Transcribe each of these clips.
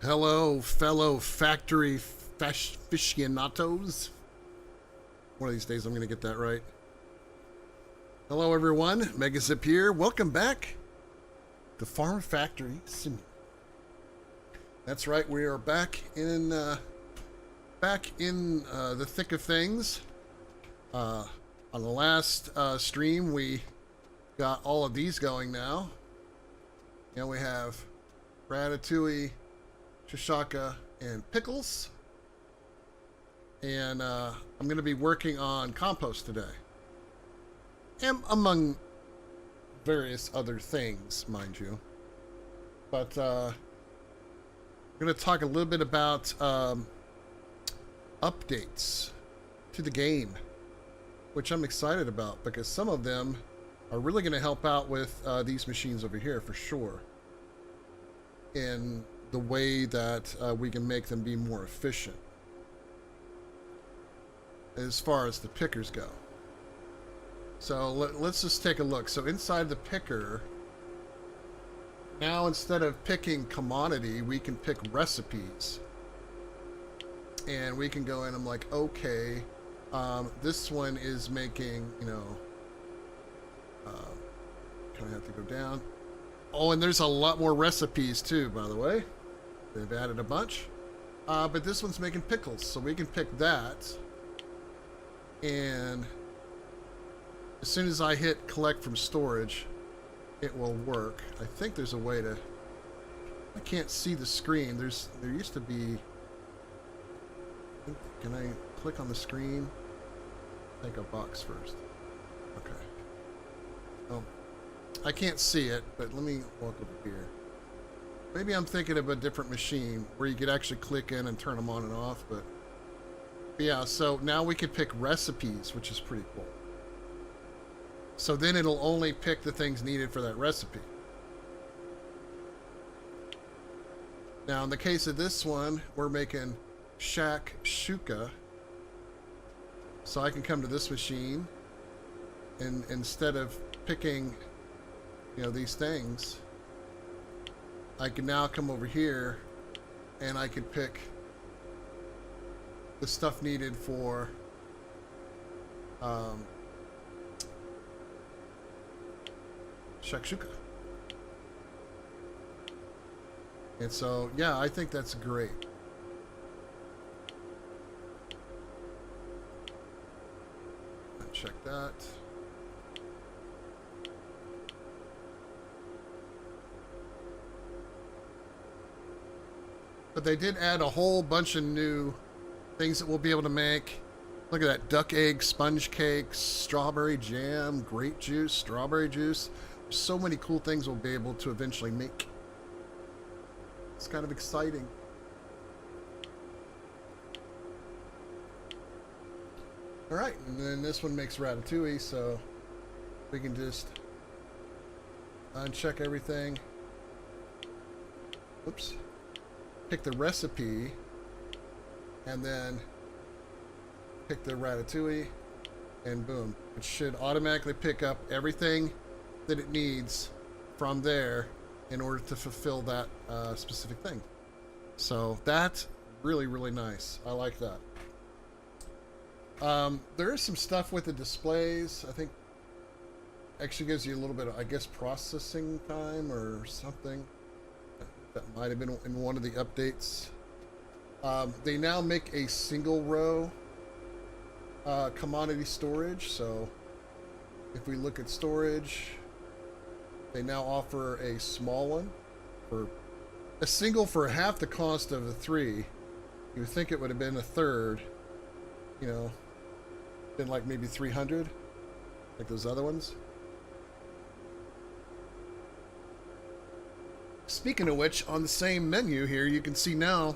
Hello, fellow factory aficionados. One of these days I'm going to get that right. Hello, everyone. Megazip here. Welcome back to Farm Factory Simulator. That's right. We are back in the thick of things. On the last stream, we got all of these going now. And we have Ratatouille, Shishaka, and Pickles. And I'm going to be working on compost today. And among various other things, mind you. But I'm going to talk a little bit about updates to the game, which I'm excited about because some of them are really going to help out with these machines over here for sure. In the way that we can make them be more efficient as far as the pickers go. So let's just take a look. So inside the picker, now instead of picking commodity, we can pick recipes. And we can go in, I'm like, okay, this one is making, kind of have to go down. Oh, and there's a lot more recipes too, by the way. They've added a bunch. But this one's making pickles, so we can pick that. And as soon as I hit collect from storage, it will work. I think there's a way to... I can't see the screen. There used to be... Can I click on the screen? Take a box first. Okay. Oh, I can't see it, but let me walk over here. Maybe I'm thinking of a different machine where you could actually click in and turn them on and off, but yeah, so now we can pick recipes, which is pretty cool. So then it'll only pick the things needed for that recipe. Now in the case of this one, we're making shakshuka. So I can come to this machine and instead of picking, these things, I can now come over here and I can pick the stuff needed for shakshuka. And so, yeah, I think that's great. Check that. But they did add a whole bunch of new things that we'll be able to make. Look at that, duck egg sponge cakes, strawberry jam, grape juice, strawberry juice. There's so many cool things we'll be able to eventually make. It's kind of exciting. All right, and then this one makes ratatouille, so we can just uncheck everything. Oops. Pick the recipe, and then pick the ratatouille, and boom. It should automatically pick up everything that it needs from there in order to fulfill that specific thing. So that's really, really nice. I like that. There is some stuff with the displays. I think actually gives you a little bit of, I guess, processing time or something. That might have been in one of the updates. They now make a single row commodity storage. So if we look at storage, they now offer a small one for a single for half the cost of the three. You would think it would have been a third, been like maybe 300, like those other ones. Speaking of which, on the same menu here, you can see now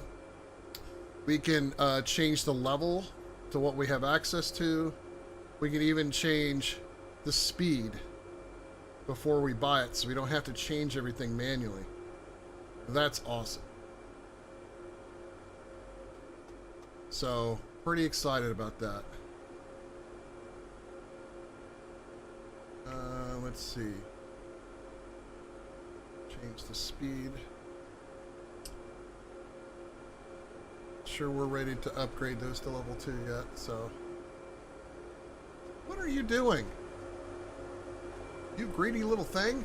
we can change the level to what we have access to. We can even change the speed before we buy it, so we don't have to change everything manually. That's awesome. So, pretty excited about that. Let's see. Change the speed. sure we're ready to upgrade those to level 2 yet, so... What are you doing? You greedy little thing?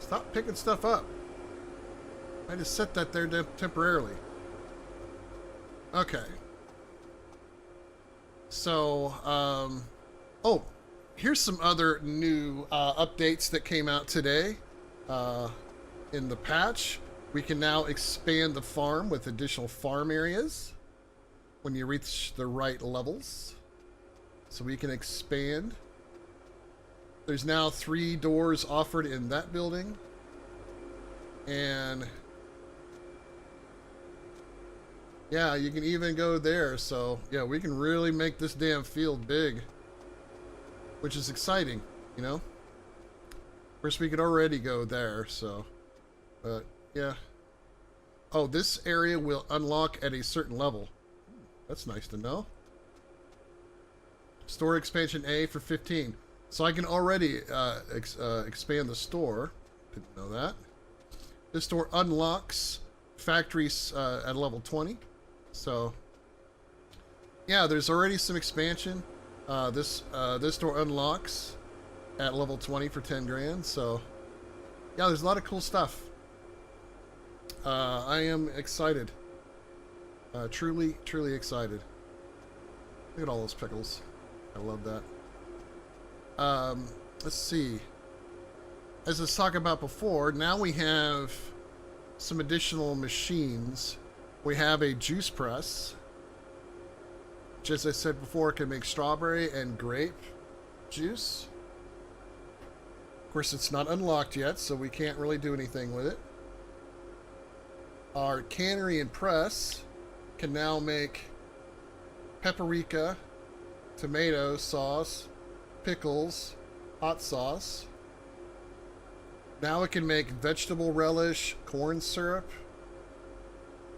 Stop picking stuff up. I just set that there temporarily. Okay. So, oh, here's some other new updates that came out today. In the patch, we can now expand the farm with additional farm areas when you reach the right levels. So we can expand. There's now 3 doors offered in that building. And yeah, you can even go there. So yeah, we can really make this damn field big, which is exciting, you know? Of course, we could already go there, so, but yeah. Oh, this area will unlock at a certain level. That's nice to know. Store expansion A for 15. So I can already expand the store. Didn't know that. This store unlocks factories at level 20. So, yeah, there's already some expansion. This store unlocks at level 20 for 10 grand. So, yeah, there's a lot of cool stuff. I am excited. Truly, truly excited. Look at all those pickles. I love that. Let's see. As I was talking about before, now we have some additional machines. We have a juice press, which, as I said before, can make strawberry and grape juice. Of course, it's not unlocked yet, so we can't really do anything with it. Our cannery and press can now make paprika, tomato sauce, pickles, hot sauce. Now it can make vegetable relish, corn syrup,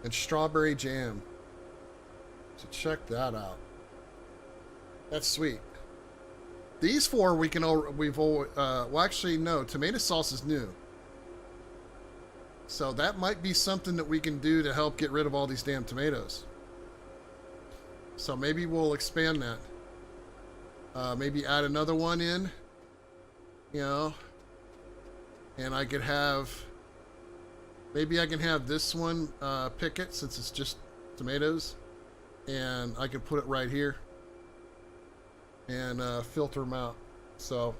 and strawberry jam. So check that out. That's sweet. These 4 we can well, actually no, tomato sauce is new. So that might be something that we can do to help get rid of all these damn tomatoes. So maybe we'll expand that. Maybe add another one in, you know, and I could have, maybe I can have this one pick it, since it's just tomatoes, and I can put it right here and filter them out. So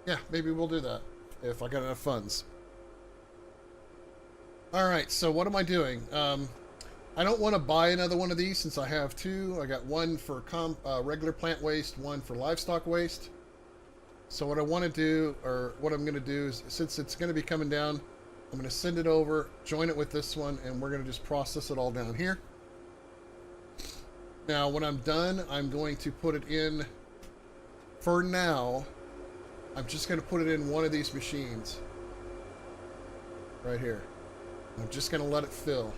yeah, maybe we'll do that if I got enough funds. Alright, so what am I doing? I don't want to buy another one of these since I have 2. I got one for regular plant waste, one for livestock waste. So what I want to do, or what I'm going to do is, since it's going to be coming down, I'm going to send it over, join it with this one, and we're going to just process it all down here. Now, when I'm done, I'm going to put it in, for now, I'm just going to put it in one of these machines. Right here. I'm just going to let it fill.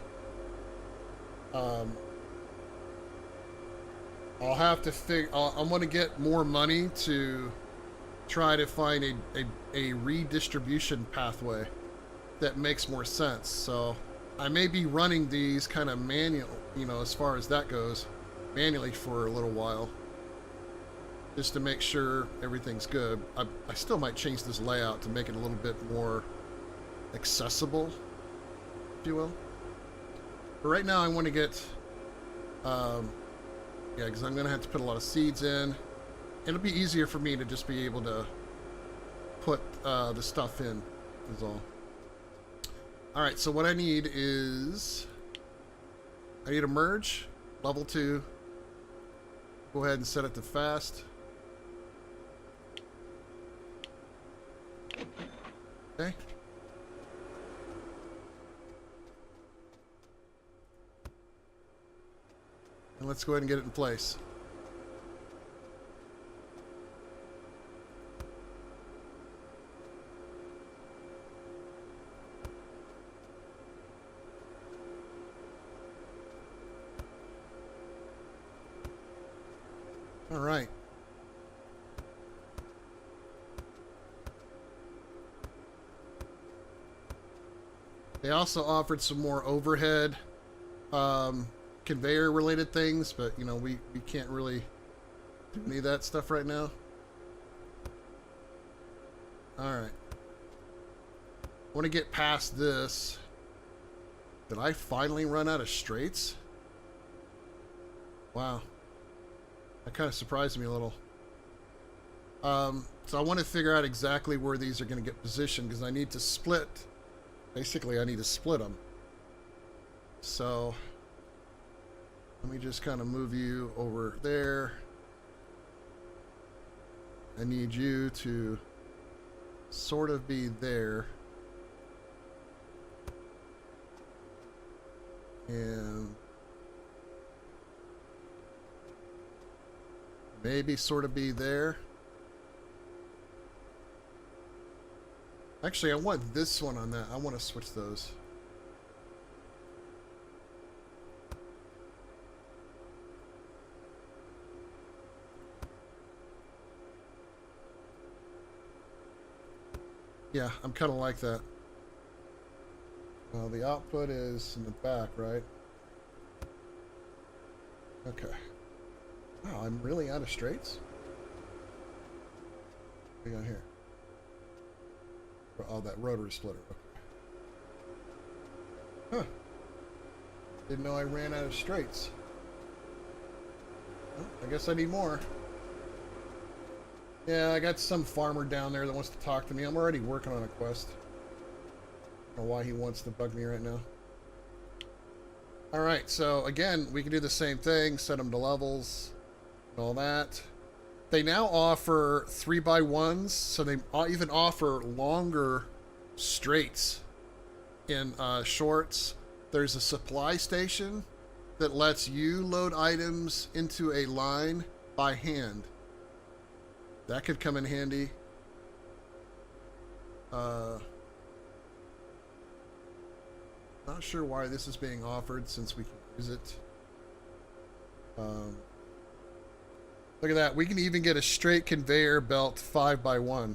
I'll have to figure, I'm going to get more money to try to find a redistribution pathway that makes more sense. So I may be running these kind of manual, you know, as far as that goes, manually for a little while, just to make sure everything's good. I still might change this layout to make it a little bit more accessible, if you will. But right now I want to get, yeah, because I'm going to have to put a lot of seeds in. It'll be easier for me to just be able to put the stuff in, is all. Alright, so what I need is, I need a merge, level 2. Go ahead and set it to fast. Okay. And let's go ahead and get it in place. All right. They also offered some more overhead conveyor related things, but you know, we can't really do any of that stuff right now. Alright. I want to get past this. Did I finally run out of straights? Wow. That kind of surprised me a little. So I want to figure out exactly where these are going to get positioned, because I need to split. Basically, I need to split them. So let me just kind of move you over there. I need you to sort of be there. And maybe sort of be there. Actually, I want this one on that. I want to switch those. Yeah, I'm kind of like that. Well, the output is in the back, right? Okay. Wow, I'm really out of straights? What do we got here? Oh, that rotary splitter. Okay. Huh. Didn't know I ran out of straights. Well, I guess I need more. Yeah, I got some farmer down there that wants to talk to me. I'm already working on a quest. I don't know why he wants to bug me right now. Alright, so again, we can do the same thing. Set them to levels and all that. They now offer 3x1s, so they even offer longer straights in shorts. There's a supply station that lets you load items into a line by hand. That could come in handy. Not sure why this is being offered since we can use it. Look at that. We can even get a straight conveyor belt 5x1.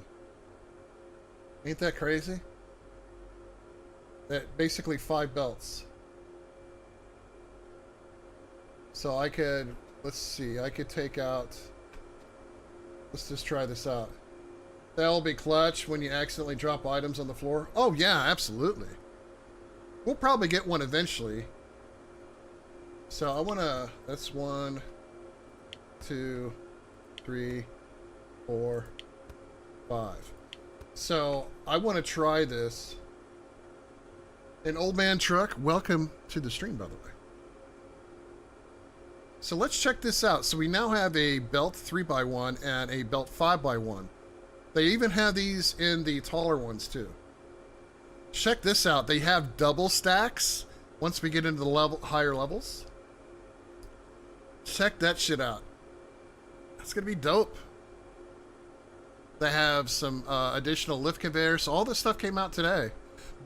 Ain't that crazy? That basically 5 belts. So I could, let's see, I could take out, let's just try this out. That'll be clutch when you accidentally drop items on the floor. Oh yeah, absolutely. We'll probably get one eventually. So I want to, that's 1, 2, 3, 4, 5. So I want to try this. An old man truck, welcome to the stream, by the way. So let's check this out. So we now have a belt 3x1 and a belt 5x1. They even have these in the taller ones too. Check this out. They have double stacks once we get into the higher levels. Check that shit out. That's gonna be dope. They have some additional lift conveyors. So all this stuff came out today.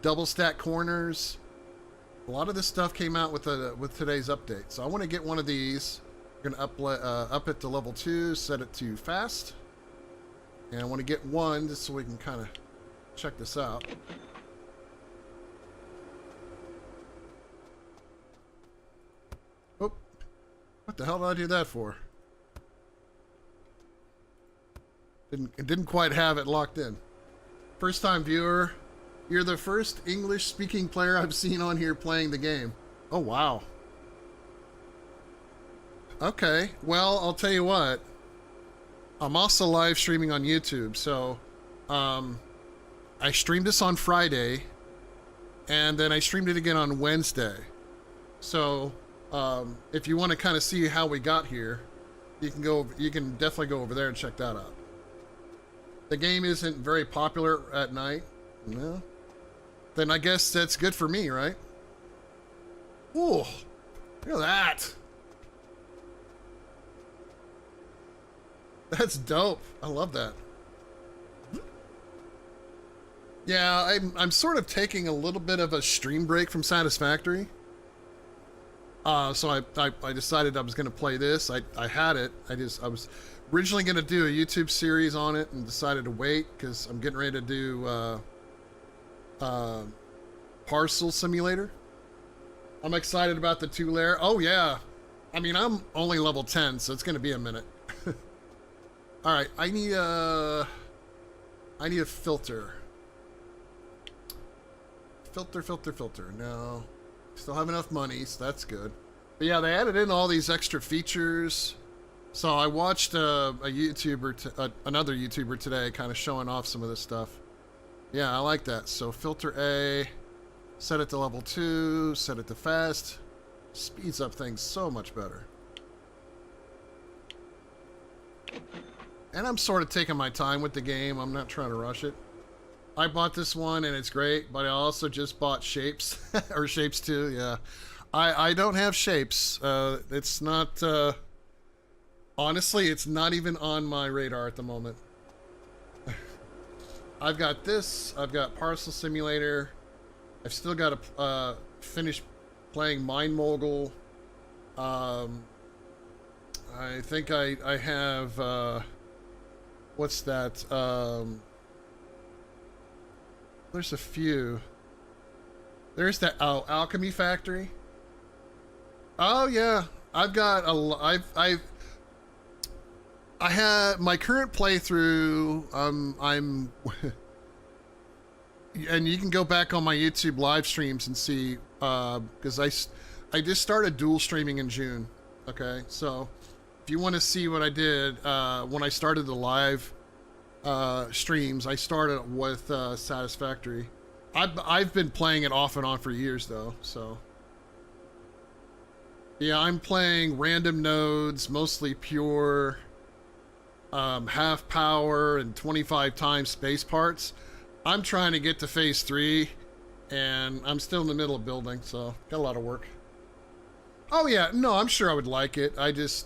Double stack corners. A lot of this stuff came out with today's update. So I want to get one of these. We're gonna up it to level 2, set it to fast, and I want to get one just so we can kind of check this out. Oh, what the hell did I do that for? Didn't quite have it locked in. First time viewer, you're the first English speaking player I've seen on here playing the game. Oh wow. Okay, well, I'll tell you what. I'm also live streaming on YouTube, so I streamed this on Friday, and then I streamed it again on Wednesday. So if you want to kind of see how we got here, you can definitely go over there and check that out. The game isn't very popular at night. No. Then I guess that's good for me, right? Ooh, look at that. That's dope. I love that. Yeah, I'm sort of taking a little bit of a stream break from Satisfactory. So I decided I was going to play this. I had it. I was originally going to do a YouTube series on it and decided to wait because I'm getting ready to do Parcel Simulator. I'm excited about the 2-layer. Oh yeah. I mean, I'm only level 10, so it's gonna be a minute. All right, I need a filter. Filter. No, still have enough money, so that's good. But yeah, they added in all these extra features. So I watched a YouTuber, another YouTuber today, kind of showing off some of this stuff. Yeah, I like that. So filter A, set it to level 2, set it to fast. Speeds up things so much better. And I'm sort of taking my time with the game. I'm not trying to rush it. I bought this one and it's great, but I also just bought Shapes, or Shapes 2, yeah. I don't have Shapes. It's not, honestly, it's not even on my radar at the moment. I've got this, I've got Parcel Simulator. I've still got to finish playing Mind Mogul. I think I have, what's that? There's a few. There's that, oh, Alchemy Factory. Oh yeah, I've got a, I had my current playthrough. I'm, and you can go back on my YouTube live streams and see, because I just started dual streaming in June. Okay, so if you want to see what I did when I started the live streams, I started with Satisfactory. I've been playing it off and on for years though, so. Yeah, I'm playing random nodes, mostly pure, half power and 25 times space parts. I'm trying to get to phase 3, and I'm still in the middle of building, so got a lot of work. Oh yeah, no, I'm sure I would like it. I just,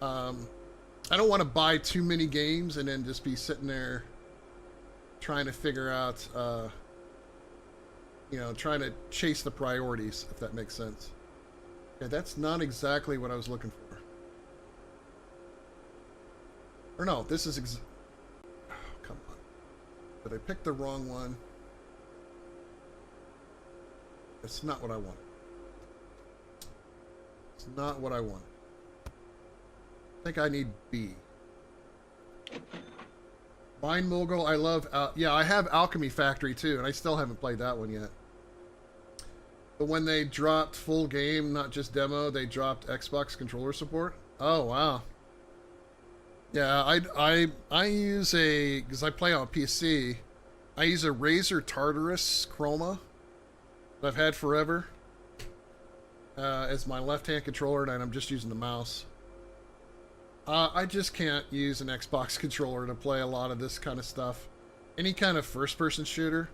I don't want to buy too many games and then just be sitting there trying to figure out, you know, trying to chase the priorities, if that makes sense. Yeah, that's not exactly what I was looking for. Or no, this is oh, come on. Did I pick the wrong one? It's not what I want. It's not what I want. I think I need B. Mind Mogul, I love, yeah, I have Alchemy Factory too, and I still haven't played that one yet. But when they dropped full game, not just demo, they dropped Xbox controller support. Oh, wow. Yeah, I use a, because I play on PC, I use a Razer Tartarus Chroma that I've had forever as my left-hand controller, and I'm just using the mouse. I just can't use an Xbox controller to play a lot of this kind of stuff. Any kind of first-person shooter,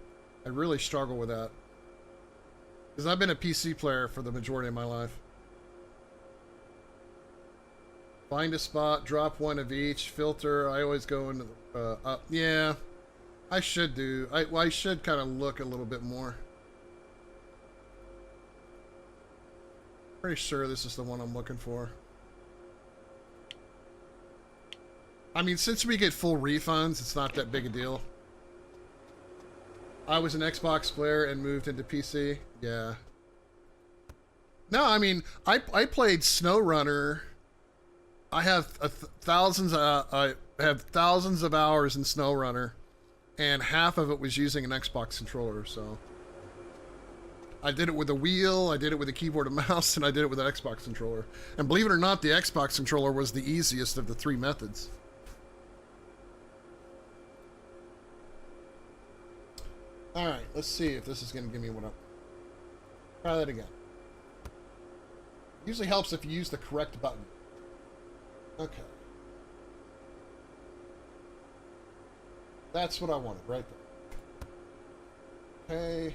I really struggle with that. Because I've been a PC player for the majority of my life. Find a spot, drop one of each, filter. I always go into the, up. Yeah, I should do. I should kind of look a little bit more. Pretty sure this is the one I'm looking for. I mean, since we get full refunds, it's not that big a deal. I was an Xbox player and moved into PC. Yeah. No, I mean, I played SnowRunner. I have thousands of hours in SnowRunner, and half of it was using an Xbox controller. So I did it with a wheel, I did it with a keyboard and mouse, and I did it with an Xbox controller. And believe it or not, the Xbox controller was the easiest of the 3 methods. Alright, let's see if this is going to give me what I'm... Try that again. Usually helps if you use the correct button. Okay. That's what I wanted, right there. Okay.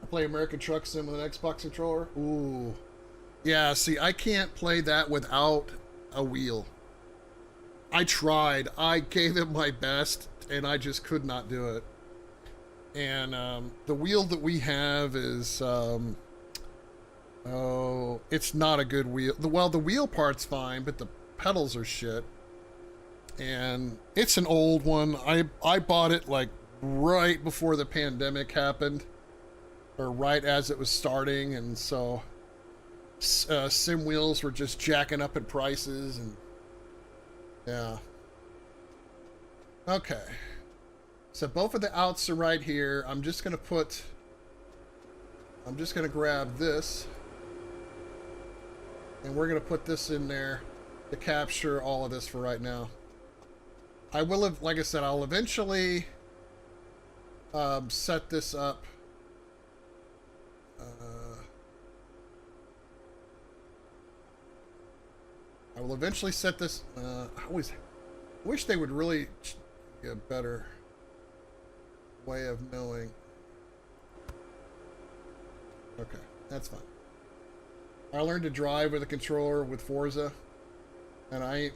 I play American Truck Sim with an Xbox controller. Ooh. Yeah, see, I can't play that without a wheel. I tried. I gave it my best, and I just could not do it. And the wheel that we have is, oh, it's not a good wheel. Well, the wheel part's fine, but the pedals are shit. and it's an old one. I bought it like right before the pandemic happened, or right as it was starting, and so sim wheels were just jacking up in prices, and yeah. Okay. So both of the outs are right here. I'm just gonna grab this, and we're gonna put this in there to capture all of this for right now. I will have, like I said, I'll eventually set this up. I will eventually set this. I always wish they would really get a better way of knowing. Okay, that's fine. I learned to drive with a controller with Forza, and I ain't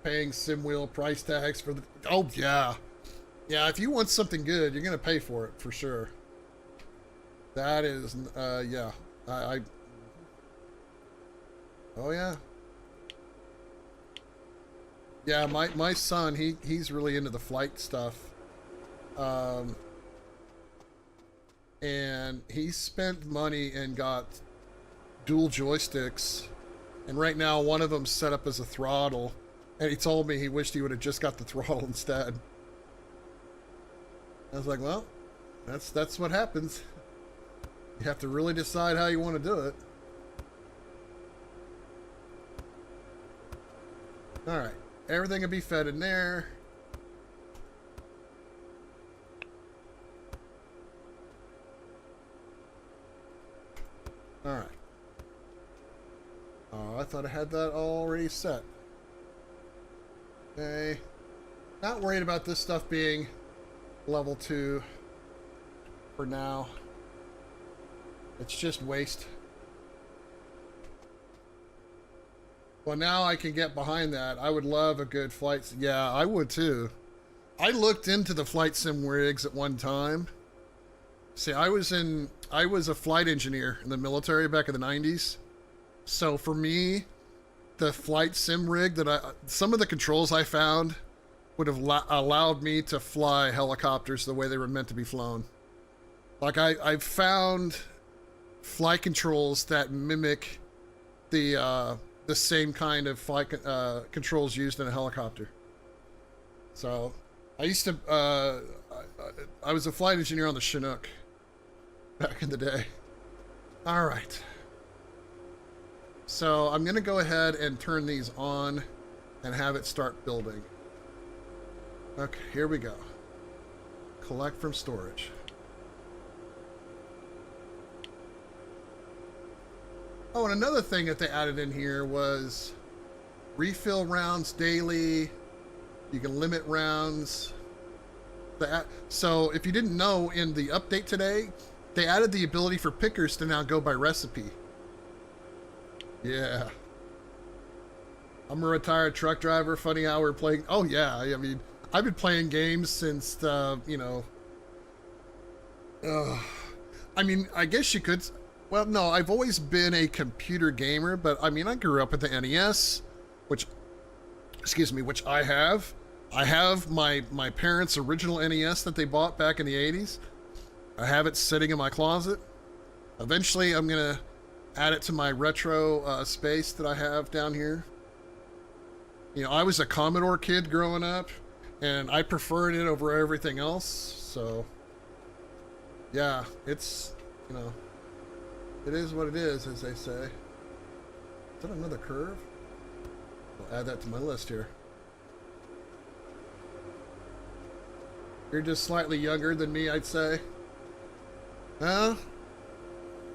paying SimWheel price tags for the. Oh yeah, yeah. If you want something good, you're gonna pay for it for sure. That is, yeah. Oh yeah. Yeah, my son, he's really into the flight stuff. And he spent money and got dual joysticks, and right now one of them's set up as a throttle, and he told me he wished he would have just got the throttle instead. I was like, well, that's what happens. You have to really decide how you want to do it. Alright, everything will be fed in there. Alright. Oh, I thought I had that already set. Okay. Not worried about this stuff being level 2 for now. It's just waste. Well, now I can get behind that. I would love a good flight. Yeah, I would too. I looked into the flight sim rigs at one time. See, I was a flight engineer in the military back in the 90s. So for me, the flight sim rig some of the controls I found would have allowed me to fly helicopters the way they were meant to be flown. Like I've found flight controls that mimic the same kind of flight controls used in a helicopter. So I used to I was a flight engineer on the Chinook back in the day. All right. So I'm going to go ahead and turn these on and have it start building. Okay, here we go. Collect from storage. Oh, and another thing that they added in here was refill rounds daily. You can limit rounds. So if you didn't know, in the update today, they added the ability for pickers to now go by recipe. Yeah. I'm a retired truck driver. Funny how we're playing. Oh, yeah. I mean, I've been playing games since, you know. I mean, I guess you could. Well, no, I've always been a computer gamer, but I mean, I grew up with the NES, which I have. I have my parents' original NES that they bought back in the 80s. I have it sitting in my closet. Eventually, I'm going to add it to my retro space that I have down here. You know, I was a Commodore kid growing up, and I preferred it over everything else. So, yeah, it's, you know, it is what it is, as they say. Is that another curve? I'll add that to my list here. You're just slightly younger than me, I'd say. Well,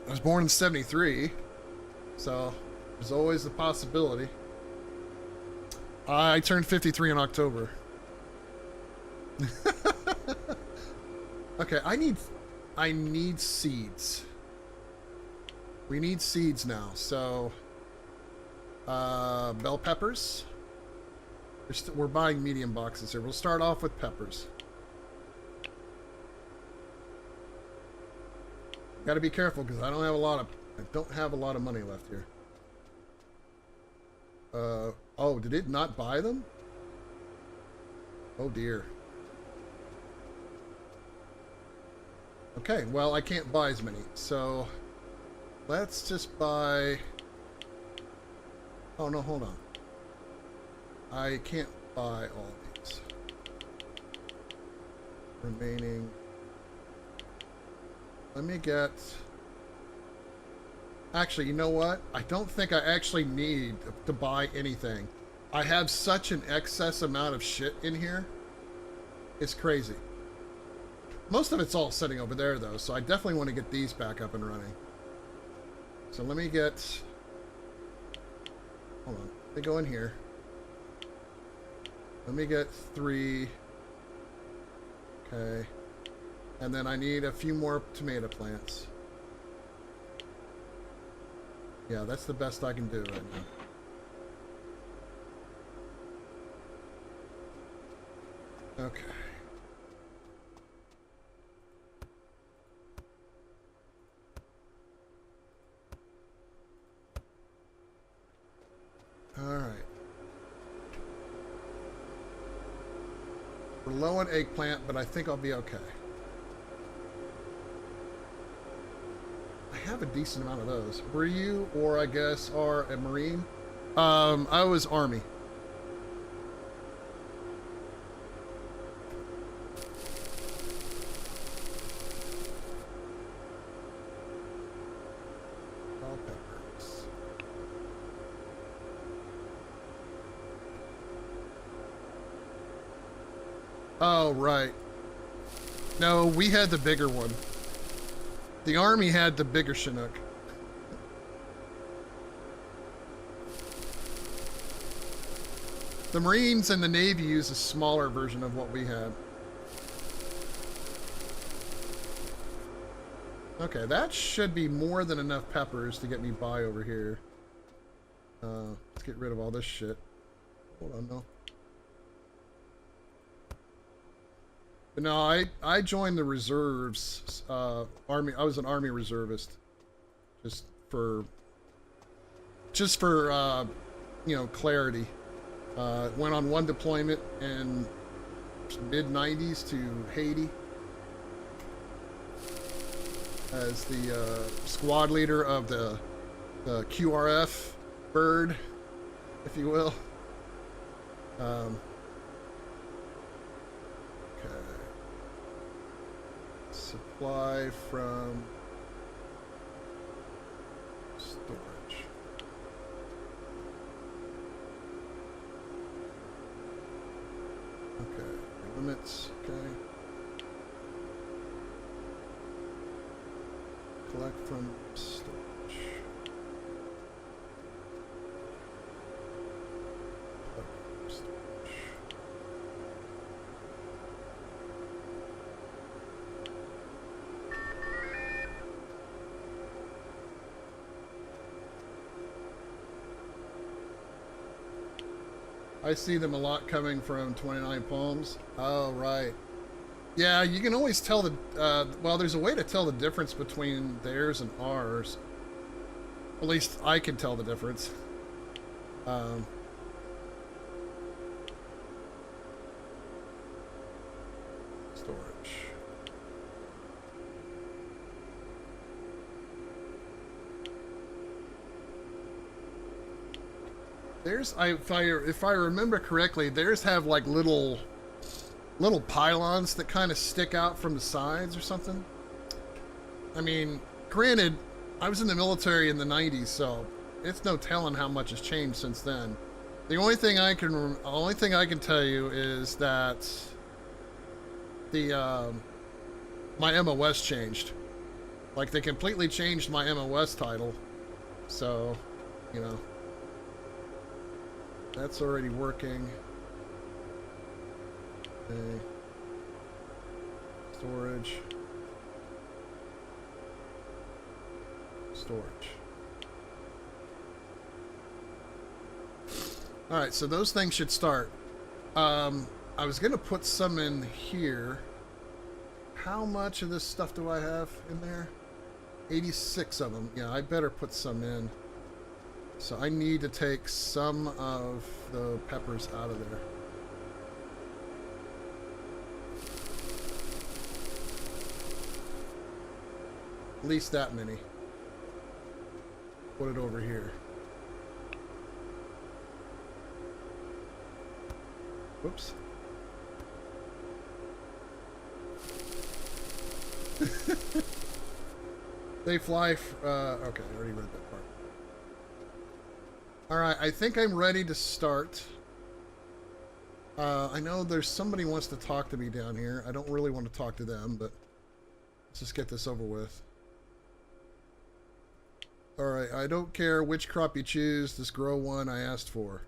I was born in 73, so there's always the possibility. I turned 53 in October. Okay, I need seeds. We need seeds now, so bell peppers. We're buying medium boxes here. We'll start off with peppers. Got to be careful because I don't have a lot of money left here. Oh, did it not buy them? Oh dear. Okay, well, I can't buy as many, so let's just buy... Oh, no, hold on. I can't buy all these. Remaining... Let me get... Actually, you know what? I don't think I actually need to buy anything. I have such an excess amount of shit in here. It's crazy. Most of it's all sitting over there, though, so I definitely want to get these back up and running. So let me get... Hold on. Let me go in here. Let me get 3. Okay. And then I need a few more tomato plants. Yeah, that's the best I can do right now. Okay. Alright. We're low on eggplant, but I think I'll be okay. I have a decent amount of those. Were you, or I guess, are a Marine? I was Army. All peppers. Oh, right. No, we had the bigger one. The Army had the bigger Chinook. The Marines and the Navy use a smaller version of what we had. Okay, that should be more than enough peppers to get me by over here. Let's get rid of all this shit. Hold on, no. But no, I joined the reserves. Army. I was an Army reservist, just for you know, clarity. Went on one deployment in mid-90s to Haiti as the squad leader of the QRF bird, if you will. Okay. Supply from storage. Okay. Limits. Okay. Collect from storage. I see them a lot coming from 29 Palms. Oh, right. Yeah, you can always tell the... well, there's a way to tell the difference between theirs and ours. At least I can tell the difference. Storage. Theirs, if I remember correctly, theirs have like little pylons that kind of stick out from the sides or something. I mean, granted, I was in the military in the 90s, so it's no telling how much has changed since then. The only thing I can tell you is that the my MOS changed. Like, they completely changed my MOS title. So, you know, that's already working. Okay. Storage. Alright, so those things should start. I was gonna put some in here. How much of this stuff do I have in there? 86 of them. Yeah, I better put some in. So I need to take some of the peppers out of there. at least that many. Put it over here. Whoops. They fly. Okay, I already read that part. All right, I think I'm ready to start. I know there's somebody wants to talk to me down here. I don't really want to talk to them, but let's just get this over with. All right, I don't care which crop you choose. Just grow one I asked for.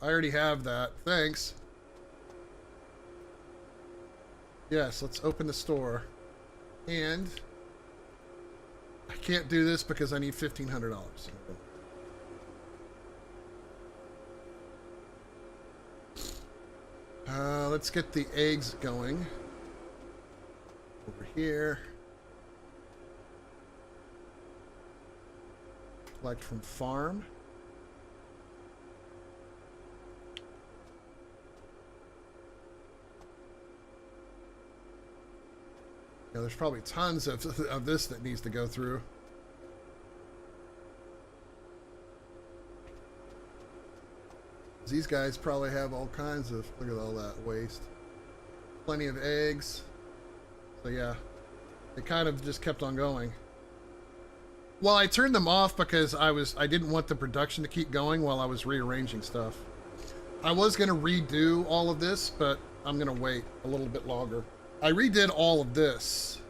I already have that. Thanks. Yes, let's open the store. And I can't do this because I need $1,500. Let's get the eggs going. Over here. Collect from farm. Yeah, there's probably tons of this that needs to go through. These guys probably have all kinds of, look at all that waste. Plenty of eggs. So yeah, it kind of just kept on going. Well, I turned them off because I didn't want the production to keep going while I was rearranging stuff. I was going to redo all of this, but I'm going to wait a little bit longer. I redid all of this.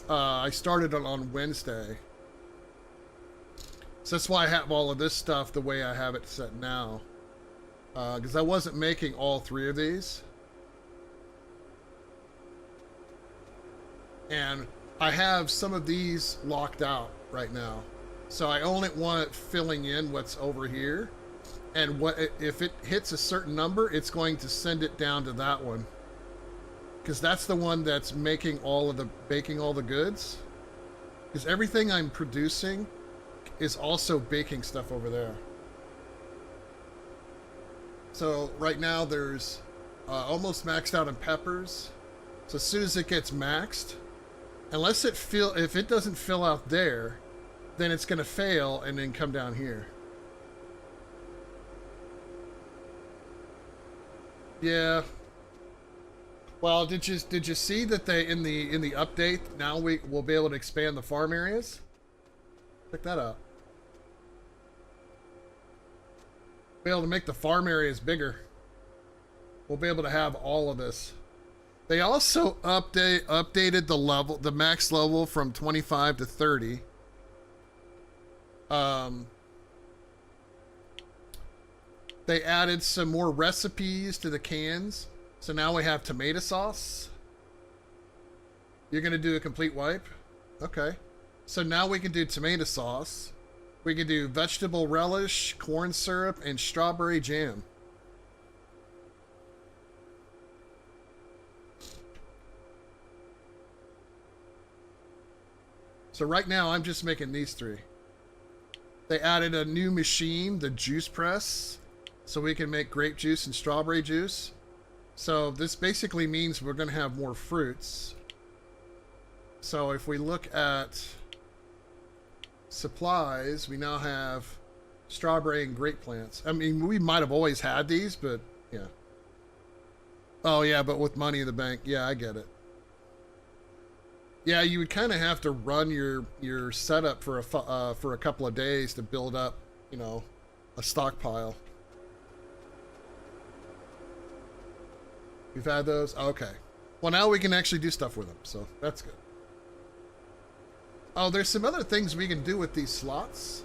I started it on Wednesday. So that's why I have all of this stuff the way I have it set now. Because I wasn't making all three of these. And I have some of these locked out right now. So I only want filling in what's over here. And if it hits a certain number, it's going to send it down to that one. Because that's the one that's making baking all the goods. Because everything I'm producing is also baking stuff over there. So right now there's almost maxed out in peppers. So as soon as it gets maxed, unless if it doesn't fill out there, then it's going to fail and then come down here. Yeah. Well, did you see that they in the update now we'll be able to expand the farm areas? Check that out. Be able to make the farm areas bigger. We'll be able to have all of this. They also updated the max level from 25 to 30. They added some more recipes to the cans. So now we have tomato sauce. You're going to do a complete wipe? Okay. So now we can do tomato sauce. We can do vegetable relish, corn syrup, and strawberry jam. So right now I'm just making these three. They added a new machine, the juice press, so we can make grape juice and strawberry juice. So this basically means we're going to have more fruits. So if we look at supplies, we now have strawberry and grape plants. I mean, we might have always had these, but yeah. Oh yeah, but with money in the bank. Yeah, I get it. Yeah, you would kind of have to run your setup for a couple of days to build up, you know, a stockpile. You've had those? Okay. Well, now we can actually do stuff with them, so that's good. Oh, there's some other things we can do with these slots.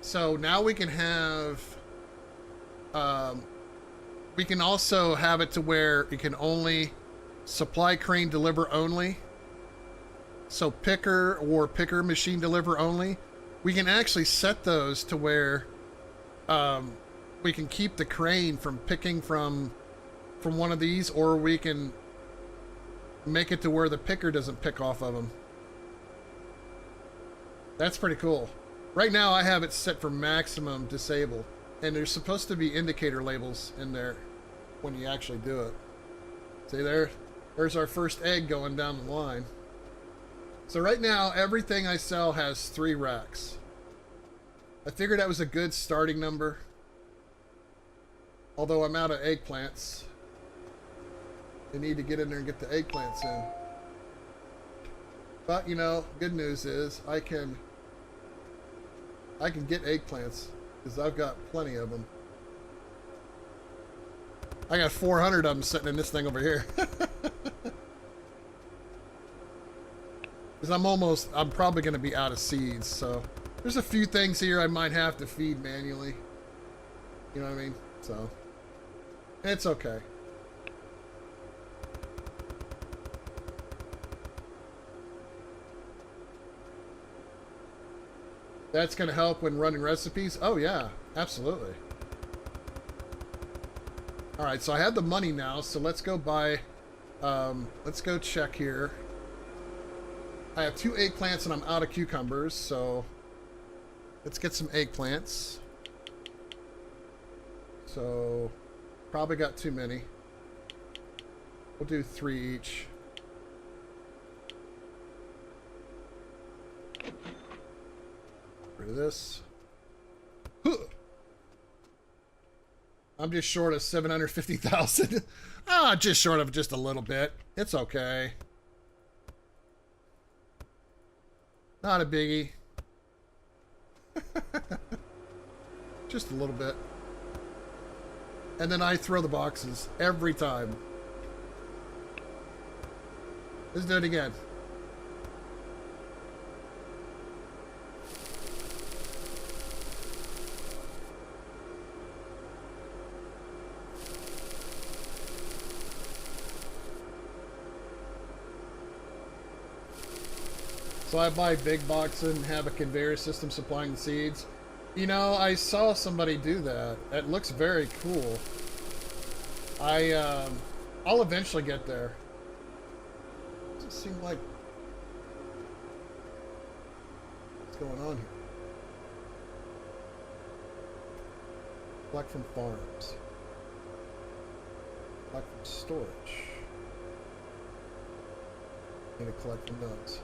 So now we can have... we can also have it to where it can only... supply crane deliver only. So picker or picker machine deliver only. We can actually set those to where... we can keep the crane from picking from one of these, or we can make it to where the picker doesn't pick off of them. That's pretty cool. Right now I have it set for maximum disabled. And there's supposed to be indicator labels in there when you actually do it. See there's our first egg going down the line. So right now, everything I sell has 3 racks. I figured that was a good starting number. Although I'm out of eggplants. I need to get in there and get the eggplants in. But, you know, good news is I can get eggplants because I've got plenty of them. I got 400 of them sitting in this thing over here. Because I'm probably going to be out of seeds, so there's a few things here I might have to feed manually. You know what I mean? So, it's okay. That's going to help when running recipes? Oh, yeah, absolutely. Alright, so I have the money now, so let's go buy, let's go check here. I have 2 eggplants and I'm out of cucumbers, so let's get some eggplants. So, probably got too many. We'll do 3 each. Rid of this. I'm just short of 750,000. Ah, just short of just a little bit. It's okay. Not a biggie. Just a little bit. And then I throw the boxes every time. Let's do it again. So I buy big boxes and have a conveyor system supplying the seeds. You know, I saw somebody do that. It looks very cool. I'll eventually get there. Does it seem like... What's going on here? Collect from farms. Collect from storage. Need to collect from those.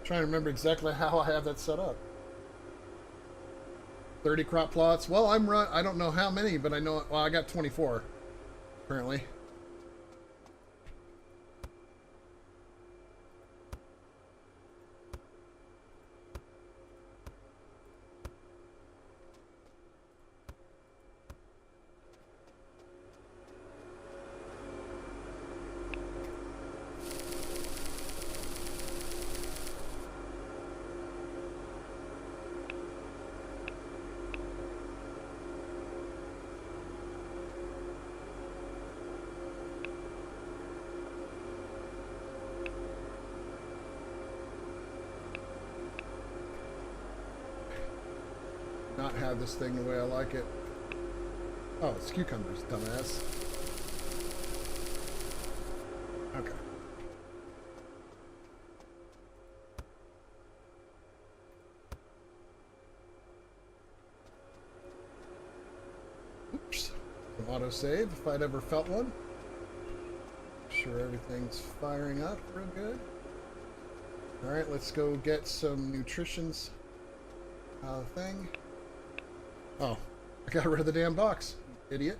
Trying to remember exactly how I have that set up. 30 crop plots. Well, I don't know how many, but I know. Well, I got 24 currently. Not have this thing the way I like it. Oh, it's cucumbers, dumbass. Okay. Oops. An autosave if I'd ever felt one. Make sure everything's firing up real good. Alright, let's go get some nutritions thing. Oh, I got rid of the damn box, idiot.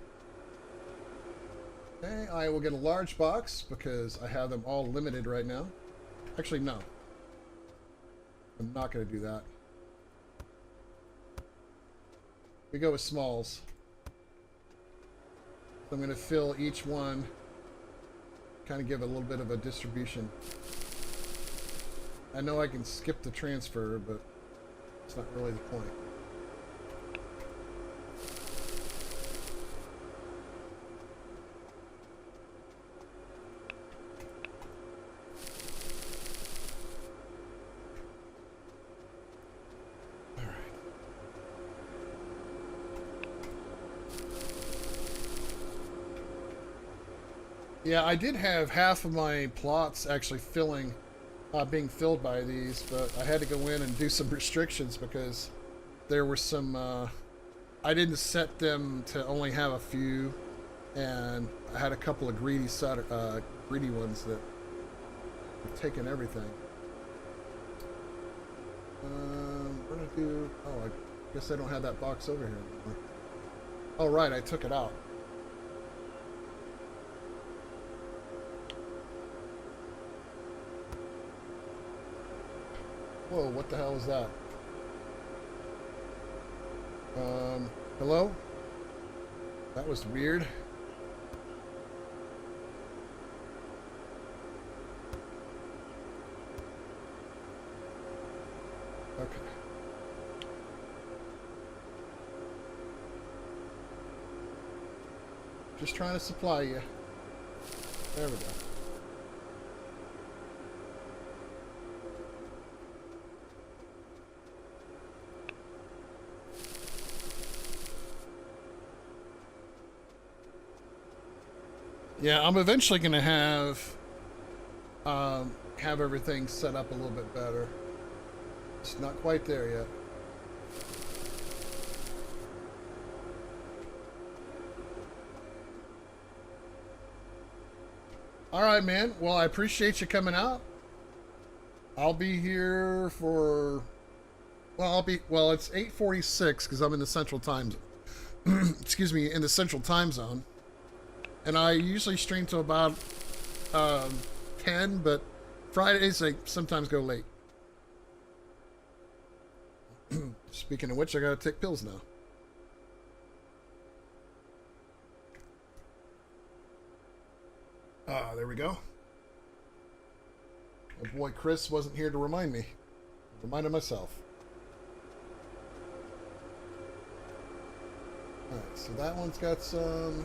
Okay, I will get a large box because I have them all limited right now. Actually, no. I'm not going to do that. We go with smalls. So I'm going to fill each one, kind of give a little bit of a distribution. I know I can skip the transfer, but it's not really the point. Yeah, I did have half of my plots actually being filled by these, but I had to go in and do some restrictions because there were some, I didn't set them to only have a few, and I had a couple of greedy ones that were taking everything. What did I do? Oh, I guess I don't have that box over here anymore. Oh, right, I took it out. Whoa, what the hell is that? Hello? That was weird. Okay. Just trying to supply you. There we go. Yeah, I'm eventually going to have everything set up a little bit better. It's not quite there yet. All right, man. Well, I appreciate you coming out. I'll be here for... Well, it's 8:46 because I'm in the Central Time Zone. Excuse me, in the Central Time Zone. And I usually stream till about 10, but Fridays I sometimes go late. Speaking of which, I gotta take pills now. There we go. My boy Chris wasn't here to remind me. I reminded myself. Alright, so that one's got some...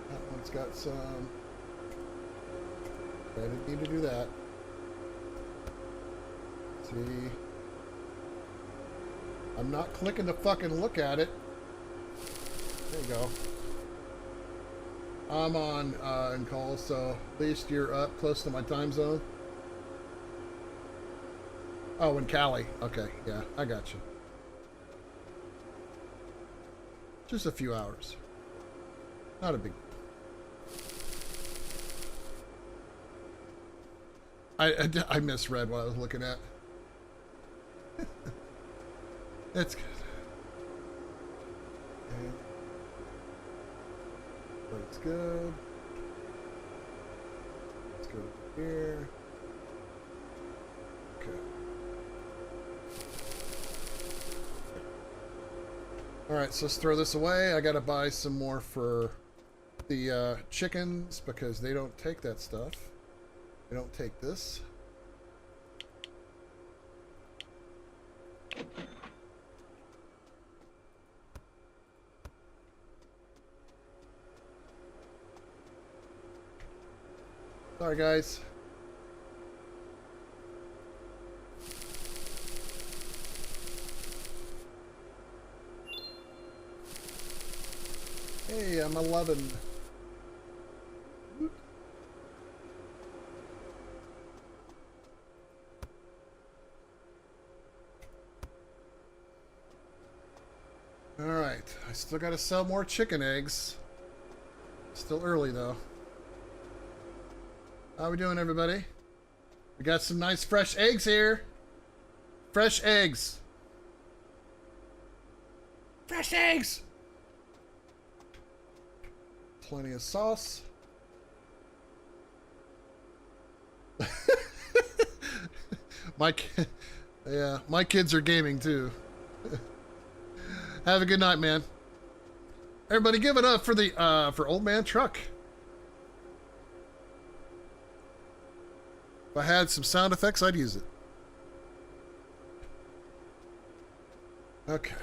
That one's got some... I didn't need to do that. See... I'm not clicking to fucking look at it. There you go. I'm on in call, so at least you're up close to my time zone. Oh, in Cali. Okay, yeah, I got you. Just a few hours. Not a big... I misread what I was looking at. That's good. Okay. That's good. Let's go here. Okay. Alright, so let's throw this away. I gotta buy some more for the chickens because they don't take that stuff. They don't take this. Sorry, guys. Hey, I'm 11. Alright, I still gotta sell more chicken eggs. Still early, though. How we doing, everybody? We got some nice fresh eggs here. Fresh eggs. Fresh eggs! Plenty of sauce. Yeah, my kids are gaming too. Have a good night, man. Everybody give it up for the for Old Man Truck. If I had some sound effects, I'd use it. Okay.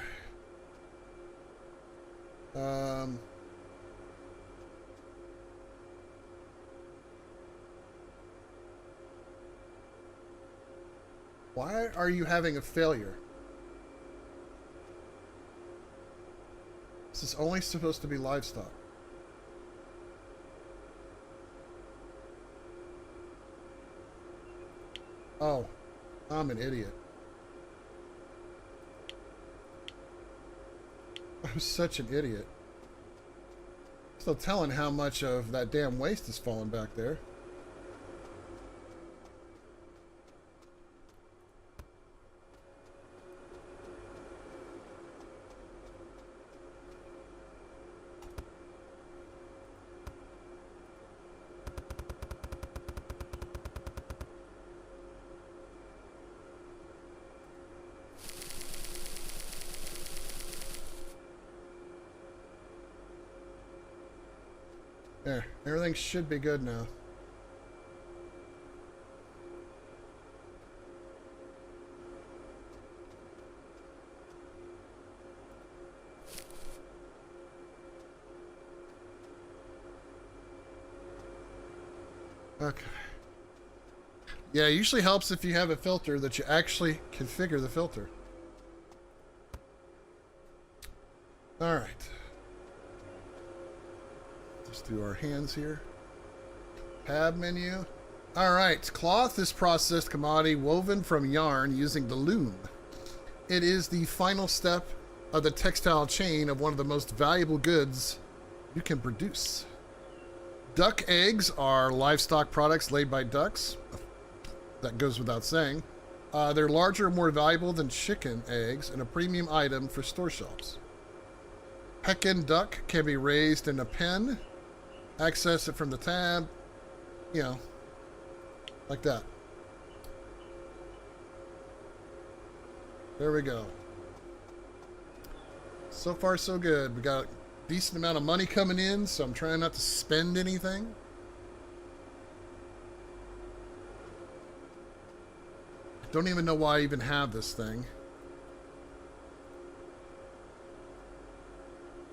Why are you having a failure? This is only supposed to be livestock. Oh, I'm an idiot. I'm such an idiot. Still telling how much of that damn waste is falling back there. There, everything should be good now. Okay. Yeah, it usually helps if you have a filter that you actually configure the filter. All right. Let's do our hands here. Tab menu. All right. Cloth is processed commodity woven from yarn using the loom. It is the final step of the textile chain of one of the most valuable goods you can produce. Duck eggs are livestock products laid by ducks. That goes without saying. They're larger and more valuable than chicken eggs and a premium item for store shelves. Pekin duck can be raised in a pen. Access it from the tab. You know, like that. There we go. So far, so good. We got a decent amount of money coming in, so I'm trying not to spend anything. Don't even know why I even have this thing.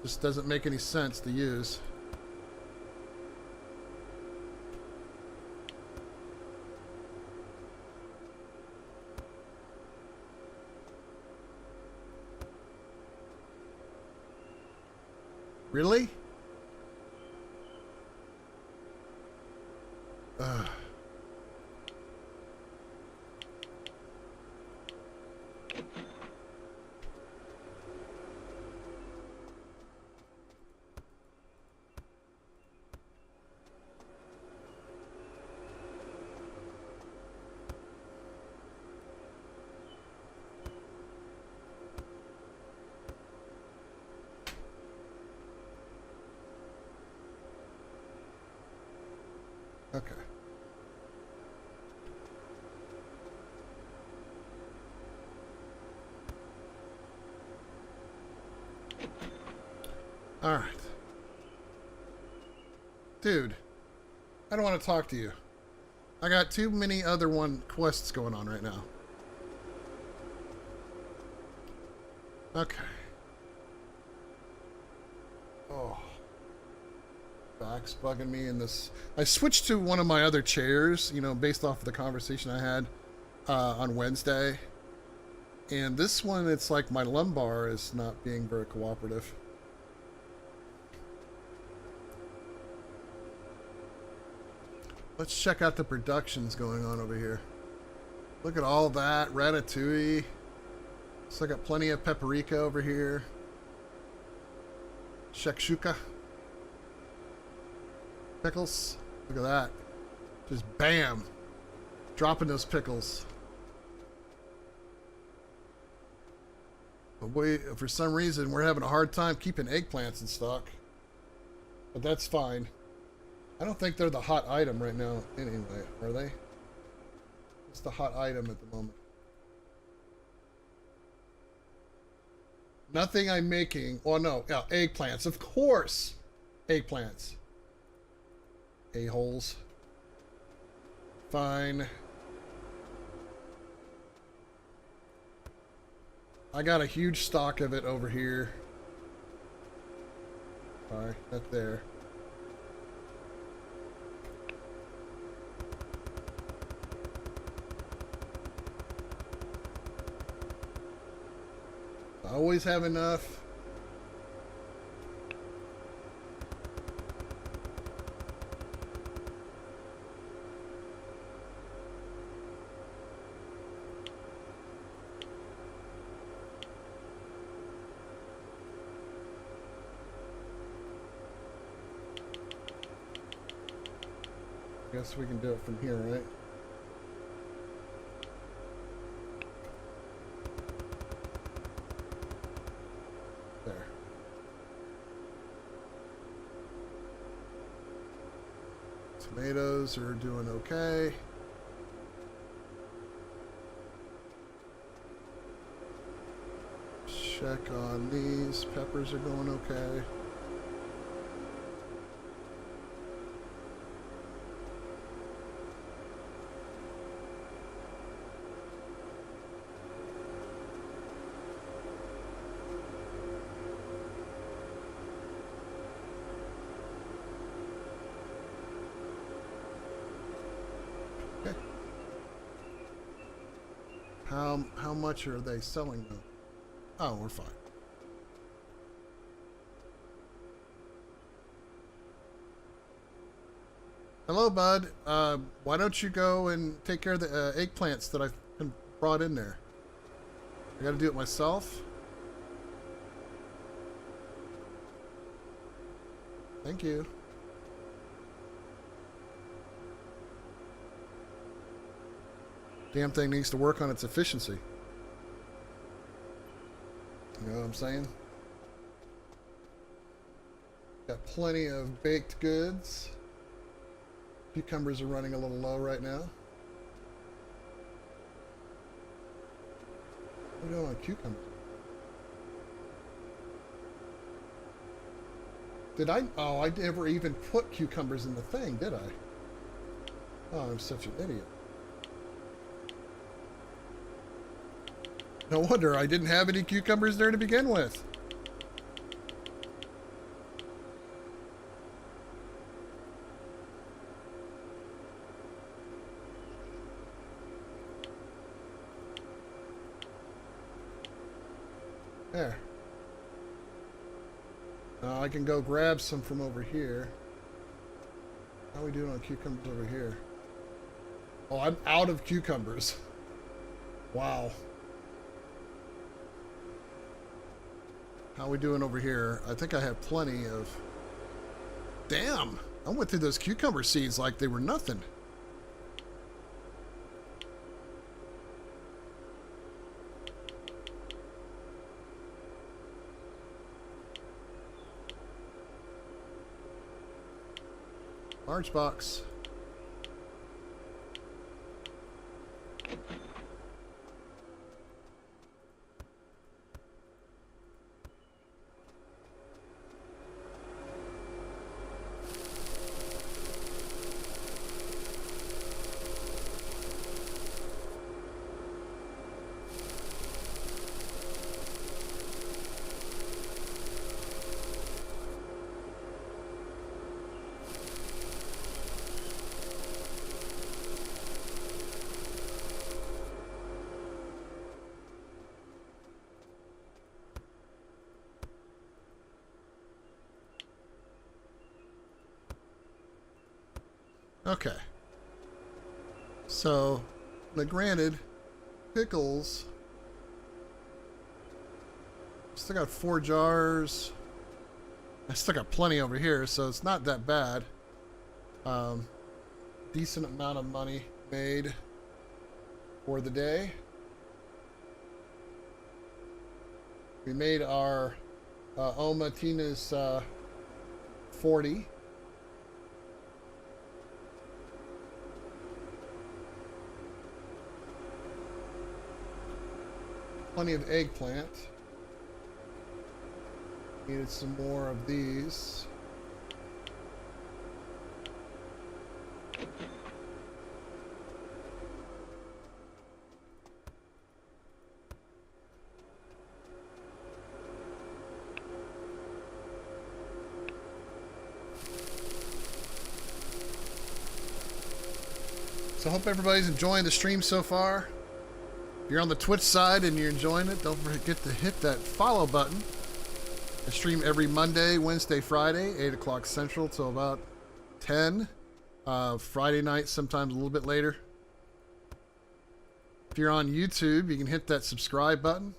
Just doesn't make any sense to use. Really? Ugh. Okay. All right. Dude, I don't want to talk to you. I got too many other quests going on right now. Okay. Oh. Back's bugging me in this. I switched to one of my other chairs, you know, based off of the conversation I had on Wednesday. And this one, it's like my lumbar is not being very cooperative. Let's check out the productions going on over here. Look at all that. Ratatouille. So I got plenty of paprika over here. Shakshuka. Pickles. Look at that. Just bam. Dropping those pickles. But for some reason, we're having a hard time keeping eggplants in stock. But that's fine. I don't think they're the hot item right now anyway, are they? It's the hot item at the moment. Nothing I'm making. Oh no, yeah, eggplants. Of course. Eggplants. A-holes. Fine. I got a huge stock of it over here. Alright, not there. I always have enough. guess we can do it from here, right? There. Tomatoes are doing okay. Check on these. Peppers are going okay. Okay. How much are they selling though? Oh, we're fine. Hello, bud. Why don't you go and take care of the eggplants that I brought in there? I gotta do it myself. Thank you. Damn thing needs to work on its efficiency. You know what I'm saying? Got plenty of baked goods. Cucumbers are running a little low right now. What are we doing on cucumbers? Did I? Oh, I never even put cucumbers in the thing, did I? Oh, I'm such an idiot. No wonder I didn't have any cucumbers there to begin with. There. Now I can go grab some from over here. How are we doing on cucumbers over here? Oh, I'm out of cucumbers. Wow. How are we doing over here? I think I have plenty of... Damn! I went through those cucumber seeds like they were nothing. Large box. Okay. So, now granted, pickles. Still got 4 jars. I still got plenty over here, so it's not that bad. Decent amount of money made for the day. We made our Oma Tina's 40. Plenty of eggplant. Needed some more of these. So I hope everybody's enjoying the stream so far. If you're on the Twitch side and you're enjoying it, don't forget to hit that follow button. I stream every Monday, Wednesday, Friday, 8 o'clock Central till about 10. Friday night, sometimes a little bit later. If you're on YouTube, you can hit that subscribe button.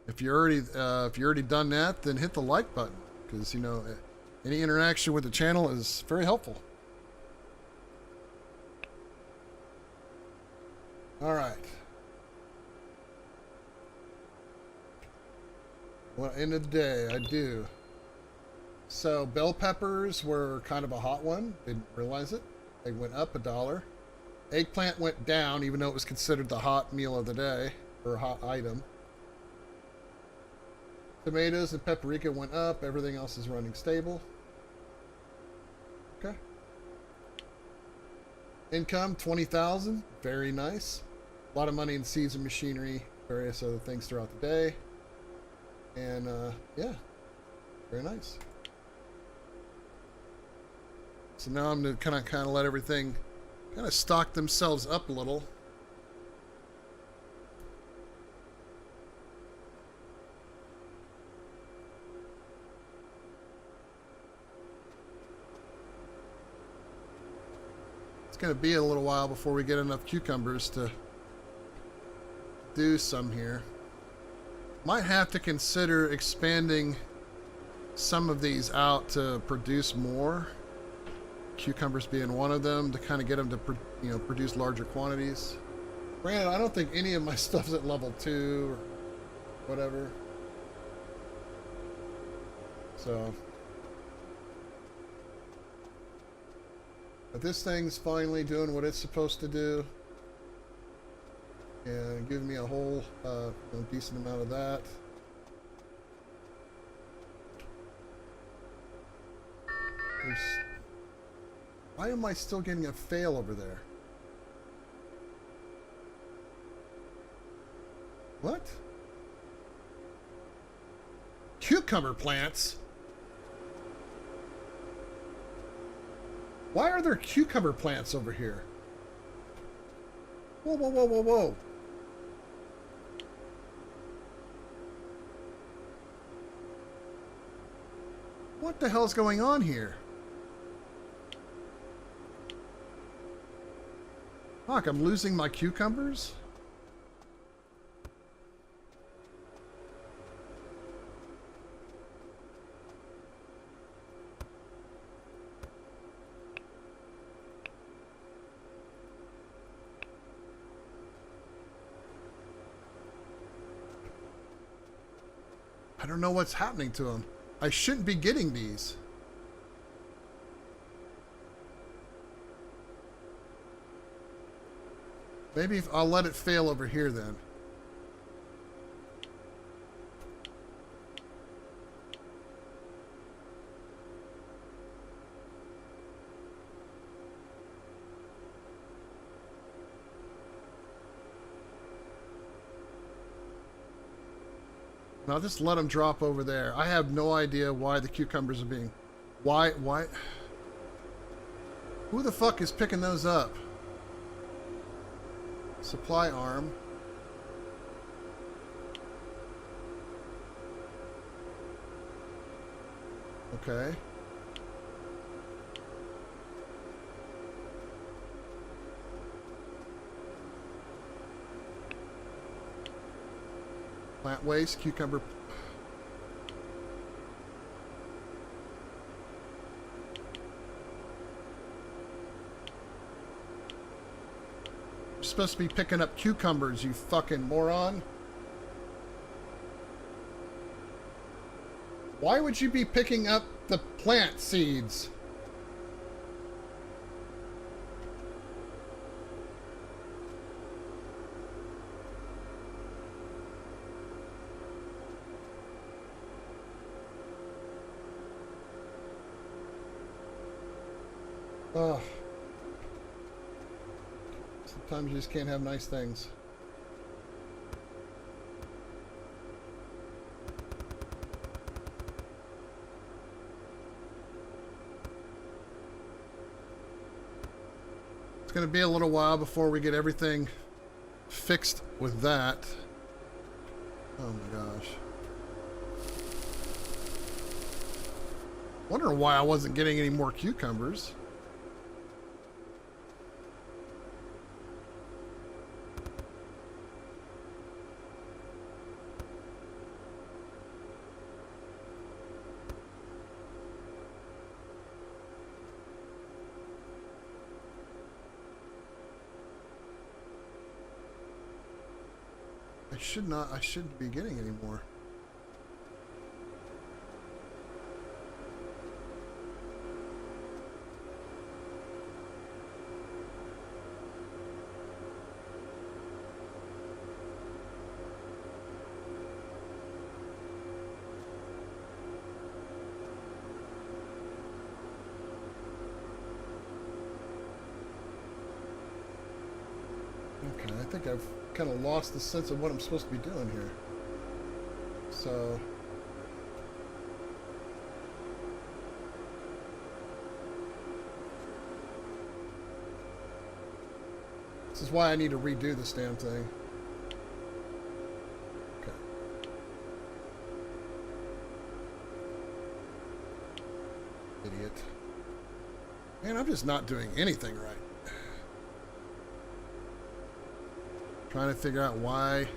If you're already done that, then hit the like button, because you know any interaction with the channel is very helpful. All right. Well, end of the day, I do. So bell peppers were kind of a hot one. Didn't realize it. They went up $1. Eggplant went down, even though it was considered the hot meal of the day, or hot item. Tomatoes and paprika went up. Everything else is running stable. Okay. Income, 20,000. Very nice. A lot of money in seeds and machinery, various other things throughout the day. And, yeah, very nice. So now I'm going to kind of let everything kind of stock themselves up a little. It's going to be a little while before we get enough cucumbers to do some here. Might have to consider expanding some of these out to produce more. Cucumbers being one of them, to kind of get them to produce larger quantities. Granted, I don't think any of my stuff's at level 2 or whatever. So, but this thing's finally doing what it's supposed to do, and giving me a whole decent amount of that. Why am I still getting a fail over there? What? Cucumber plants? Why are there cucumber plants over here? Whoa, whoa, whoa, whoa, whoa. What the hell's going on here? Fuck, I'm losing my cucumbers? I don't know what's happening to them. I shouldn't be getting these. Maybe I'll let it fail over here then. I'll just let them drop over there. I have no idea why the cucumbers are being... Why? Who the fuck is picking those up? Supply arm. Okay. Plant waste, cucumber. You're supposed to be picking up cucumbers, you fucking moron. Why would you be picking up the plant seeds? Ugh. Sometimes you just can't have nice things. It's going to be a little while before we get everything fixed with that. Oh my gosh. Wondering why I wasn't getting any more cucumbers. I shouldn't be getting any more. Okay, I think I've kind of lost the sense of what I'm supposed to be doing here. So... this is why I need to redo this damn thing. Okay. Idiot. Man, I'm just not doing anything right. Trying to figure out why.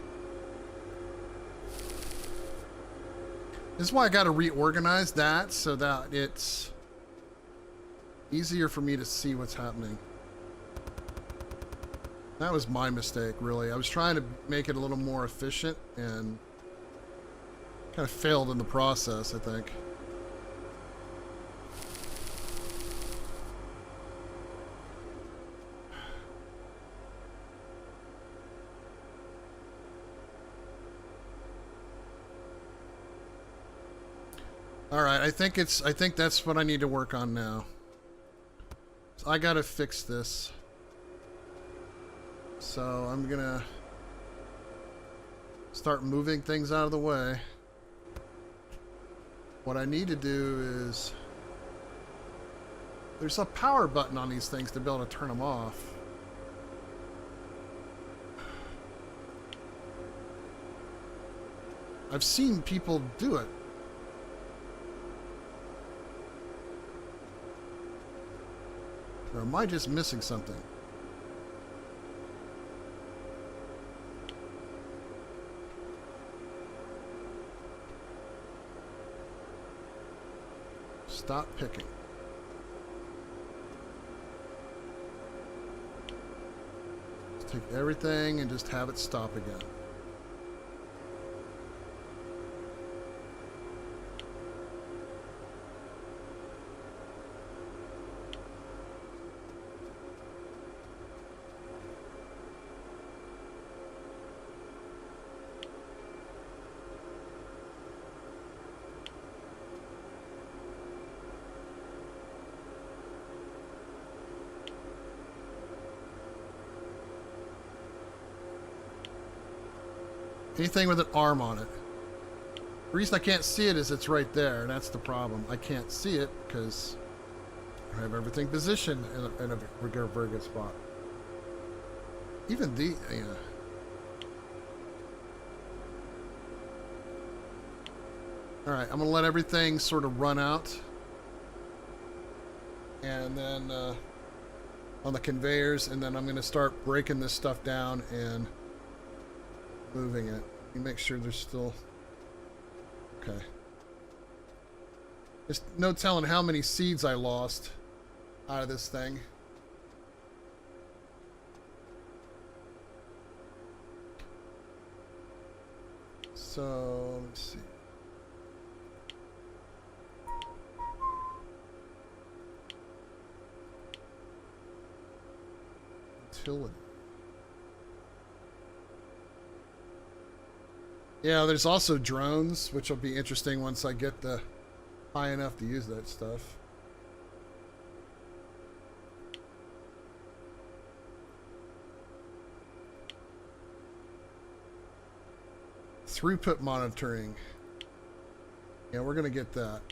This is why I got to reorganize that so that it's easier for me to see what's happening. That was my mistake, really. I was trying to make it a little more efficient and kind of failed in the process, I think. All right, I think that's what I need to work on now. So I got to fix this. So I'm gonna start moving things out of the way. What I need to do is, there's a power button on these things to be able to turn them off. I've seen people do it. Or am I just missing something? Stop picking. Let's take everything and just have it stop again. Anything with an arm on it. The reason I can't see it is it's right there. That's the problem. I can't see it because I have everything positioned in a very good spot. Even the... yeah. Alright, I'm going to let everything sort of run out. And then on the conveyors, and then I'm going to start breaking this stuff down and moving it. Let me make sure there's still... okay. There's no telling how many seeds I lost out of this thing. So, let me see. Utility. Yeah, there's also drones, which will be interesting once I get the high enough to use that stuff. Throughput monitoring. Yeah, we're gonna get that.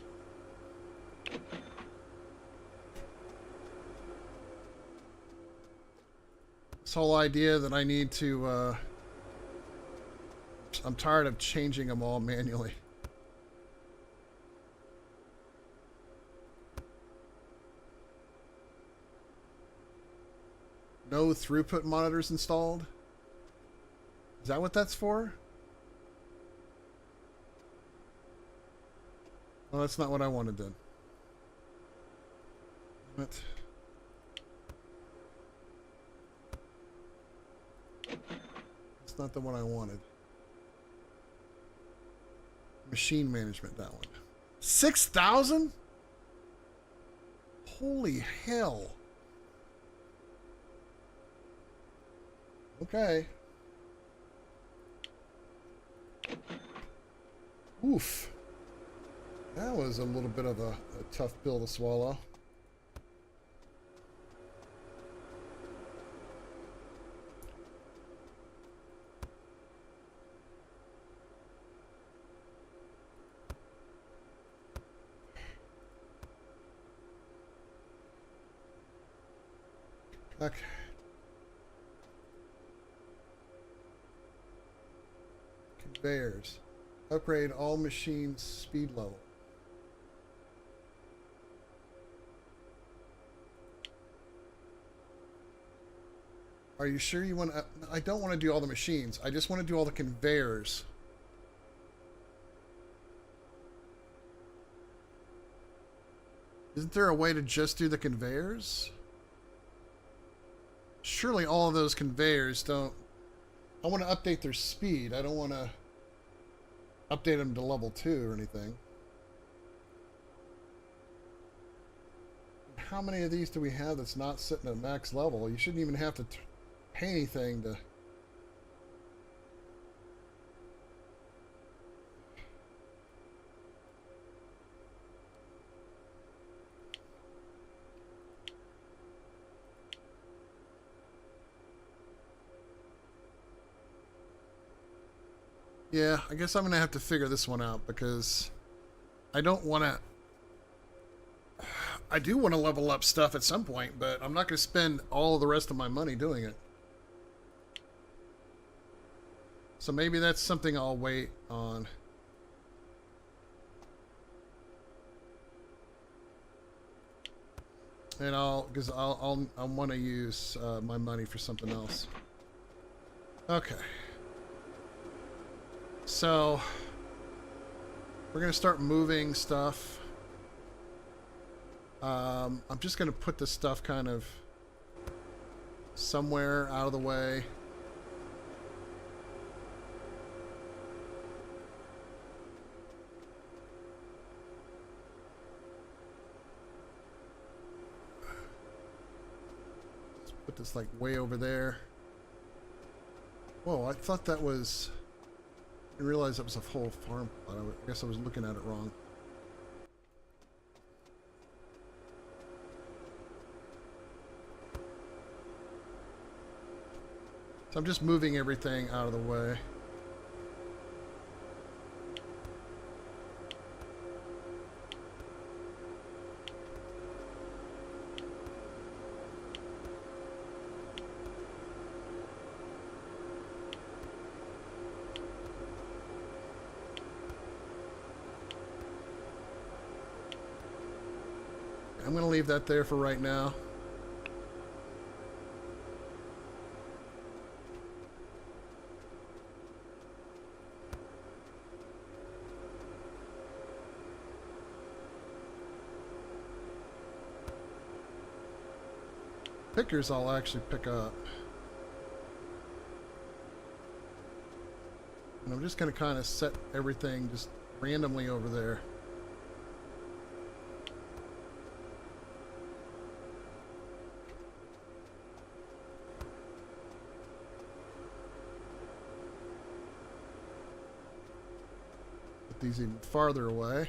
This whole idea that I need to I'm tired of changing them all manually. No throughput monitors installed? Is that what that's for? Well, that's not what I wanted then. What? It's not the one I wanted. machine management, that one. 6,000? Holy hell. Okay. Oof. That was a little bit of a tough pill to swallow. Okay. Conveyors. Upgrade all machines speed level. Are you sure you want to... I don't want to do all the machines. I just want to do all the conveyors. Isn't there a way to just do the conveyors? Surely all of those conveyors don't... I want to update their speed. I don't want to update them to level 2 or anything. How many of these do we have that's not sitting at max level? You shouldn't even have to pay anything to... Yeah, I guess I'm going to have to figure this one out because I don't want to... I do want to level up stuff at some point, but I'm not going to spend all the rest of my money doing it. So maybe that's something I'll wait on. And because I'll want to use my money for something else. Okay. So we're gonna start moving stuff. I'm just gonna put this stuff kind of somewhere out of the way. Let's put this like way over there. Whoa, I thought that was... I didn't realize that was a whole farm plot. I guess I was looking at it wrong. So I'm just moving everything out of the way. I'm going to leave that there for right now. Pickers I'll actually pick up. And I'm just going to kind of set everything just randomly over there. These even farther away.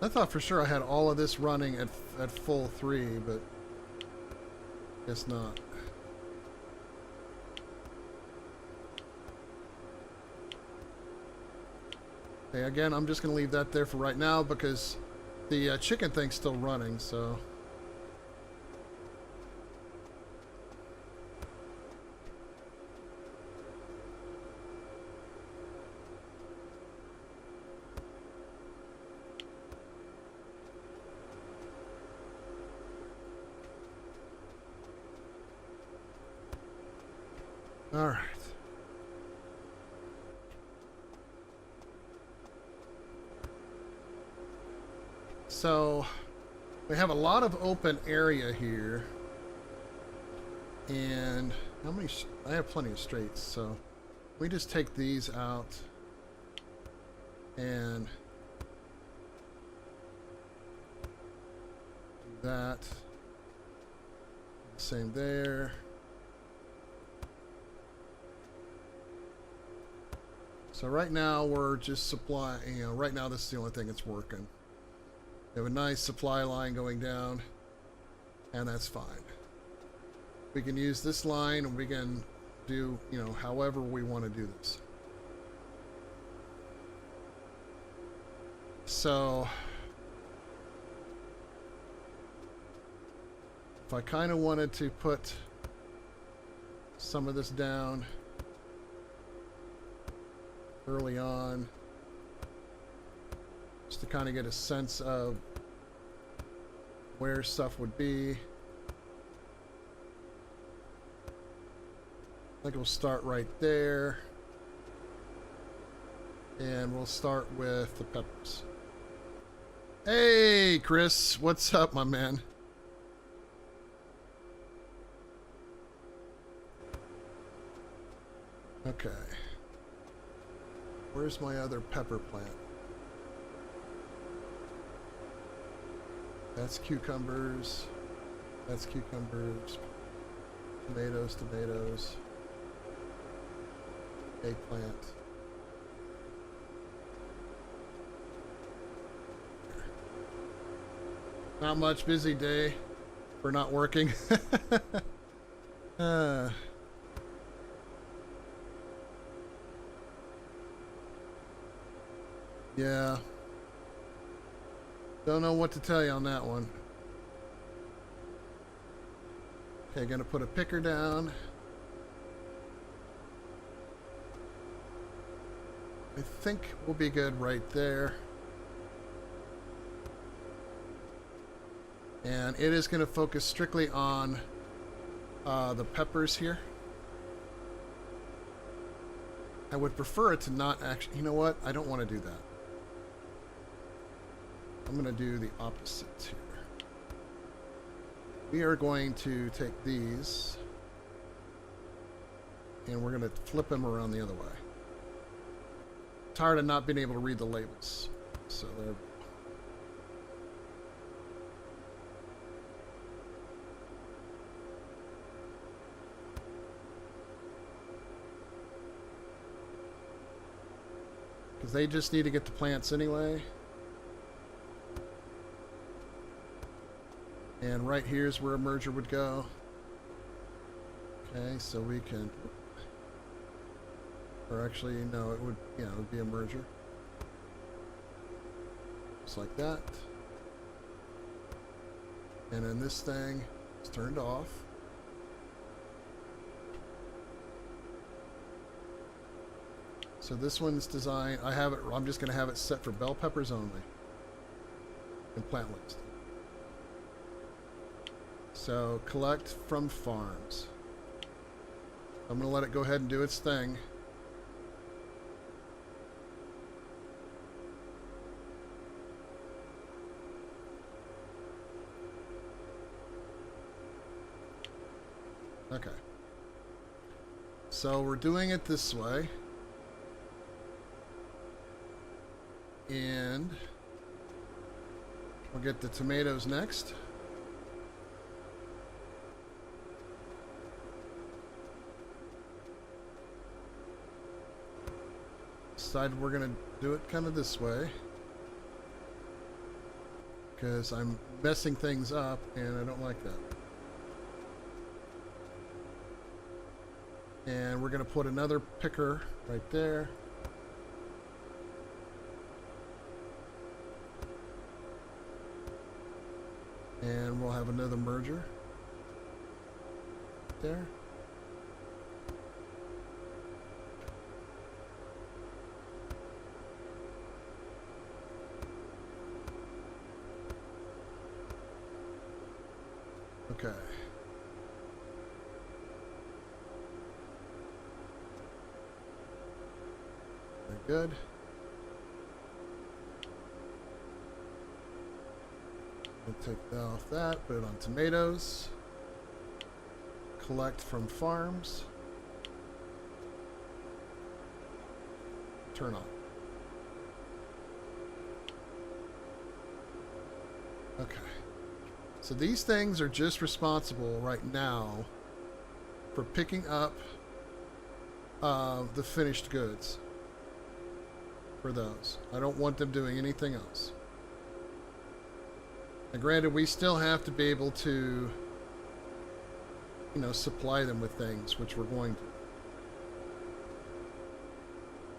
I thought for sure I had all of this running at full 3, but guess not. Okay, again, I'm just going to leave that there for right now because the chicken thing's still running, so... All right. So we have a lot of open area here. And how many? I have plenty of straights, so we just take these out and do that. Same there. So right now we're just supplying, you know, right now this is the only thing that's working. We have a nice supply line going down, and that's fine. We can use this line and we can do, you know, however we want to do this. So if I kind of wanted to put some of this down early on, just to kind of get a sense of where stuff would be. I think we'll start right there. And we'll start with the peppers. Hey, Chris, what's up, my man? Okay. Where's my other pepper plant? That's cucumbers. That's cucumbers. Tomatoes, tomatoes. Eggplant. Not much, busy day for not working. Yeah. Don't know what to tell you on that one. Okay, gonna put a picker down. I think we'll be good right there. And it is going to focus strictly on the peppers here. I would prefer it to not actually... You know what? I don't want to do that. I'm going to do the opposite here. We are going to take these and we're going to flip them around the other way. Tired of not being able to read the labels. So there. Because they just need to get the plants anyway. And right here is where a merger would go. Okay, so we can... Or actually, no, it would, yeah, it would be a merger. Just like that. And then this thing is turned off. So this one's designed, I'm just going to have it set for bell peppers only. And plant list. So collect from farms. I'm going to let it go ahead and do its thing. Okay. So we're doing it this way. And we'll get the tomatoes next. Decided we're going to do it kind of this way. Because I'm messing things up and I don't like that. And we're going to put another picker right there. And we'll have another merger there. Okay. Very good. We'll take that off that, put it on tomatoes. Collect from farms. Turn on. Okay. So these things are just responsible right now for picking up the finished goods for those. I don't want them doing anything else. Now, granted, we still have to be able to, you know, supply them with things, which we're going to.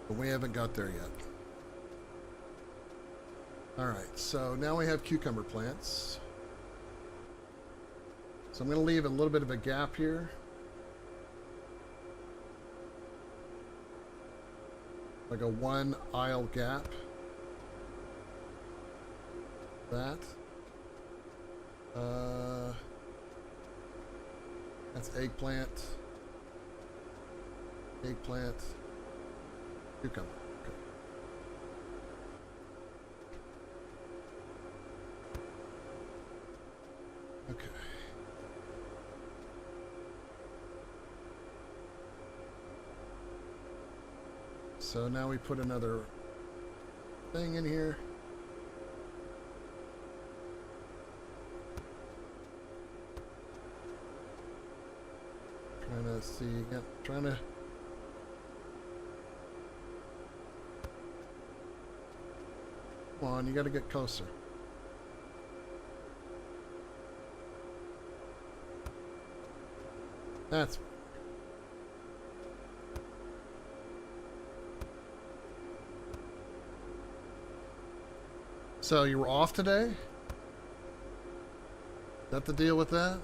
But we haven't got there yet. Alright, so now we have cucumber plants. So I'm going to leave a little bit of a gap here. Like a 1 aisle gap. That. That's eggplant. Eggplant. Cucumber. Okay. Okay. So now we put another thing in here. Trying to see, yep, trying to. Come on, you gotta get closer. That's. So you were off today? Is that the deal with that?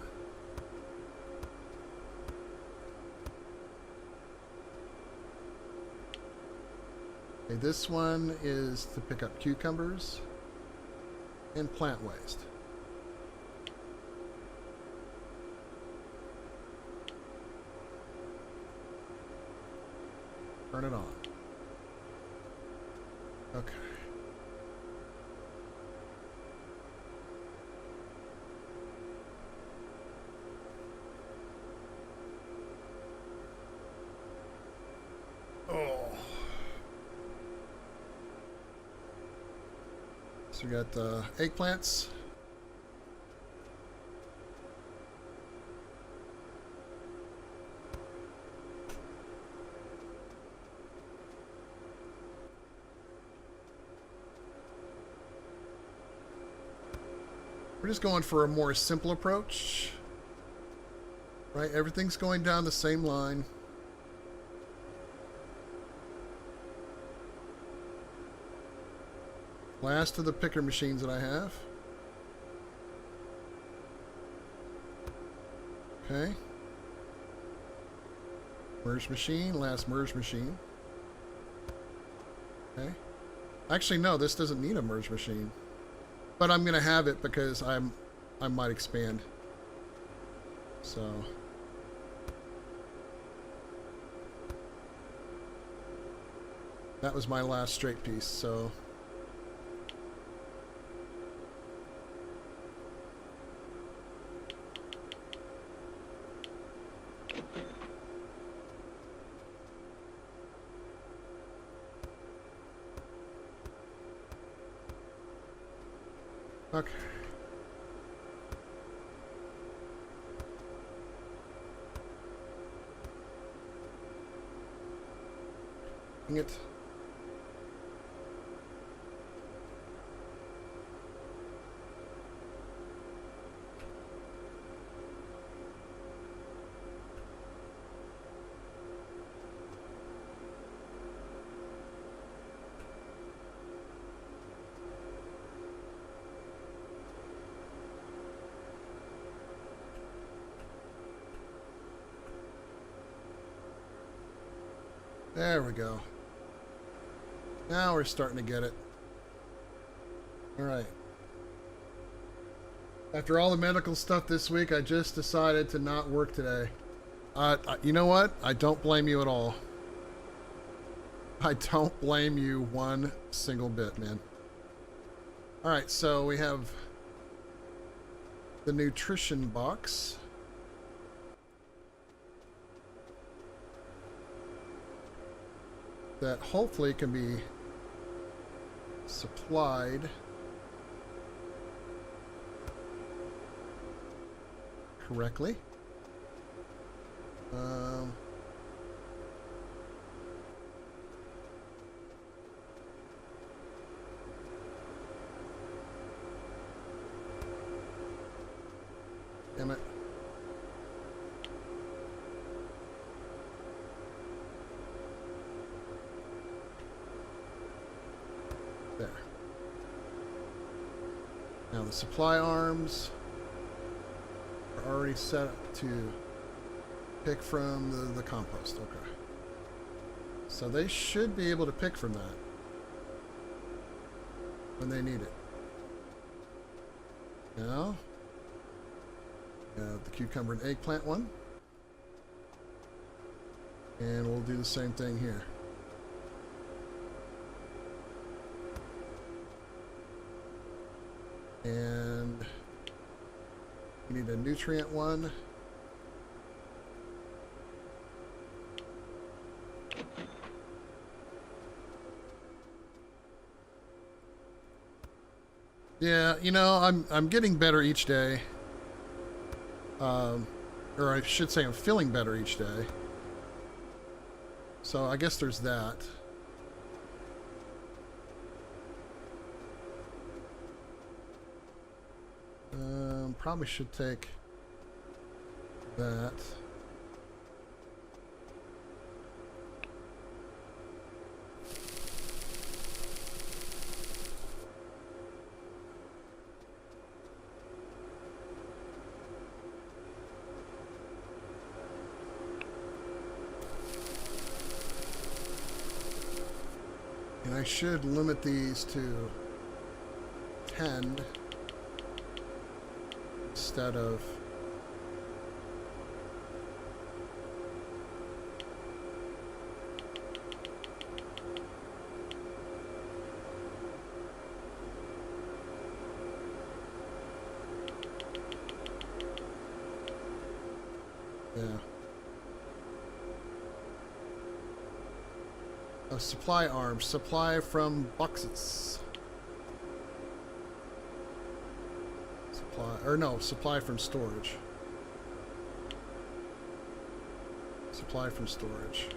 Okay, this one is to pick up cucumbers and plant waste. Turn it on. Okay. Oh. So we got eggplants. We're just going for a more simple approach. Right? Everything's going down the same line. Last of the picker machines that I have. Okay. Merge machine, last merge machine. Okay. Actually, no, this doesn't need a merge machine. But I'm going to have it because I might expand. So. That was my last straight piece, so. Okay. Dang it. There we go. Now we're starting to get it. Alright. After all the medical stuff this week, I just decided to not work today. You know what? I don't blame you at all. I don't blame you one single bit, man. Alright, so we have the nutrition box. That hopefully can be supplied correctly. Damn it. There. Now the supply arms are already set to pick from the compost. Okay. So they should be able to pick from that when they need it. Now, the cucumber and eggplant one. And we'll do the same thing here. And we need a nutrient one. Yeah, you know, I'm getting better each day. Or I should say I'm feeling better each day. So I guess there's that. Probably should take that. And I should limit these to 10 instead of supply arms, supply from boxes. Supply from storage. Supply from storage.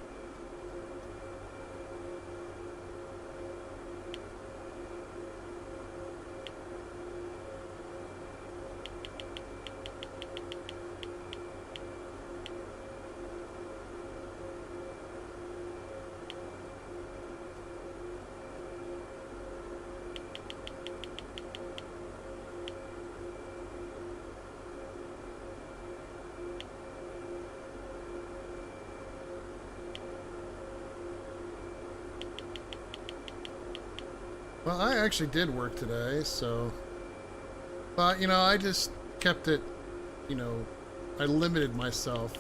Well, I actually did work today, so... But, you know, I just kept it, you know, I limited myself.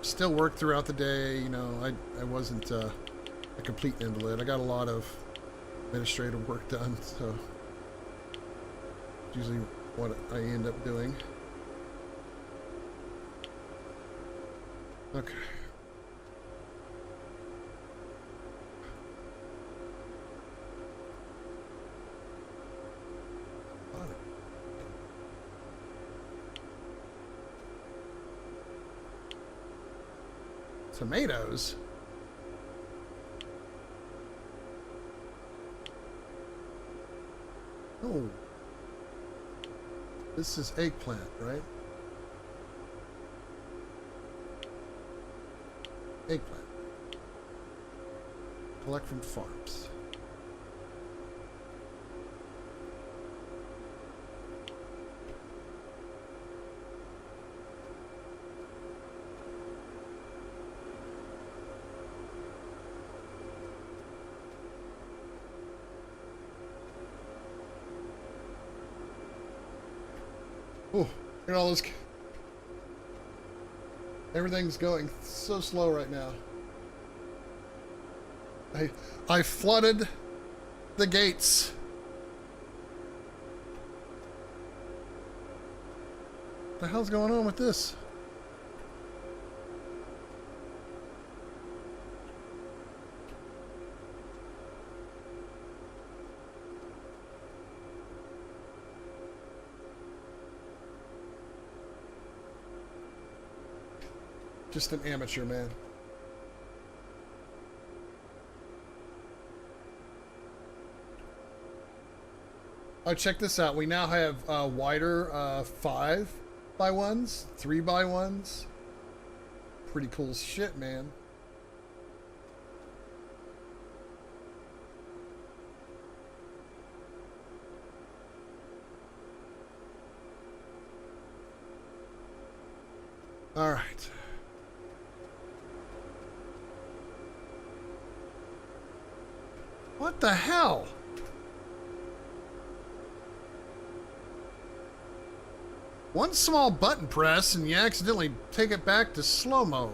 Still worked throughout the day, you know, I wasn't a complete invalid. I got a lot of administrative work done, so... usually what I end up doing. Okay. Tomatoes? Oh. This is eggplant, right? Eggplant. Collect from farms. Oh, look at all this. Everything's going so slow right now. I flooded the gates. What the hell's going on with this? Just an amateur, man. Oh, check this out. We now have wider 5x1s, 3x1s. Pretty cool shit, man. All right. What the hell? One small button press and you accidentally take it back to slow-mo.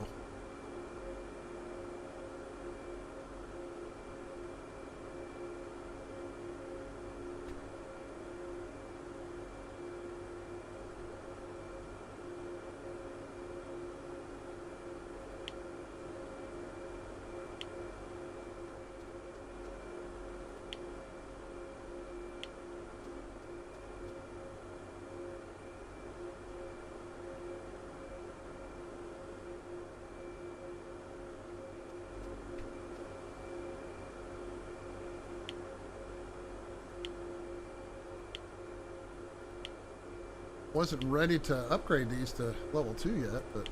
Wasn't ready to upgrade these to level 2 yet, but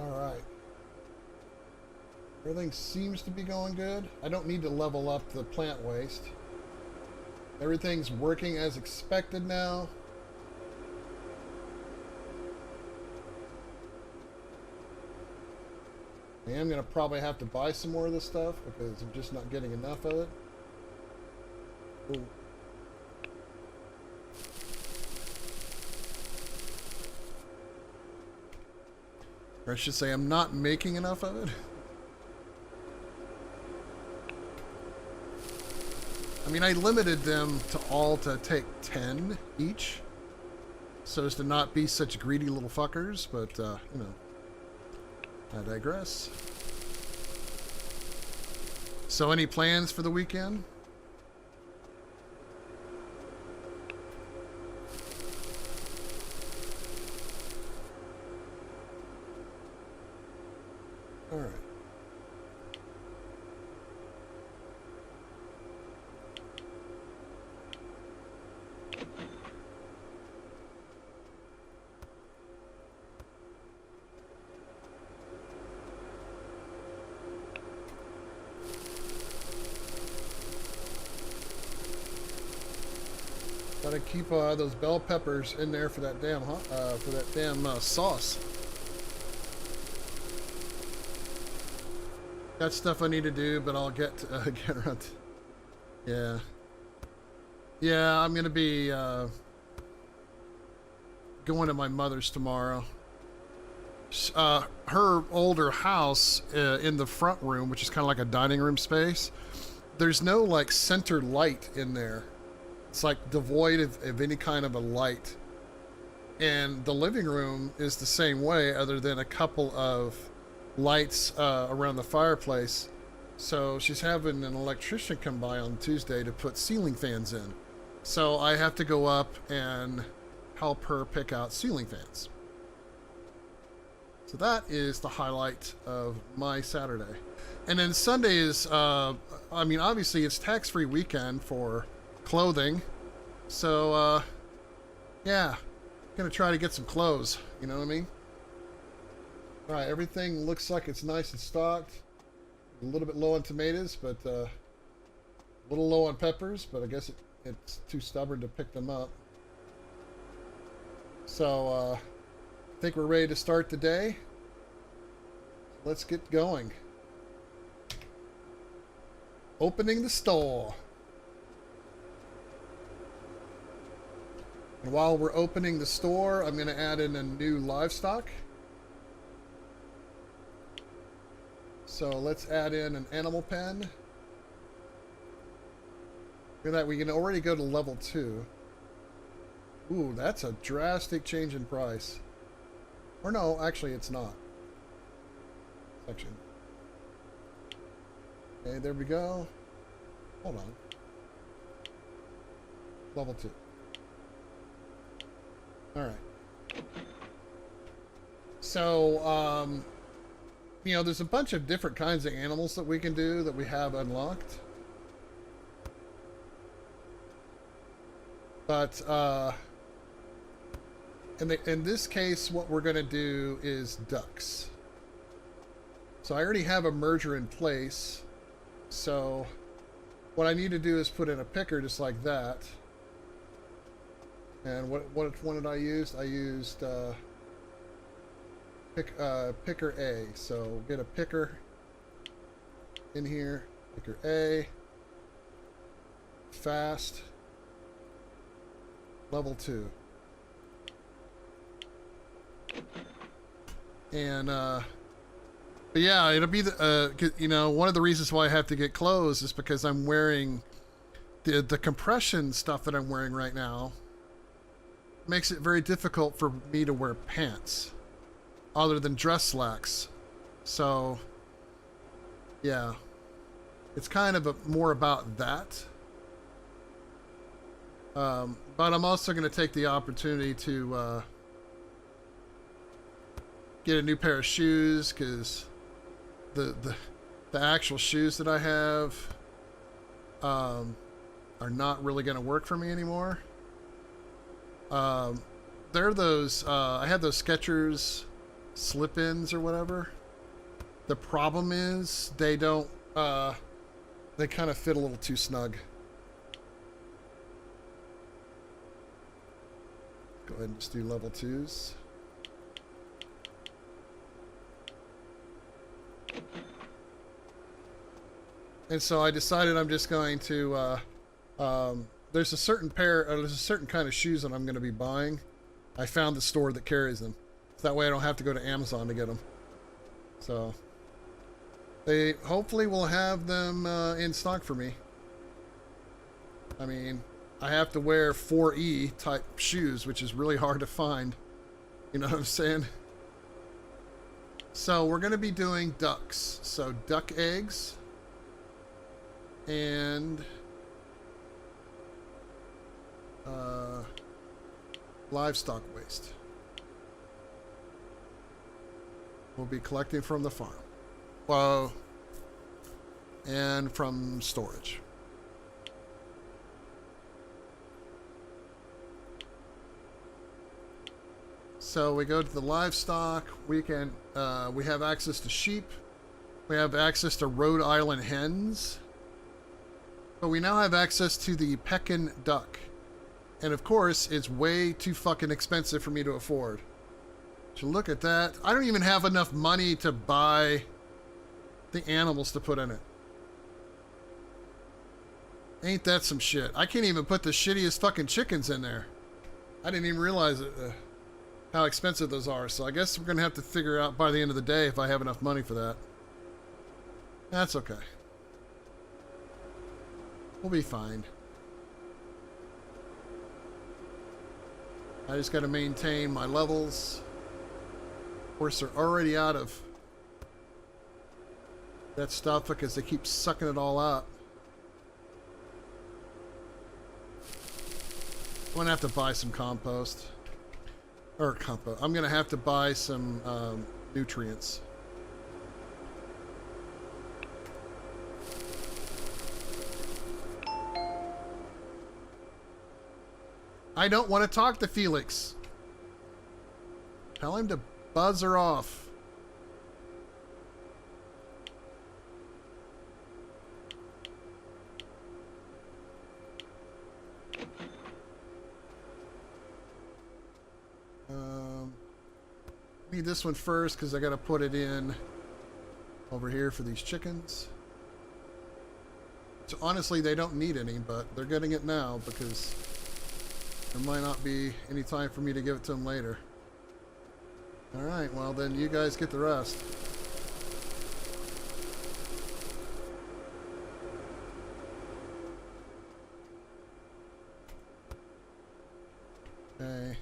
alright. Everything seems to be going good. I don't need to level up the plant waste. Everything's working as expected now. I am going to probably have to buy some more of this stuff because I'm just not getting enough of it. Ooh. Or I should say I'm not making enough of it. I mean, I limited them to all to take 10 each, so as to not be such greedy little fuckers, but, you know, I digress. So any plans for the weekend? All right. Gotta keep those bell peppers in there for that damn sauce. Got stuff I need to do, but I'll get get around. Yeah, I'm gonna be going to my mother's tomorrow. Her older house in the front room, which is kind of like a dining room space. There's no like center light in there. It's like devoid of any kind of a light. And the living room is the same way, other than a couple of lights around the fireplace. So she's having an electrician come by on Tuesday to put ceiling fans in. So I have to go up and help her pick out ceiling fans. So that is the highlight of my Saturday. And then Sunday is, I mean, obviously it's tax-free weekend for clothing. So, yeah, gonna try to get some clothes, you know what I mean? All right, everything looks like it's nice and stocked. A little bit low on tomatoes, but a little low on peppers, but I guess it's too stubborn to pick them up. So, I think we're ready to start the day. Let's get going. Opening the store. And while we're opening the store, I'm going to add in a new livestock. So let's add in an animal pen. Look at that, we can already go to level 2. Ooh, that's a drastic change in price. Or no, actually it's not. Section. Okay, there we go. Hold on. Level 2. Alright. So, you know, there's a bunch of different kinds of animals that we can do that we have unlocked. But, in this case, what we're going to do is ducks. So I already have a merger in place. So what I need to do is put in a picker just like that. And what one did I use? I used picker A. So get a picker in here. Picker A. Fast. Level 2. And but yeah, it'll be the you know, one of the reasons why I have to get clothes is because I'm wearing the compression stuff that I'm wearing right now makes it very difficult for me to wear pants other than dress slacks. So yeah, it's kind of more about that. But I'm also going to take the opportunity to get a new pair of shoes, because the actual shoes that I have are not really going to work for me anymore. They're those I had those Skechers slip-ins or whatever. The problem is they don't they kind of fit a little too snug. Go ahead and just do level 2s. And so I decided I'm just going to, there's a certain there's a certain kind of shoes that I'm going to be buying. I found the store that carries them. So that way I don't have to go to Amazon to get them. So they hopefully will have them in stock for me. I mean, I have to wear 4E type shoes, which is really hard to find. You know what I'm saying? So we're going to be doing ducks. So duck eggs and livestock waste. We'll be collecting from the farm. Well, and from storage. So we go to the livestock. We can we have access to sheep. We have access to Rhode Island hens. But we now have access to the Pekin duck. And of course, it's way too fucking expensive for me to afford. So look at that. I don't even have enough money to buy the animals to put in it. Ain't that some shit? I can't even put the shittiest fucking chickens in there. I didn't even realize it, how expensive those are. So I guess we're going to have to figure out by the end of the day if I have enough money for that. That's okay. We'll be fine. I just got to maintain my levels. Of course, they're already out of that stuff because they keep sucking it all up. I'm going to have to buy some compost. Or compost. I'm going to have to buy some nutrients. I don't want to talk to Felix. Tell him to buzz her off. Need this one first because I got to put it in over here for these chickens. So honestly, they don't need any, but they're getting it now because there might not be any time for me to give it to them later. Alright, well then you guys get the rest. Okay.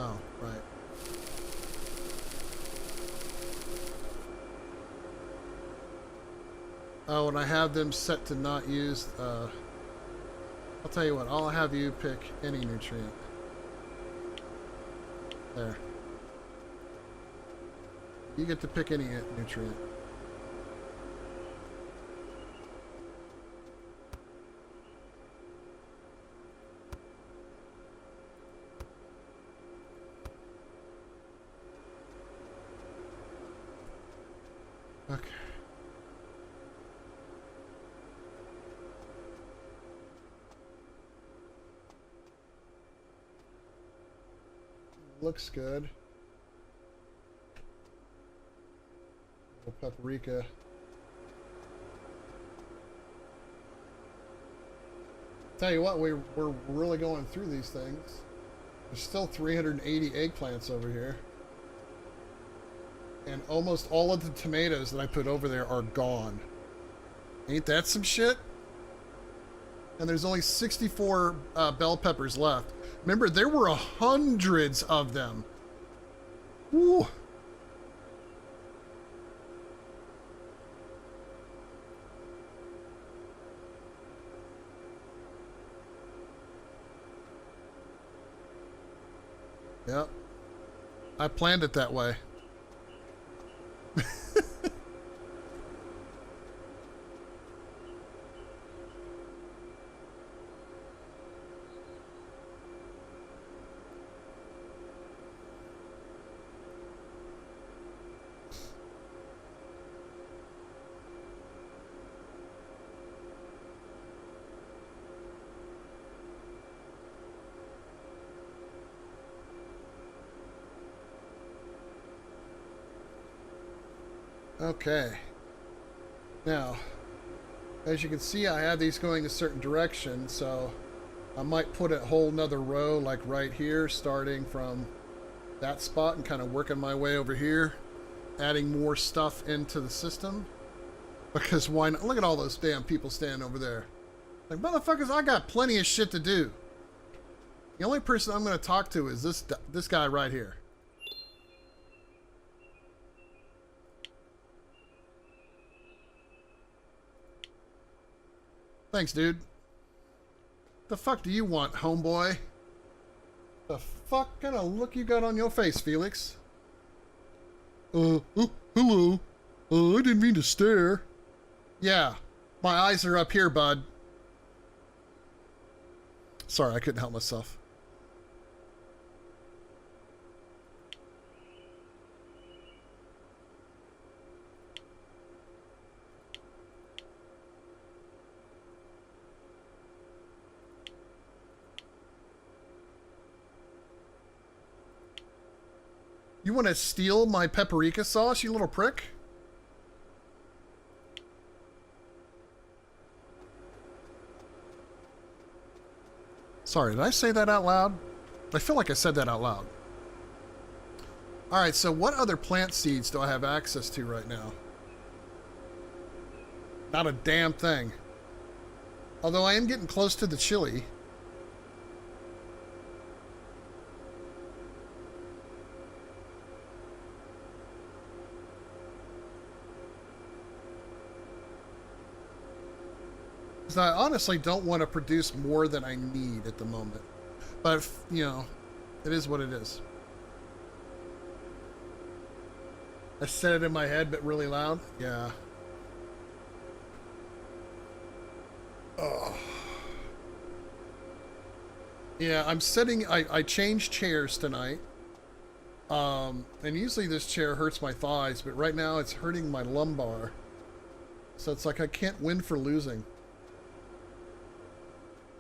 Oh, right. Oh, and I have them set to not use, I'll tell you what, I'll have you pick any nutrient. There. You get to pick any nutrient. Okay. Looks good. Little paprika. Tell you what, we're really going through these things. There's still 380 eggplants over here. And almost all of the tomatoes that I put over there are gone. Ain't that some shit? And there's only 64 bell peppers left. Remember, there were hundreds of them. Woo. Yep. I planned it that way. Okay. Now, as you can see, I have these going a certain direction, so I might put a whole nother row like right here, starting from that spot and kind of working my way over here, adding more stuff into the system. Because why not? Look at all those damn people standing over there. Like, motherfuckers, I got plenty of shit to do. The only person I'm going to talk to is this guy right here. Thanks, dude. The fuck do you want, homeboy? The fuck kind of look you got on your face, Felix? Oh, hello. I didn't mean to stare. Yeah, my eyes are up here, bud. Sorry, I couldn't help myself. You want to steal my paprika sauce, you little prick? Sorry, did I say that out loud? I feel like I said that out loud. Alright, so what other plant seeds do I have access to right now? Not a damn thing. Although I am getting close to the chili. Because I honestly don't want to produce more than I need at the moment. But, you know, it is what it is. I said it in my head, but really loud. Yeah. Oh. Yeah, I'm sitting... I changed chairs tonight. And usually this chair hurts my thighs, but right now it's hurting my lumbar. So it's like I can't win for losing.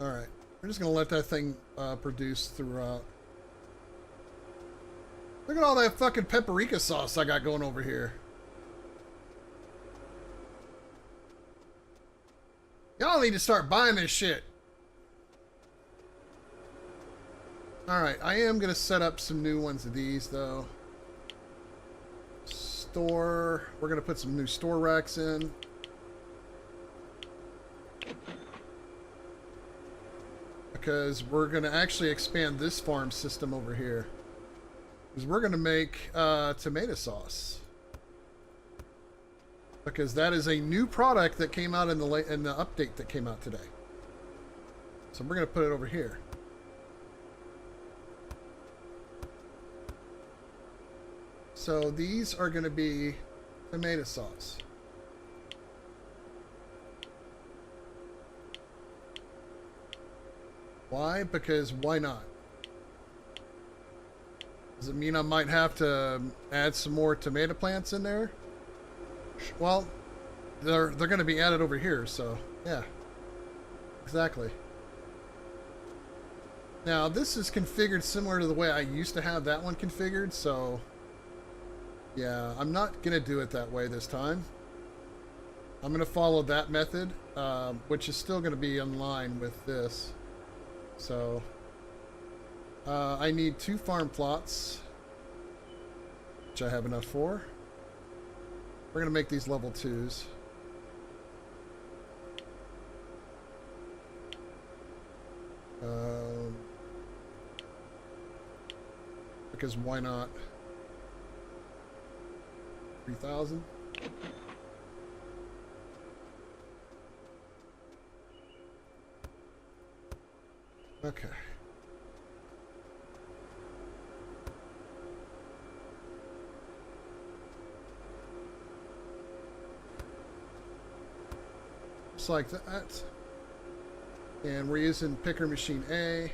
Alright. We're just going to let that thing produce throughout. Look at all that fucking paprika sauce I got going over here. Y'all need to start buying this shit. Alright, I am going to set up some new ones of these, though. Store. We're going to put some new store racks in. Because we're going to actually expand this farm system over here. Because we're going to make tomato sauce. Because that is a new product that came out in the update that came out today. So we're going to put it over here. So these are going to be tomato sauce. Why? Because why not? Does it mean I might have to add some more tomato plants in there? Well, they're going to be added over here, so yeah. Exactly. Now, this is configured similar to the way I used to have that one configured, so yeah, I'm not going to do it that way this time. I'm going to follow that method, which is still going to be in line with this. So, I need 2 farm plots, which I have enough for. We're going to make these level 2s. Because why not? 3,000. Okay. Just like that. And we're using picker machine A.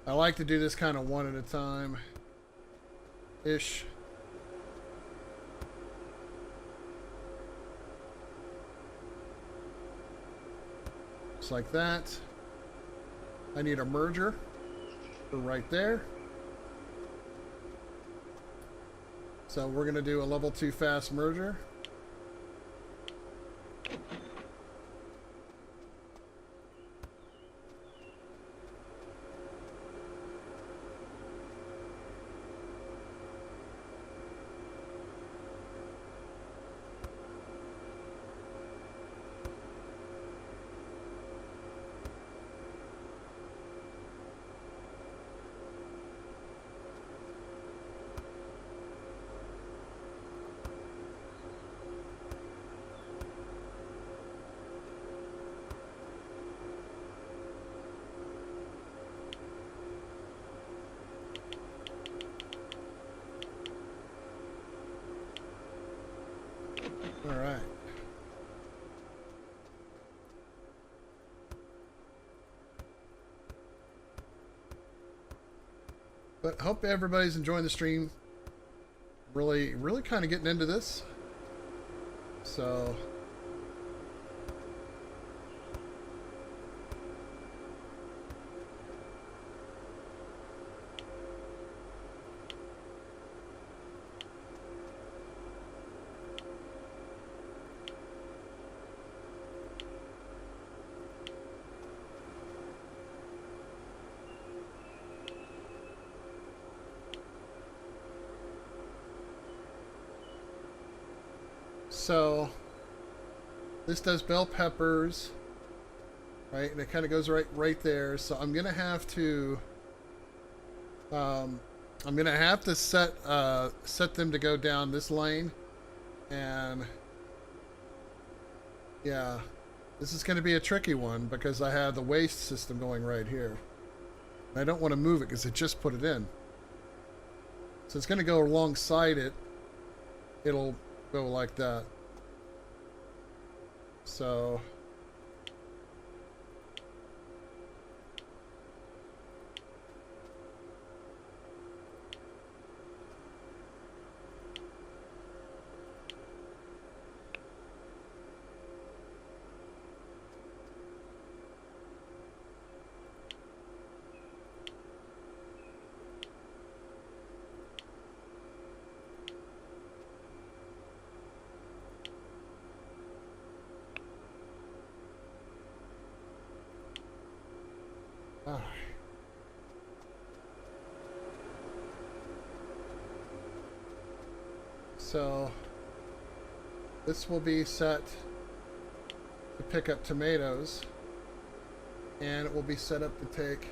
I like to do this kind of one at a time ish. Just like that. I need a merger for right there. So we're going to do a level 2 fast merger. All right. But hope everybody's enjoying the stream. Really kind of getting into this. So So this does bell peppers, right? And it kind of goes right there. So I'm gonna have to set them to go down this lane, and yeah, this is gonna be a tricky one because I have the waste system going right here. And I don't want to move it because it just put it in. So it's gonna go alongside it. It'll go like that. So alright. So this will be set to pick up tomatoes, and it will be set up to take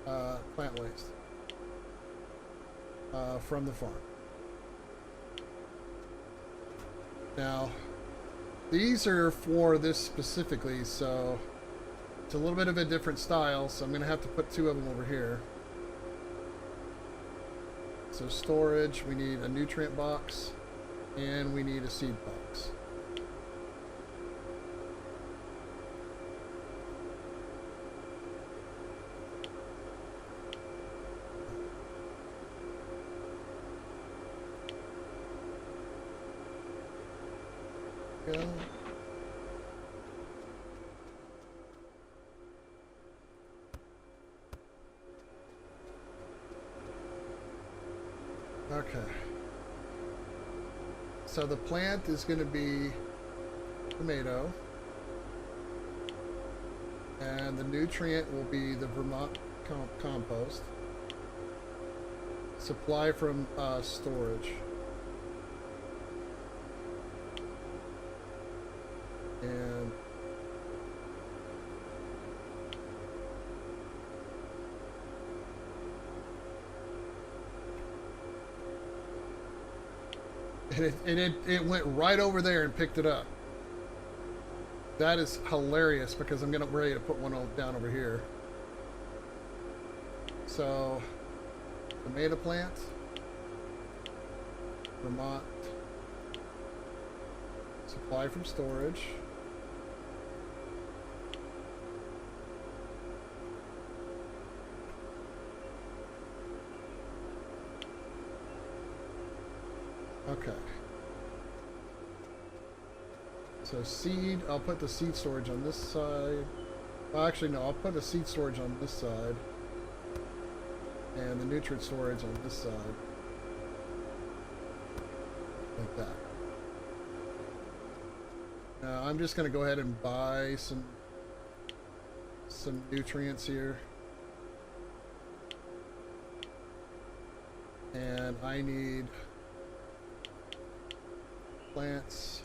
plant waste from the farm. Now, these are for this specifically, so it's a little bit of a different style, so I'm going to have to put two of them over here. So storage, we need a nutrient box, and we need a seed box. Go. Okay. So the plant is going to be tomato, and the nutrient will be the Vermont compost. Supply from storage. And it went right over there and picked it up. That is hilarious because I'm gonna ready to put one down over here. So tomato plant, Vermont, supply from storage. Okay. So seed, I'll put the seed storage on this side. Well, actually, no, I'll put the seed storage on this side. And the nutrient storage on this side. Like that. Now, I'm just going to go ahead and buy some nutrients here. And I need plants.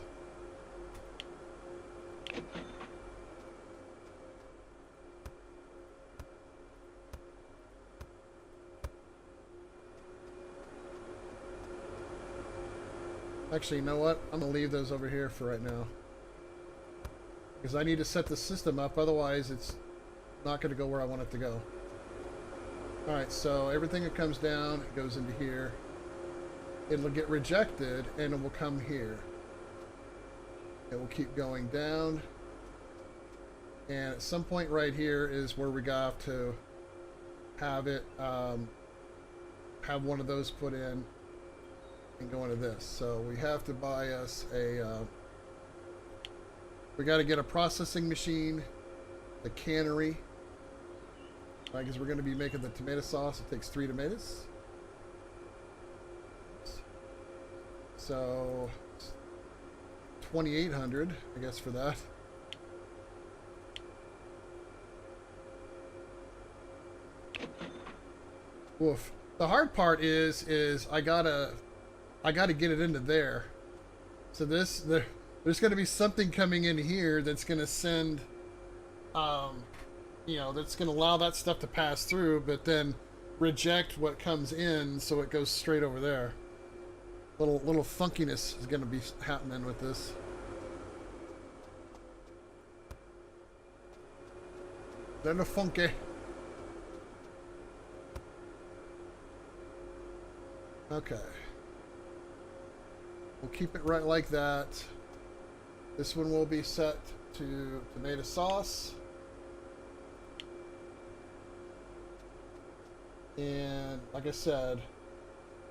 Actually, you know what? I'm going to leave those over here for right now. Because I need to set the system up, otherwise it's not going to go where I want it to go. Alright, so everything that comes down, it goes into here. It'll get rejected, and it will come here. It will keep going down. And at some point right here is where we got to have it, have one of those put in and go into this. So we have to buy us a, we got to get a processing machine, the cannery, right, because we're going to be making the tomato sauce. It takes 3 tomatoes. So 2,800, I guess, for that. Woof. The hard part is I gotta get it into there. So there's going to be something coming in here that's going to send, that's going to allow that stuff to pass through, but then reject what comes in, so it goes straight over there. Little funkiness is going to be happening with this. Little funky. Okay. We'll keep it right like that. This one will be set to tomato sauce. And like I said,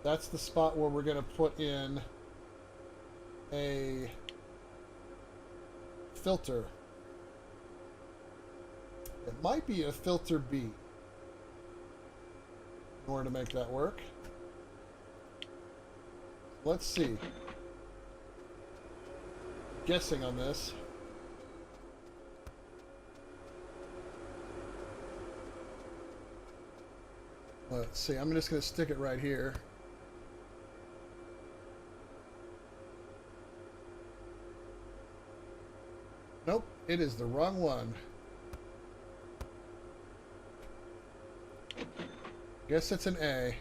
that's the spot where we're going to put in a filter. It might be a filter B in order to make that work. Let's see. Guessing on this. Let's see. I'm just going to stick it right here. Nope, it is the wrong one. Guess it's an A.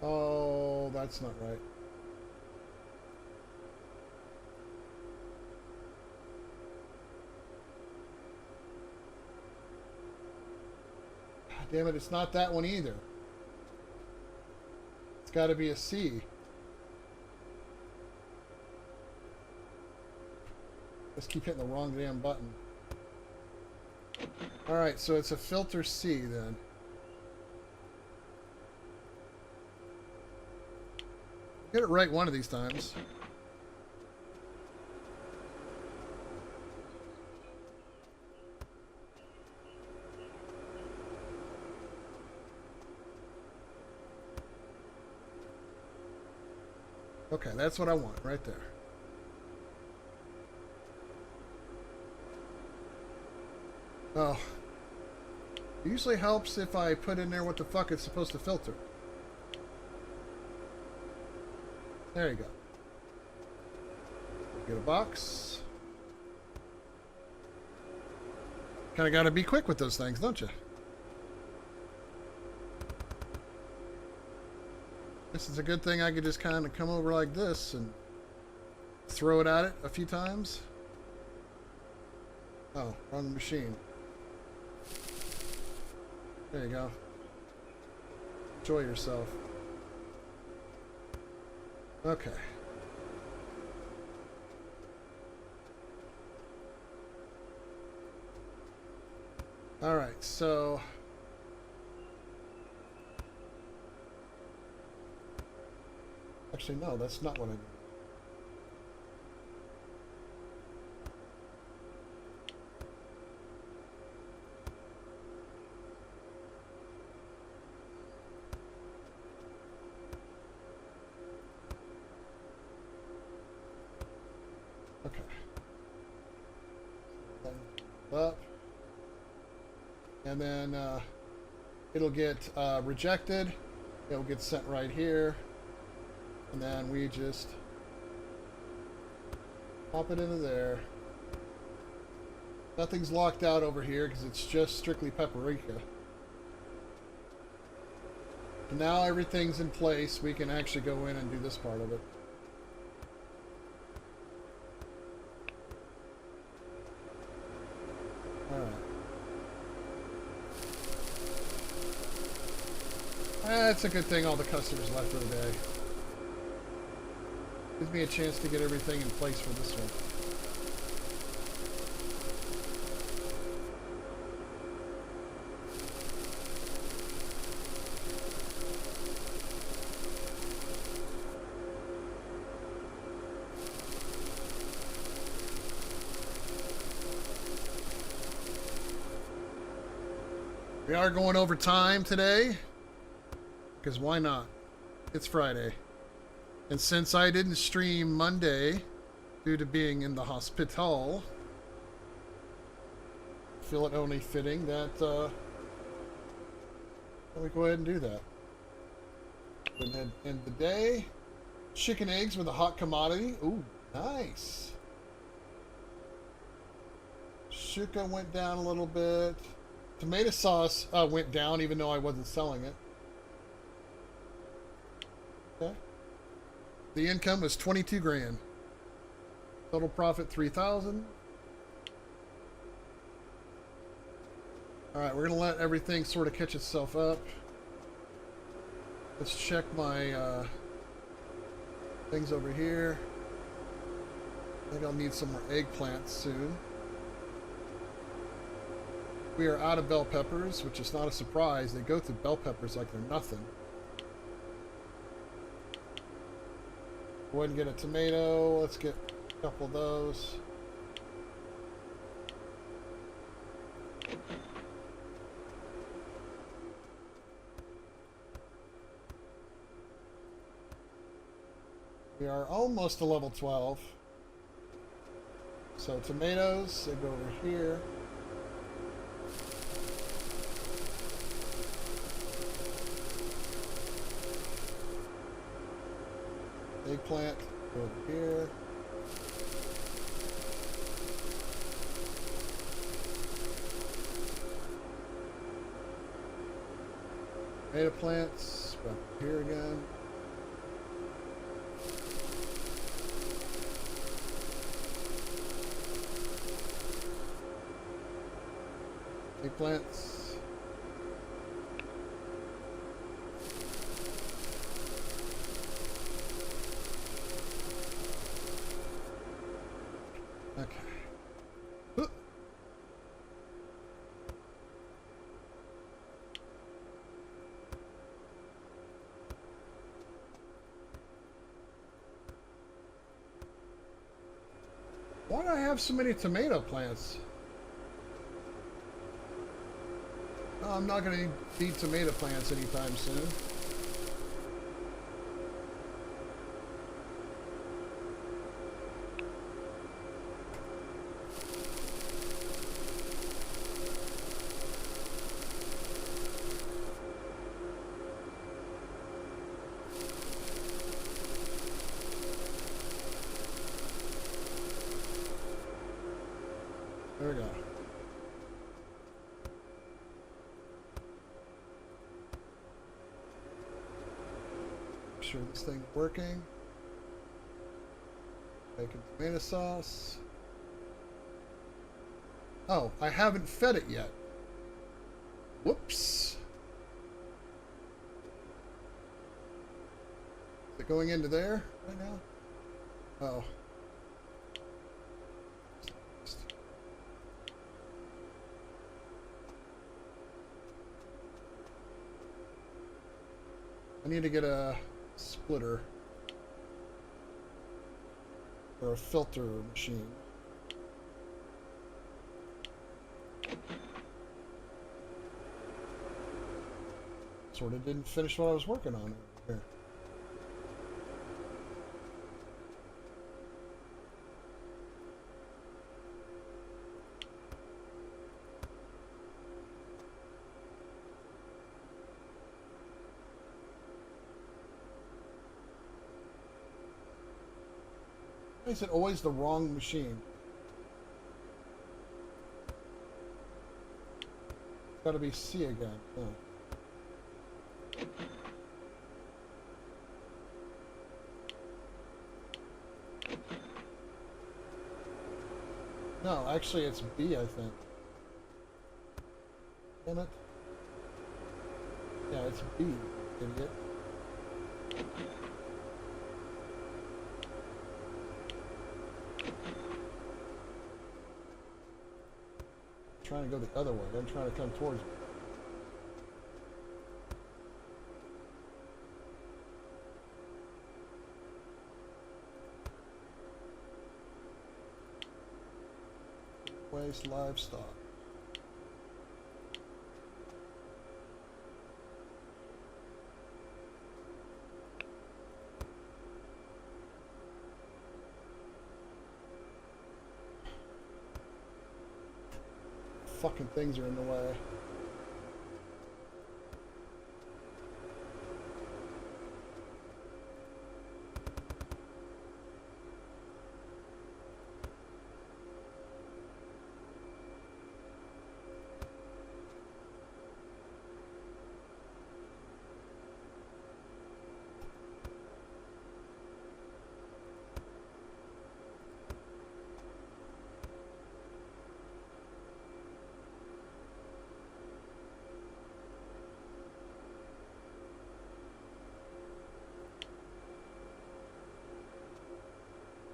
Oh, that's not right. Damn it, it's not that one either. It's got to be a C. Let's keep hitting the wrong damn button. Alright, so it's a filter C then. Get it right one of these times. Okay, that's what I want right there. Oh. It usually helps if I put in there what the fuck it's supposed to filter. There you go. Get a box. Kind of got to be quick with those things, don't you? This is a good thing I could just kind of come over like this and throw it at it a few times. Oh, wrong machine. There you go. Enjoy yourself. Okay. All right, so actually no, that's not what I need. Okay. Up. And then it'll get rejected. It'll get sent right here. And then we just pop it into there. Nothing's locked out over here because it's just strictly paprika. And now everything's in place. We can actually go in and do this part of it. That's a good thing all the customers left for the day. Gives me a chance to get everything in place for this one. We are going over time today, because why not? It's Friday. And since I didn't stream Monday due to being in the hospital, I feel it only fitting that we go ahead and do that. And then end the day. Chicken eggs with a hot commodity. Ooh, nice. Shuka went down a little bit. Tomato sauce went down even though I wasn't selling it. Okay. The income was 22 grand. Total profit 3,000. All right, we're gonna let everything sort of catch itself up. Let's check my things over here. I think I'll need some more eggplants soon. We are out of bell peppers, which is not a surprise. They go through bell peppers like they're nothing. Go ahead and get a tomato. Let's get a couple of those. We are almost to level 12. So tomatoes, they go over here. Eggplant, go over here. Tomato plants, back here again. Eggplants. Okay. Why do I have so many tomato plants? Oh, I'm not going to need tomato plants anytime soon. There we go. Make sure this thing's working. Bacon tomato sauce. Oh, I haven't fed it yet. Whoops. Is it going into there right now? Oh. I need to get a splitter or a filter machine. Sort of didn't finish what I was working on over here. Why is it always the wrong machine? It's got to be C again. Oh. No, actually it's B, I think. Damn it. Yeah, it's B, idiot. I'm trying to go the other way. I'm trying to come towards me. Waste livestock. fucking things are in the way.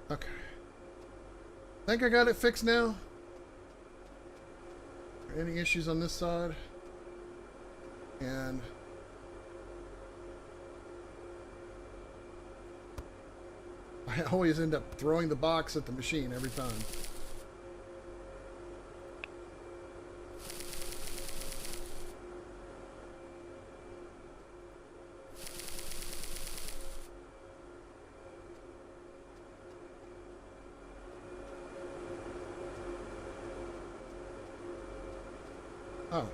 Okay. Think I got it fixed now? Any issues on this side? And I always end up throwing the box at the machine every time. Oh.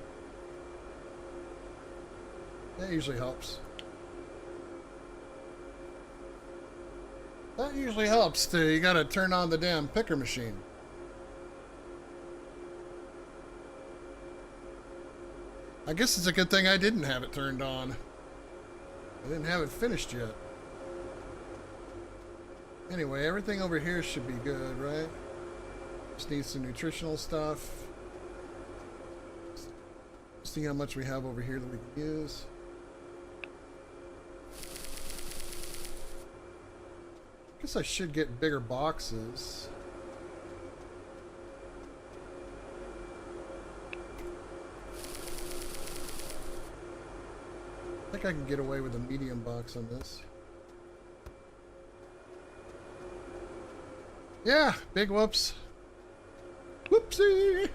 That usually helps. That usually helps too. You gotta turn on the damn picker machine. I guess it's a good thing I didn't have it turned on. I didn't have it finished yet. Anyway, everything over here should be good, right? Just need some nutritional stuff. See how much we have over here that we can use. I guess I should get bigger boxes. I think I can get away with a medium box on this. Yeah, big whoops. Whoopsie!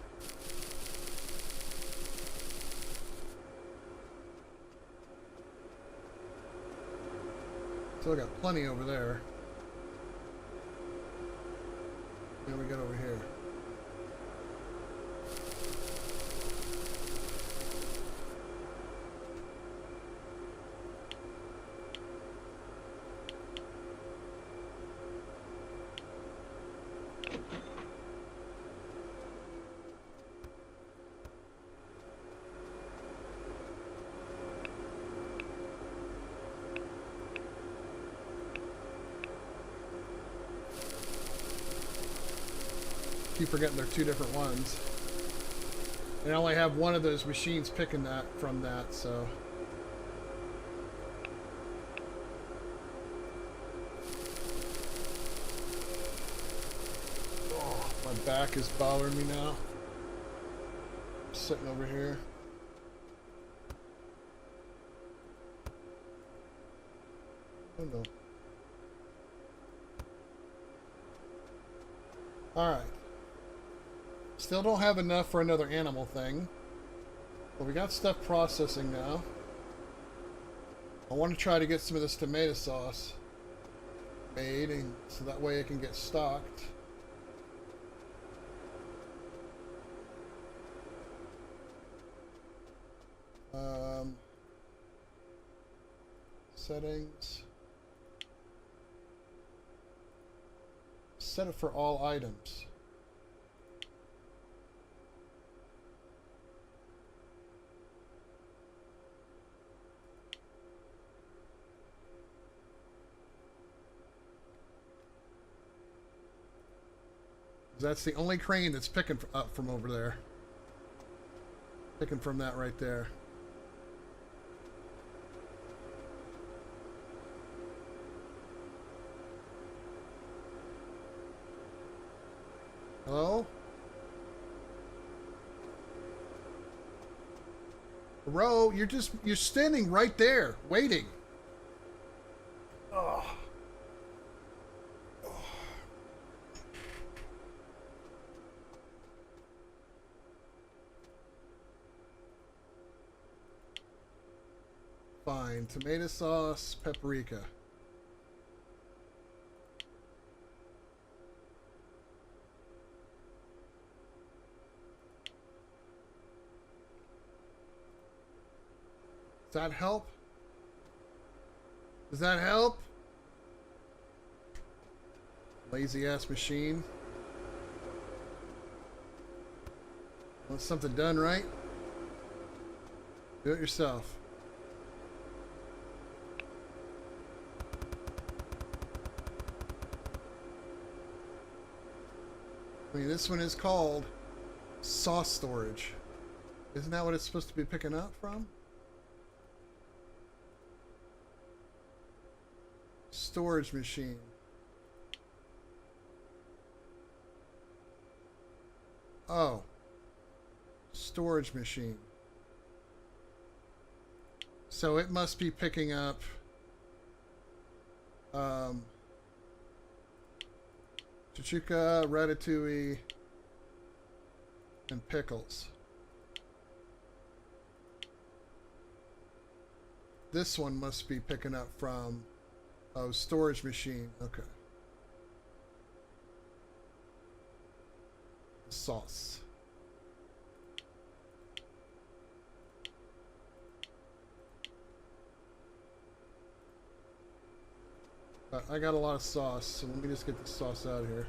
Still got plenty over there. What do we got over here? Keep forgetting they're two different ones. And I only have one of those machines picking that from that, so. Oh, my back is bothering me now. I'm sitting over here. Oh no. Alright. Still don't have enough for another animal thing. But we got stuff processing now. I want to try to get some of this tomato sauce made, and so that way it can get stocked. Settings. Set it for all items. That's the only crane that's picking up from over there. Picking from that right there. Hello? Ro, you're standing right there, waiting. Oh. Fine. Tomato sauce, paprika. Does that help? Does that help? Lazy ass machine. Want something done right? Do it yourself. I mean, this one is called sauce storage. Isn't that what it's supposed to be picking up from? Storage machine. Oh. Storage machine. So it must be picking up Chouchouka, Ratatouille, and pickles. This one must be picking up from storage machine. Okay. Sauce. I got a lot of sauce, so let me just get the sauce out of here.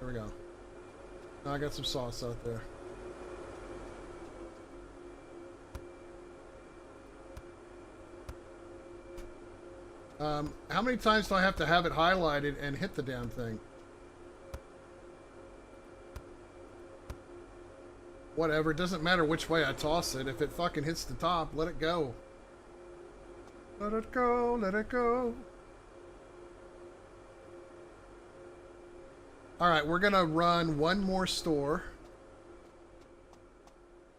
There we go. Now I got some sauce out there. How many times do I have to have it highlighted and hit the damn thing? Whatever, it doesn't matter which way I toss it. If it fucking hits the top, let it go. Let it go, let it go. Alright, we're gonna run one more store.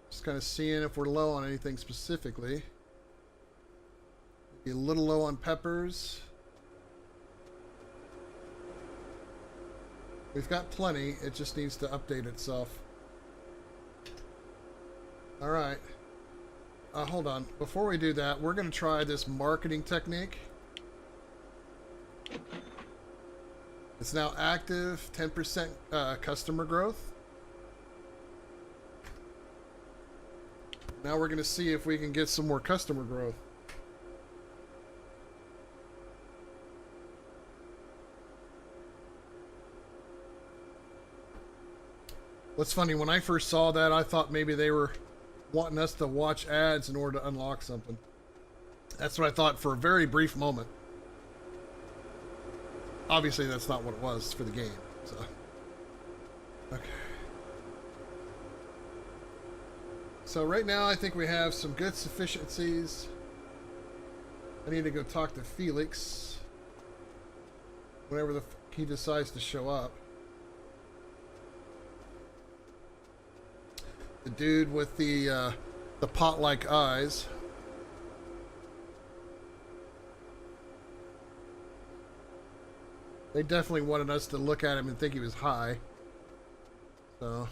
Just kind of seeing if we're low on anything specifically. Maybe a little low on peppers. We've got plenty, it just needs to update itself. Alright. Hold on. Before we do that, we're going to try this marketing technique. It's now active, 10% customer growth. Now we're going to see if we can get some more customer growth. What's funny, when I first saw that, I thought maybe they were wanting us to watch ads in order to unlock something. That's what I thought for a very brief moment. Obviously, that's not what it was for the game. So, okay. So right now, I think we have some good sufficiencies. I need to go talk to Felix whenever the he decides to show up. The dude with the pot-like eyes. They definitely wanted us to look at him and think he was high. So,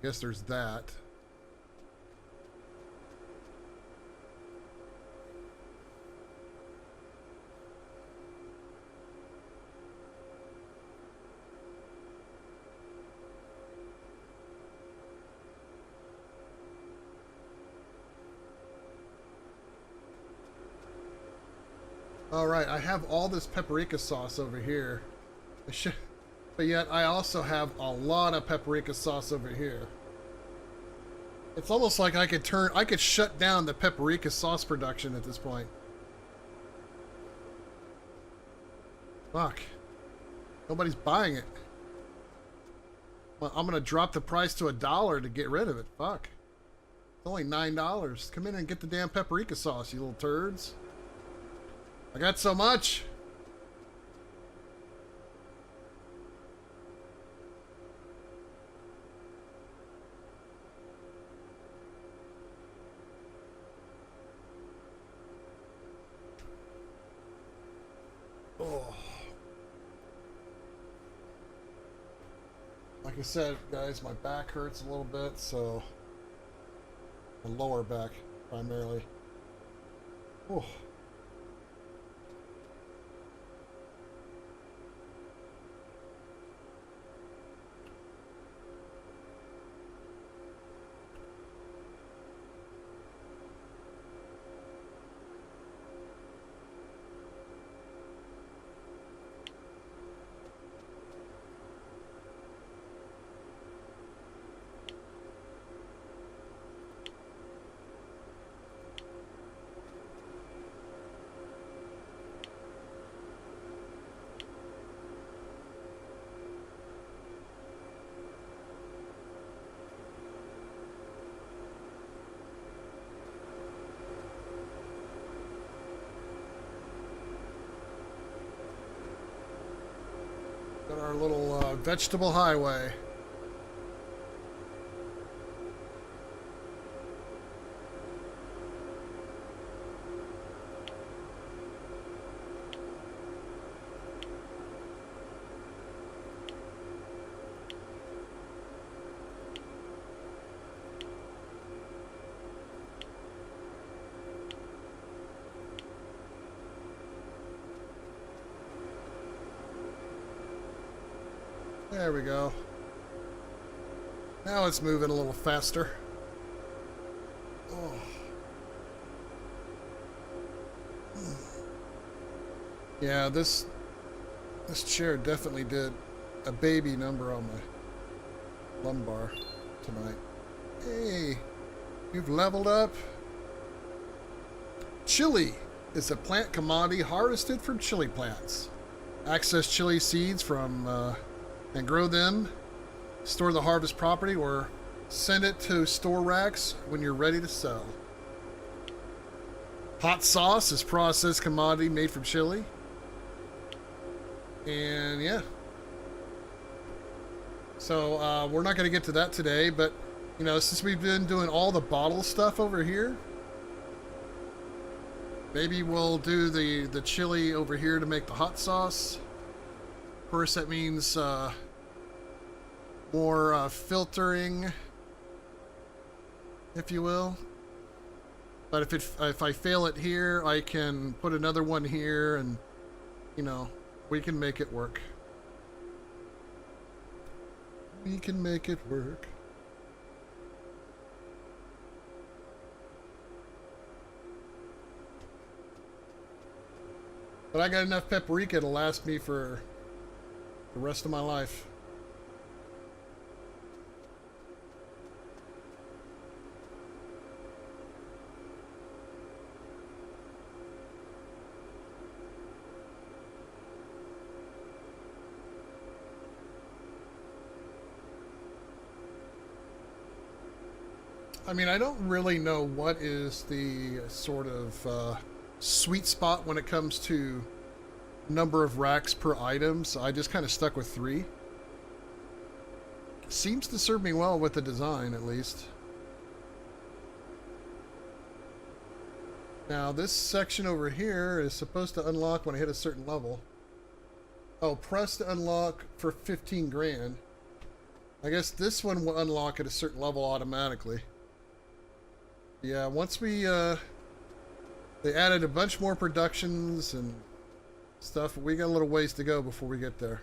I guess there's that. Alright, I have all this paprika sauce over here. But yet I also have a lot of paprika sauce over here. It's almost like I could shut down the paprika sauce production at this point. Fuck. Nobody's buying it. Well, I'm gonna drop the price to $1 to get rid of it. Fuck. It's only $9. Come in and get the damn paprika sauce, you little turds. I got so much. Oh. Like I said, guys, my back hurts a little bit, so the lower back primarily. Oh. Got our little vegetable highway. There we go. Now it's moving a little faster. Oh. Yeah, this chair definitely did a baby number on my lumbar tonight. Hey, you've leveled up. Chili is a plant commodity harvested from chili plants. Access chili seeds from and grow them, store the harvest property, or send it to store racks when you're ready to sell. Hot sauce is processed commodity made from chili. And yeah. So we're not going to get to that today, but you know, since we've been doing all the bottle stuff over here, maybe we'll do the chili over here to make the hot sauce. Of course, that means more filtering, if you will. But if I fail it here, I can put another one here, and you know, we can make it work. We can make it work. But I got enough paprika to last me for the rest of my life. I mean, I don't really know what is the sort of sweet spot when it comes to number of racks per item, so I just kind of stuck with 3. Seems to serve me well with the design, at least. Now, this section over here is supposed to unlock when I hit a certain level. Oh, press to unlock for 15 grand. I guess this one will unlock at a certain level automatically. Yeah, once we, they added a bunch more productions and stuff. We got a little ways to go before we get there.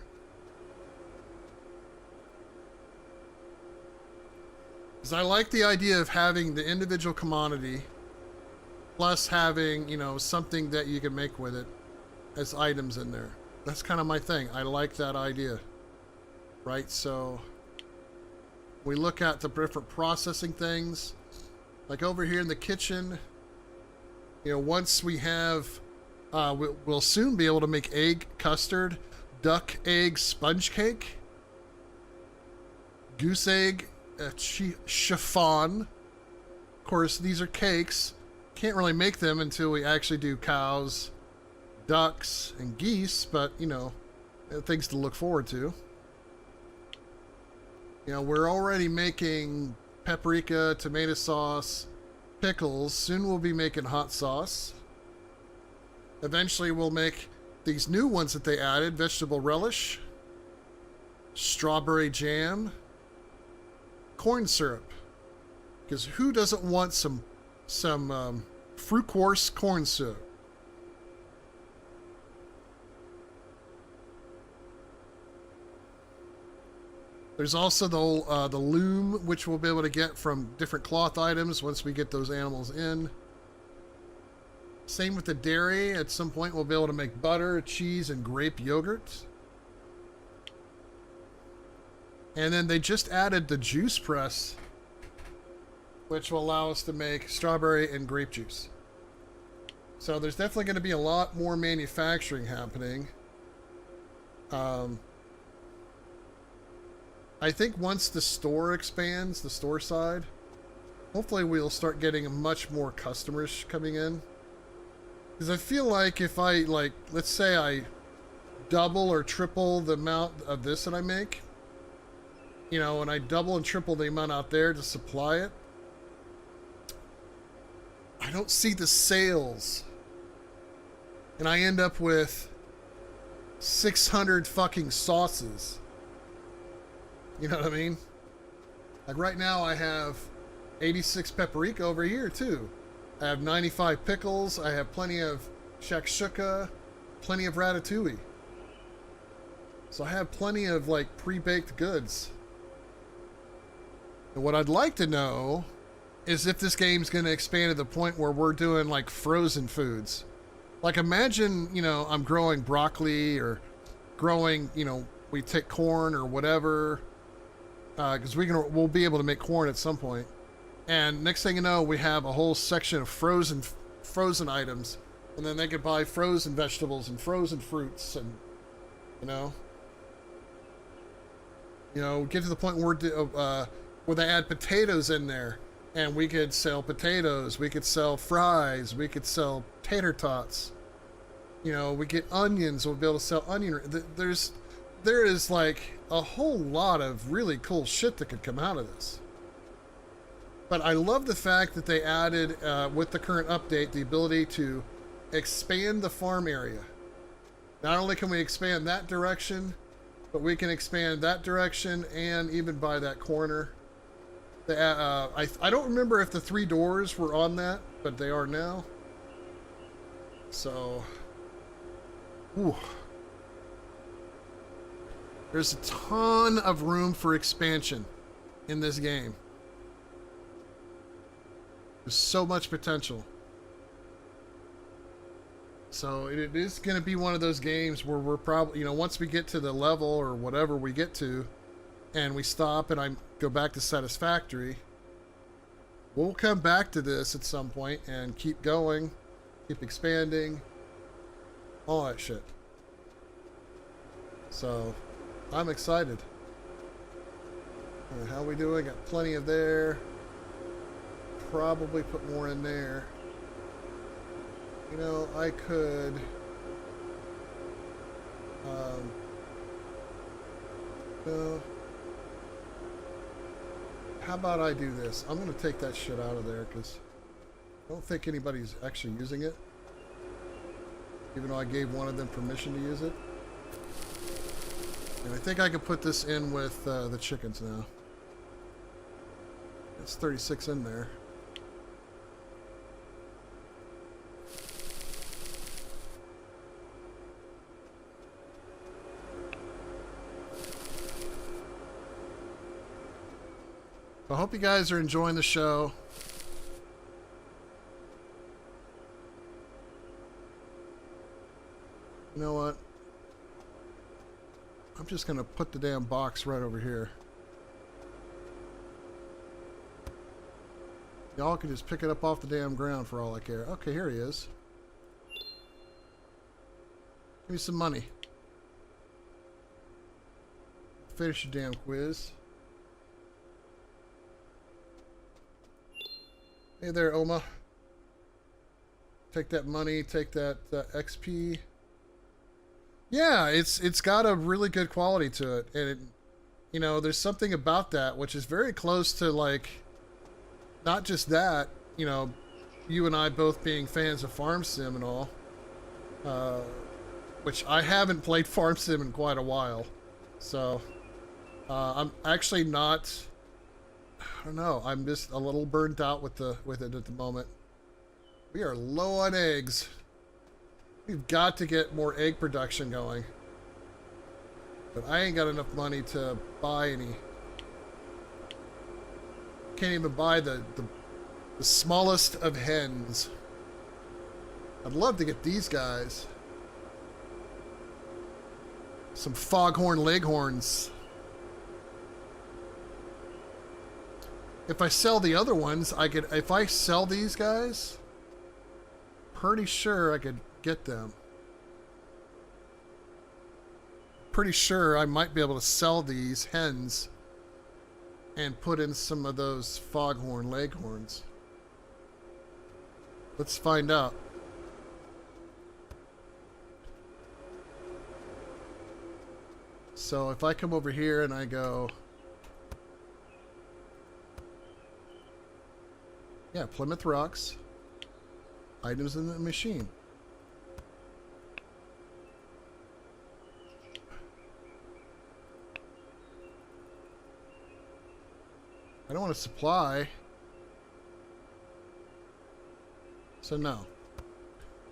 Because I like the idea of having the individual commodity plus having, you know, something that you can make with it as items in there. That's kind of my thing. I like that idea. Right? So we look at the different processing things. Like over here in the kitchen, you know, once we have, we'll soon be able to make egg custard, duck egg sponge cake, goose egg chiffon. Of course, these are cakes. Can't really make them until we actually do cows, ducks, and geese, but, you know, things to look forward to. You know, we're already making paprika, tomato sauce, pickles. Soon we'll be making hot sauce. Eventually we'll make these new ones that they added: vegetable relish, strawberry jam, corn syrup. Because who doesn't want some fruit course corn syrup? There's also the loom, which we'll be able to get from different cloth items once we get those animals in. Same with the dairy. At some point, we'll be able to make butter, cheese, and grape yogurt. And then they just added the juice press, which will allow us to make strawberry and grape juice. So there's definitely going to be a lot more manufacturing happening. I think once the store expands, the store side, hopefully we'll start getting much more customers coming in. Because I feel like if I, like, let's say I double or triple the amount of this that I make, you know, and I double and triple the amount out there to supply it, I don't see the sales. And I end up with 600 fucking sauces. You know what I mean? Like right now I have 86 paprika over here too. I have 95 pickles. I have plenty of shakshuka, plenty of ratatouille. So I have plenty of like pre-baked goods. And what I'd like to know is if this game's going to expand to the point where we're doing like frozen foods. Like imagine, you know, I'm growing broccoli or growing, you know, we take corn or whatever, because we'll be able to make corn at some point. And next thing you know, we have a whole section of frozen items, and then they could buy frozen vegetables and frozen fruits, and you know, get to the point where they add potatoes in there, and we could sell potatoes, we could sell fries, we could sell tater tots. You know, we get onions, we'll be able to sell onion. There is like a whole lot of really cool shit that could come out of this. But I love the fact that they added, with the current update, the ability to expand the farm area. Not only can we expand that direction, but we can expand that direction and even by that corner. I don't remember if the 3 doors were on that, but they are now. So, ooh. There's a ton of room for expansion in this game. There's so much potential. So it is going to be one of those games where we're probably, you know, once we get to the level or whatever we get to, and we stop and I go back to Satisfactory, we'll come back to this at some point and keep going, keep expanding, all that shit. So I'm excited. How we doing? Got plenty of there. Probably put more in there. You know, I could no. How about I do this? I'm going to take that shit out of there because I don't think anybody's actually using it. Even though I gave one of them permission to use it. And I think I can put this in with the chickens now. It's 36 in there. I hope you guys are enjoying the show. You know what? I'm just going to put the damn box right over here. Y'all can just pick it up off the damn ground for all I care. Okay, here he is. Give me some money. Finish your damn quiz. Hey there, Oma. Take that money, take that XP. Yeah, it's got a really good quality to it, and it, you know, there's something about that which is very close to, like, not just that, you know, you and I both being fans of Farm Sim and all, which I haven't played Farm Sim in quite a while, so I'm actually not. I don't know. I'm just a little burnt out with it at the moment. We are low on eggs. We've got to get more egg production going. But I ain't got enough money to buy any. Can't even buy the smallest of hens. I'd love to get these guys. Some foghorn leghorns. If I sell the other ones, I could. If I sell these guys, pretty sure I could get them. Pretty sure I might be able to sell these hens and put in some of those foghorn leghorns. Let's find out. So if I come over here and I go, yeah, Plymouth Rocks, items in the machine. I don't want to supply. So no.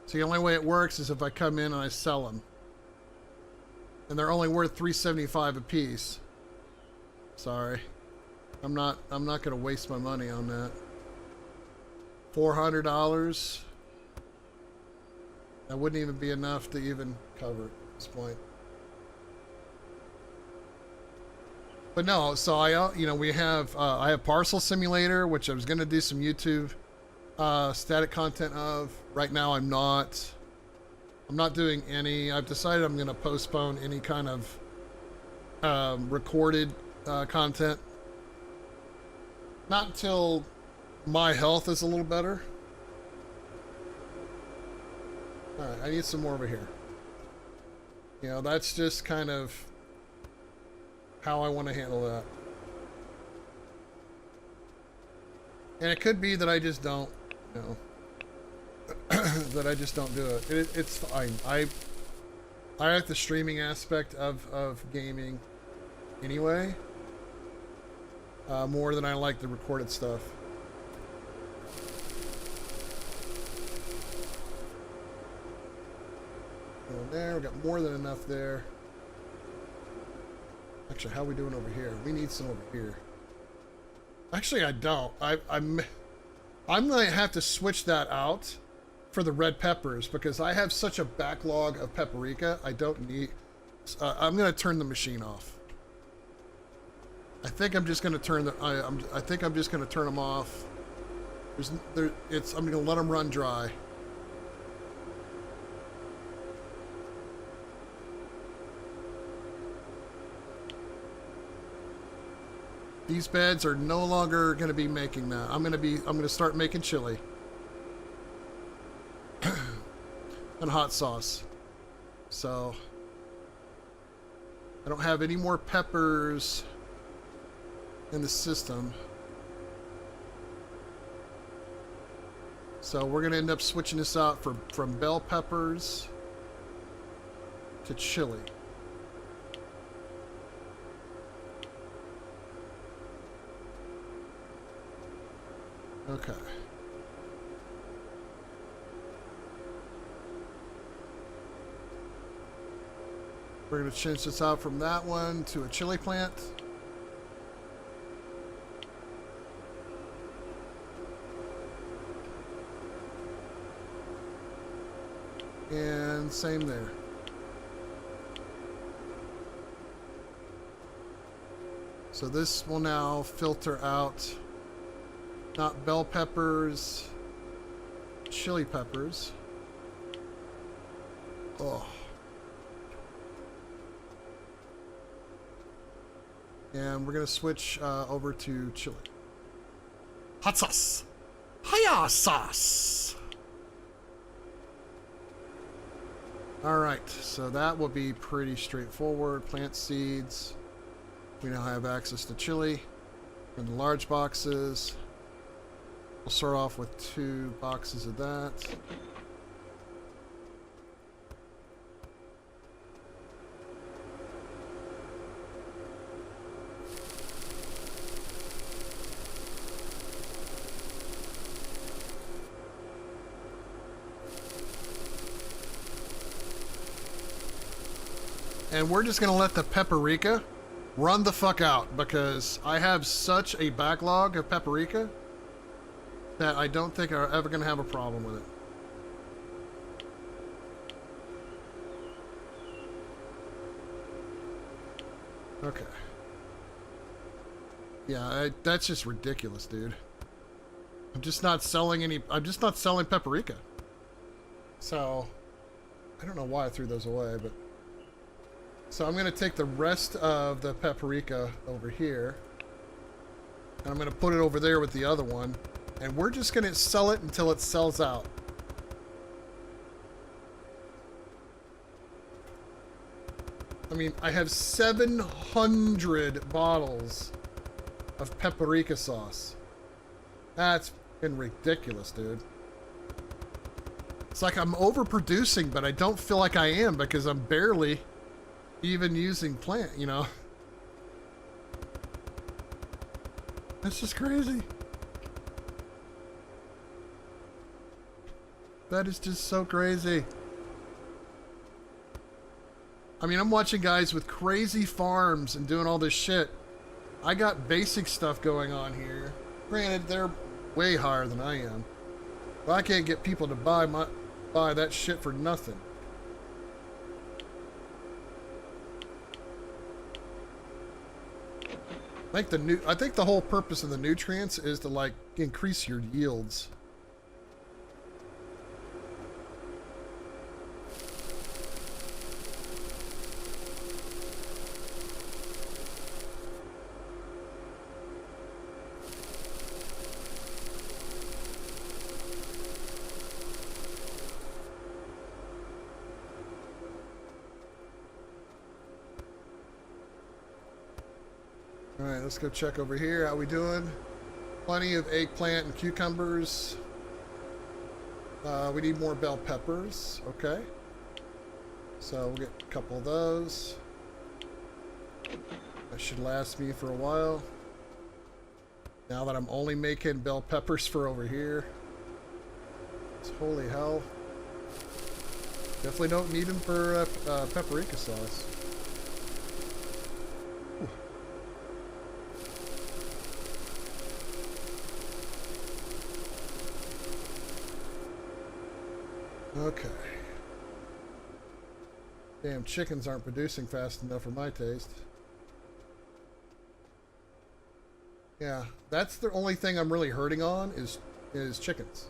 So the only way it works is if I come in and I sell them. And they're only worth $3.75 a piece. Sorry. I'm not gonna waste my money on that. $400. That wouldn't even be enough to even cover it at this point. But no, so we have I have Parcel Simulator, which I was gonna do some YouTube static content of. Right now I'm not doing any. I've decided I'm gonna postpone any kind of recorded content, not until my health is a little better. All right, I need some more over here. You know, that's just kind of how I want to handle that. And it could be that I just don't, you know, that I just don't do it. It's fine. I like the streaming aspect of gaming anyway, more than I like the recorded stuff. There, we got more than enough there. Actually, how are we doing over here? We need some over here. Actually, I don't. I'm gonna have to switch that out for the red peppers because I have such a backlog of paprika. I don't need. I'm gonna turn the machine off. I think I'm just gonna turn the. I think I'm just gonna turn them off. I'm gonna let them run dry. These beds are no longer going to be making that. I'm going to start making chili and hot sauce. So I don't have any more peppers in the system. So we're going to end up switching this out from bell peppers to chili. Okay. We're going to change this out from that one to a chili plant. And same there. So this will now filter out not bell peppers, chili peppers. Oh. And we're going to switch over to chili. Hot sauce. Hiya sauce. All right, so that will be pretty straightforward. Plant seeds. We now have access to chili in the large boxes. We'll start off with 2 boxes of that. And we're just gonna let the paprika run the fuck out because I have such a backlog of paprika that I don't think I'm ever gonna have a problem with it. Okay. Yeah, that's just ridiculous, dude. I'm just not selling paprika. So, I don't know why I threw those away, but... So I'm going to take the rest of the paprika over here. And I'm going to put it over there with the other one. And we're just going to sell it until it sells out. I mean, I have 700 bottles of paprika sauce. That's been ridiculous, dude. It's like I'm overproducing, but I don't feel like I am because I'm barely even using plant, you know? That's just crazy. That is just so crazy. I mean, I'm watching guys with crazy farms and doing all this shit. I got basic stuff going on here. Granted, they're way higher than I am. But I can't get people to buy that shit for nothing. I think the whole purpose of the nutrients is to like increase your yields. Alright, let's go check over here. How we doing? Plenty of eggplant and cucumbers. We need more bell peppers. Okay. So we'll get a couple of those. That should last me for a while. Now that I'm only making bell peppers for over here. Holy hell. Definitely don't need them for paprika sauce. Okay. Damn, chickens aren't producing fast enough for my taste. Yeah, that's the only thing I'm really hurting on is chickens.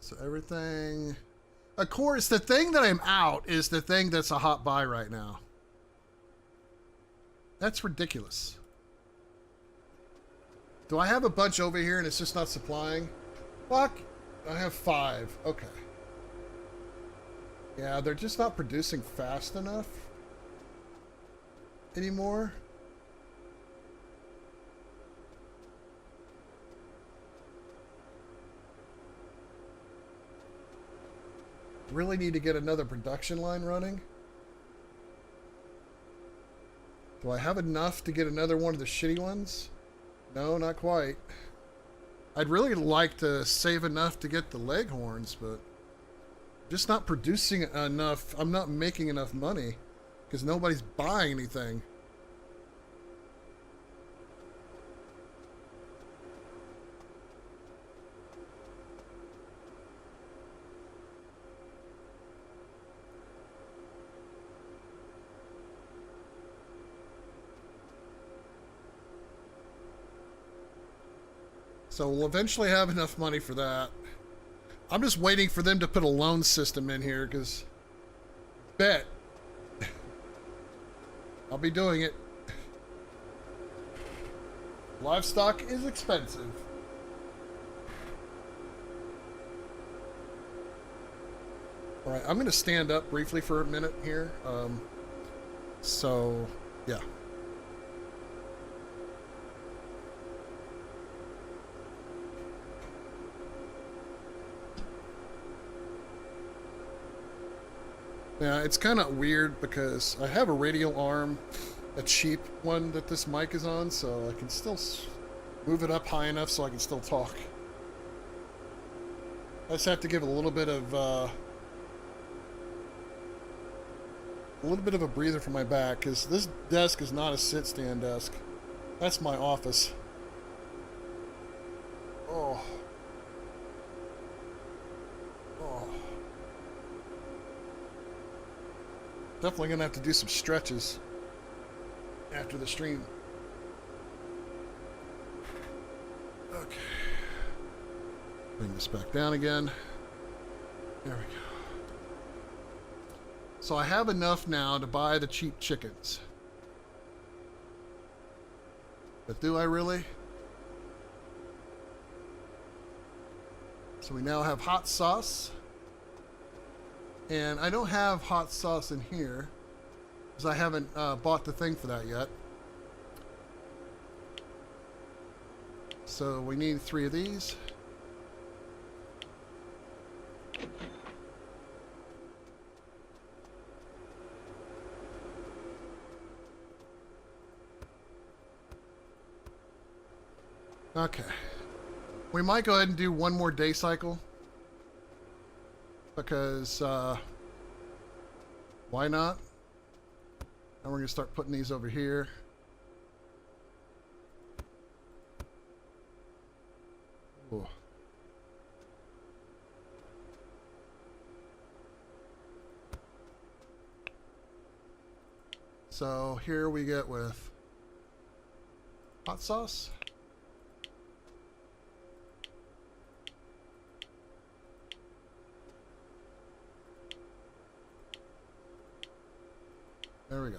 So everything... Of course, the thing that I'm out is the thing that's a hot buy right now. That's ridiculous. Do I have a bunch over here and it's just not supplying? Fuck. I have 5. Okay. Yeah, they're just not producing fast enough anymore. Really need to get another production line running. Do I have enough to get another one of the shitty ones? No, not quite. I'd really like to save enough to get the leghorns, but just not producing enough. I'm not making enough money because nobody's buying anything. So we'll eventually have enough money for that. I'm just waiting for them to put a loan system in here, because bet I'll be doing it. Livestock is expensive. Alright, I'm going to stand up briefly for a minute here. So, yeah. Yeah, it's kind of weird because I have a radial arm, a cheap one that this mic is on, so I can still move it up high enough so I can still talk. I just have to give it a little bit of a breather for my back, because this desk is not a sit-stand desk. That's my office. Oh. Definitely gonna have to do some stretches after the stream. Okay. Bring this back down again. There we go. So I have enough now to buy the cheap chickens. But do I really? So we now have hot sauce. And I don't have hot sauce in here because I haven't bought the thing for that yet. So we need 3 of these. Okay. We might go ahead and do one more day cycle. Because, why not? And we're going to start putting these over here. Ooh. So here we get with hot sauce. There we go.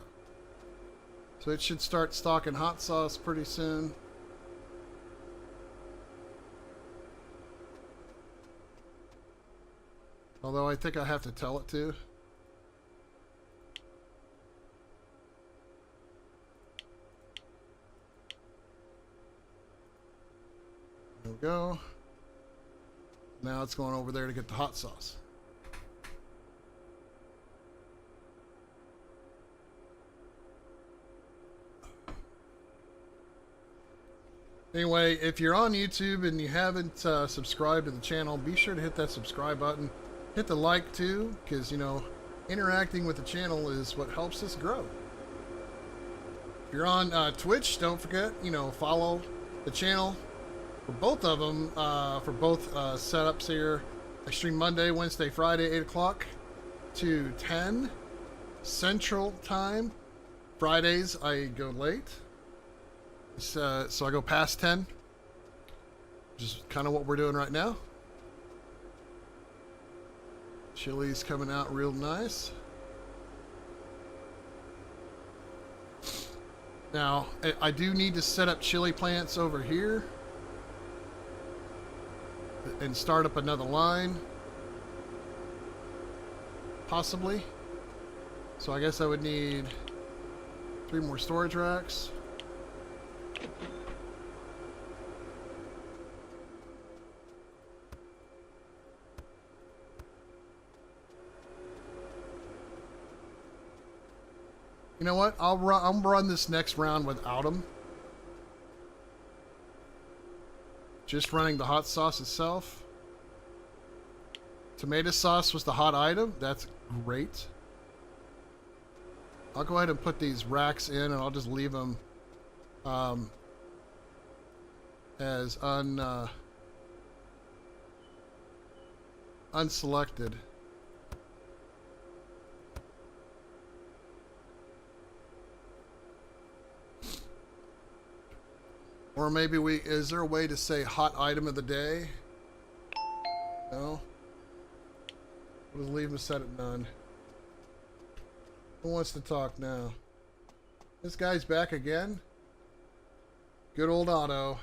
So it should start stocking hot sauce pretty soon. Although I think I have to tell it to. There we go. Now it's going over there to get the hot sauce. Anyway, if you're on YouTube and you haven't subscribed to the channel, be sure to hit that subscribe button. Hit the like too, because, you know, interacting with the channel is what helps us grow. If you're on Twitch, don't forget, you know, follow the channel for both of them, for both setups here. I stream Monday, Wednesday, Friday, 8 o'clock to 10 Central Time. Fridays, I go late. So I go past 10, which is kind of what we're doing right now. Chili's coming out real nice. Now, I do need to set up chili plants over here and start up another line, possibly. So I guess I would need 3 more storage racks. You know what? I'll run this next round without them. Just running the hot sauce itself. Tomato sauce was the hot item. That's great. I'll go ahead and put these racks in, and I'll just leave them as unselected. Or maybe is there a way to say hot item of the day? No? We'll just leave them set at none. Who wants to talk now? This guy's back again? Good old Otto.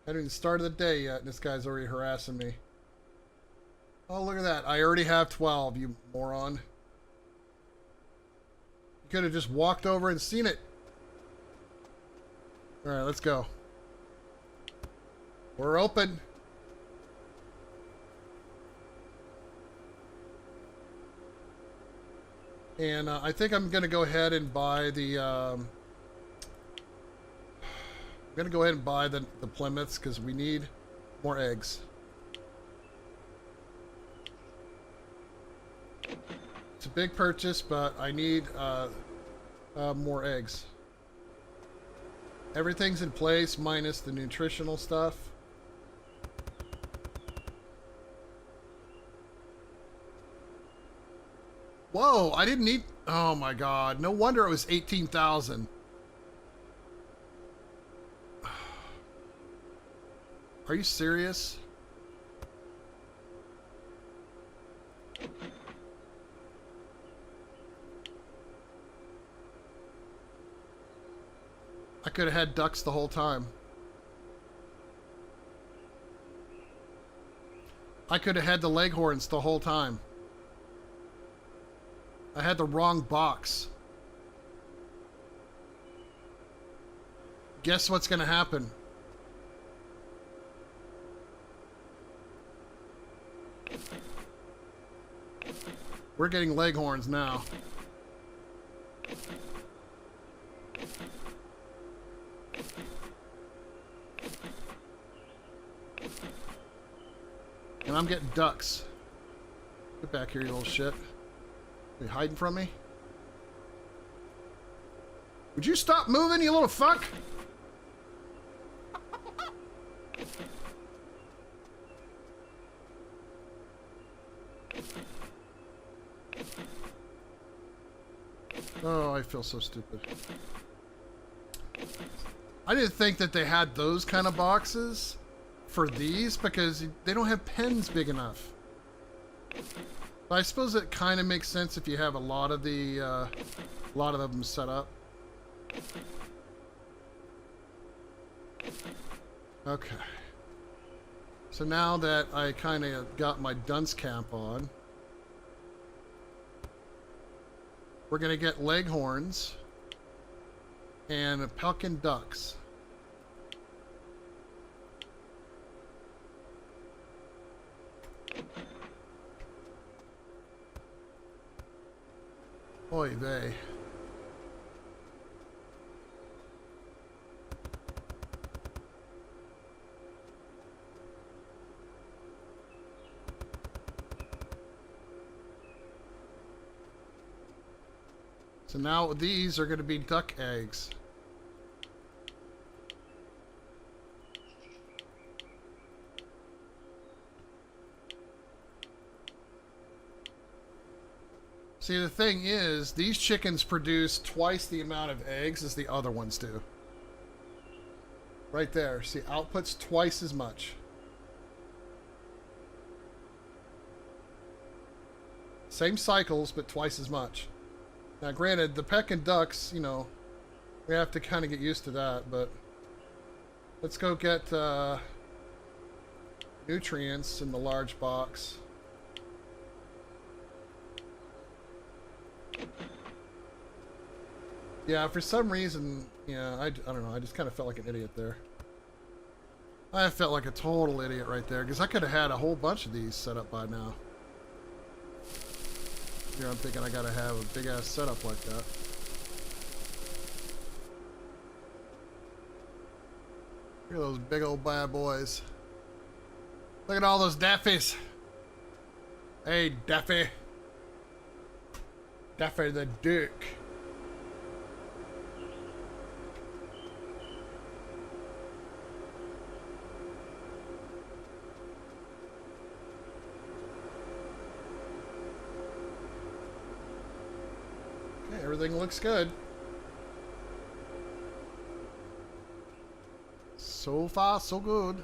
Hadn't even started the day yet, and this guy's already harassing me. Oh, look at that. I already have 12, you moron. You could have just walked over and seen it. Alright, let's go. We're open. And I think I'm going to go ahead and buy the... I'm going to go ahead and buy the Plymouths because we need more eggs. It's a big purchase, but I need more eggs. Everything's in place minus the nutritional stuff. Whoa, I didn't need... Oh my god, no wonder it was 18,000. Are you serious? I could have had ducks the whole time. I could have had the leghorns the whole time. I had the wrong box. Guess what's gonna happen? We're getting leghorns now. And I'm getting ducks. Get back here, you little shit. Are you hiding from me? Would you stop moving, you little fuck? Oh, I feel so stupid. I didn't think that they had those kind of boxes for these because they don't have pens big enough. But I suppose it kind of makes sense if you have a lot of them set up. Okay. So now that I kind of got my dunce cap on, we're going to get leghorns and pelican ducks. Oy vey. So now these are going to be duck eggs. See, the thing is, these chickens produce twice the amount of eggs as the other ones do. Right there. See, output's twice as much. Same cycles, but twice as much. Now, granted, the Pekin ducks, you know, we have to kind of get used to that, but let's go get nutrients in the large box. Yeah, for some reason, yeah, I don't know, I just kind of felt like an idiot there. I felt like a total idiot right there, because I could have had a whole bunch of these set up by now. Here I'm thinking I gotta have a big ass setup like that. Look at those big old bad boys. Look at all those Daffies. Hey, Daffy. Daffy the Duke. Okay, everything looks good. So far, so good.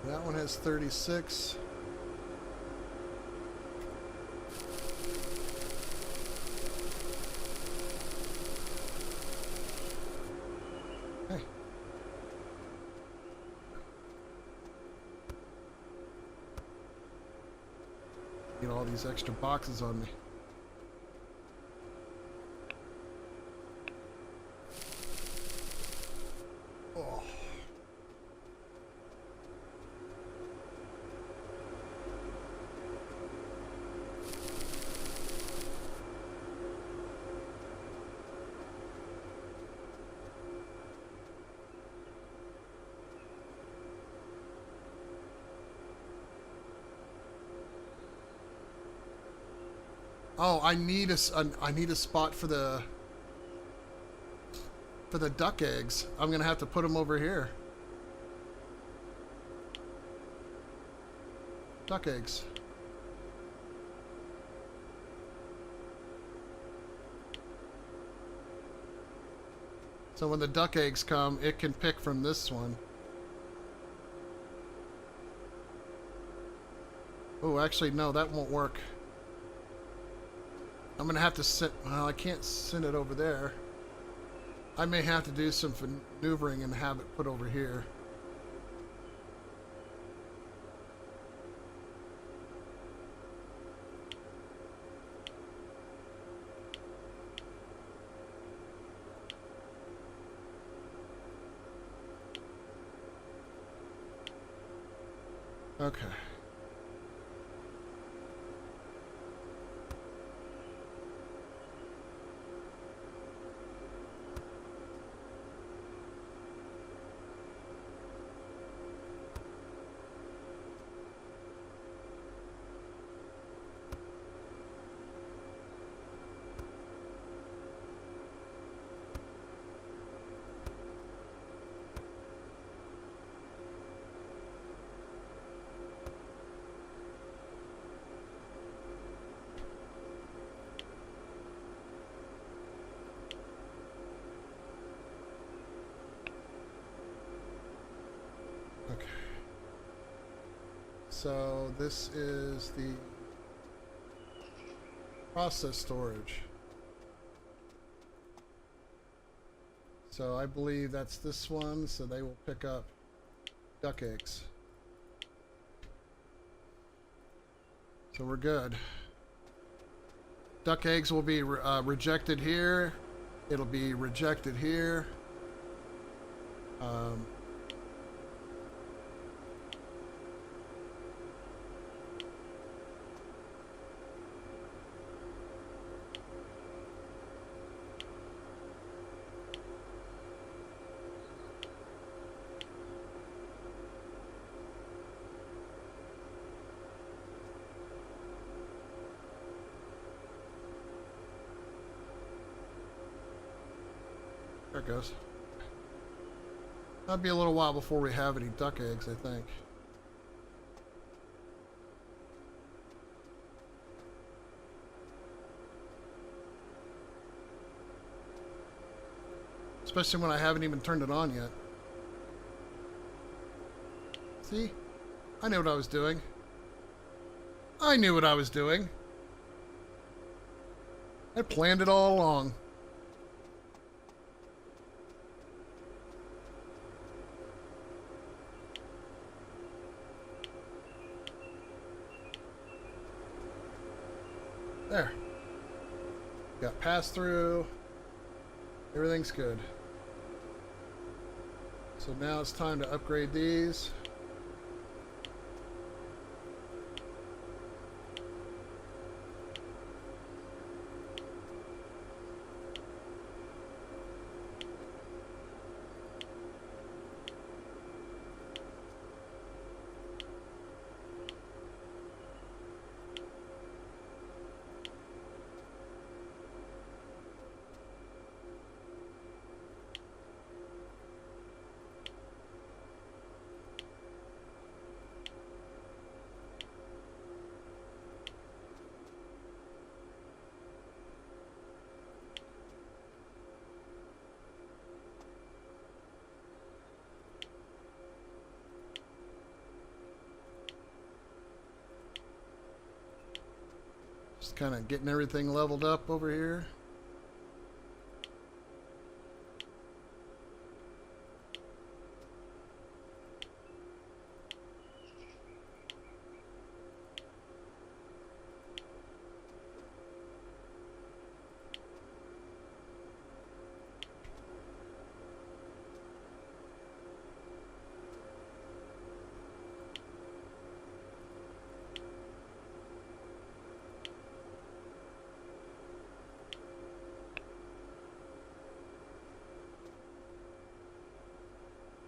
That one has 36. Hey. Get all these extra boxes on me. Oh. Oh, I need a spot for the duck eggs. I'm gonna have to put them over here. Duck eggs. So when the duck eggs come, it can pick from this one. Oh, actually, no, that won't work. I'm gonna have to send. Well, I can't send it over there. I may have to do some maneuvering and have it put over here. Okay. Okay. So this is the process storage. So I believe that's this one, so they will pick up duck eggs. So we're good. Duck eggs will be rejected here. It'll be rejected here. There it goes. That'll be a little while before we have any duck eggs, I think. Especially when I haven't even turned it on yet. See? I knew what I was doing. I knew what I was doing. I planned it all along. There. Got pass through. Everything's good. So now it's time to upgrade these. Just kind of getting everything leveled up over here.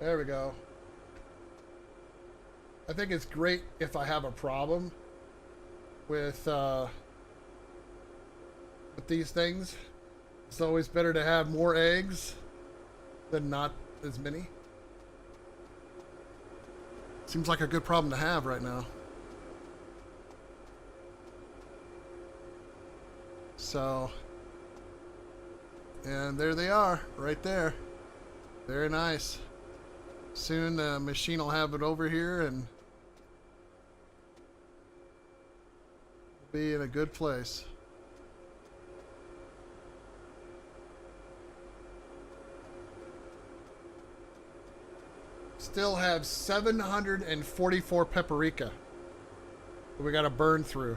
There we go. I think it's great if I have a problem with these things. It's always better to have more eggs than not as many. Seems like a good problem to have right now. So, and there they are, right there. Very nice. Soon the machine will have it over here, and be in a good place. Still have 744 paprika that we got to burn through.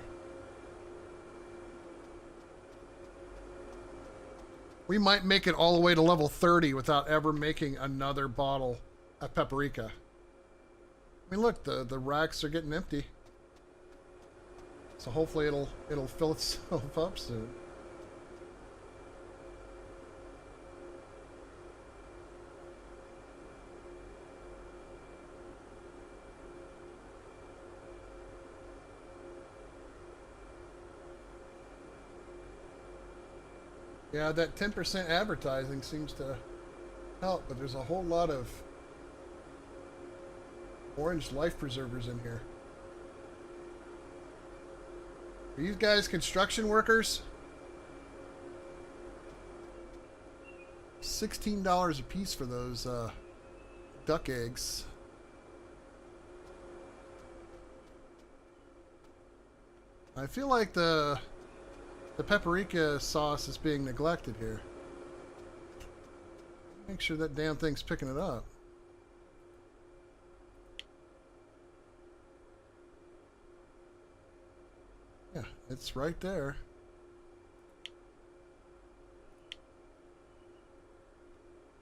We might make it all the way to level 30 without ever making another bottle of paprika. I mean, look, the racks are getting empty. So hopefully it'll fill itself up soon. Yeah, that 10% advertising seems to help, but there's a whole lot of orange life preservers in here. Are you guys construction workers? $16 a piece for those duck eggs. I feel like the paprika sauce is being neglected here. Make sure that damn thing's picking it up. Yeah, it's right there.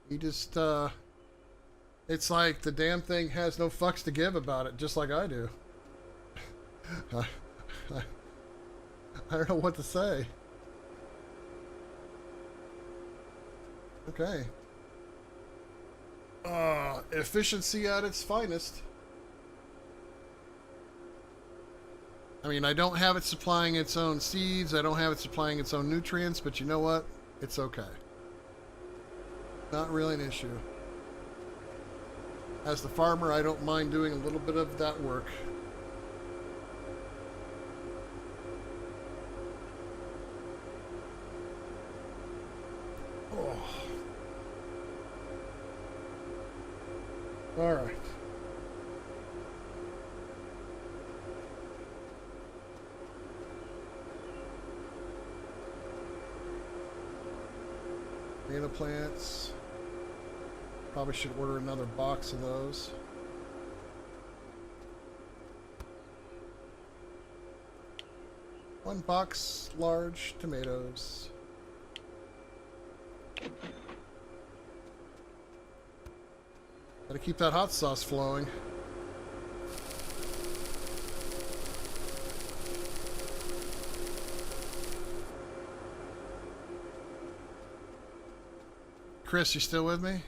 You just, it's like the damn thing has no fucks to give about it, just like I do. I don't know what to say. Okay. Efficiency at its finest. I mean, I don't have it supplying its own seeds. I don't have it supplying its own nutrients, but you know what? It's okay. Not really an issue. As the farmer, I don't mind doing a little bit of that work. Oh. All right. Tomato plants. Probably should order another box of those. One box large tomatoes. Gotta keep that hot sauce flowing. Chris, you still with me?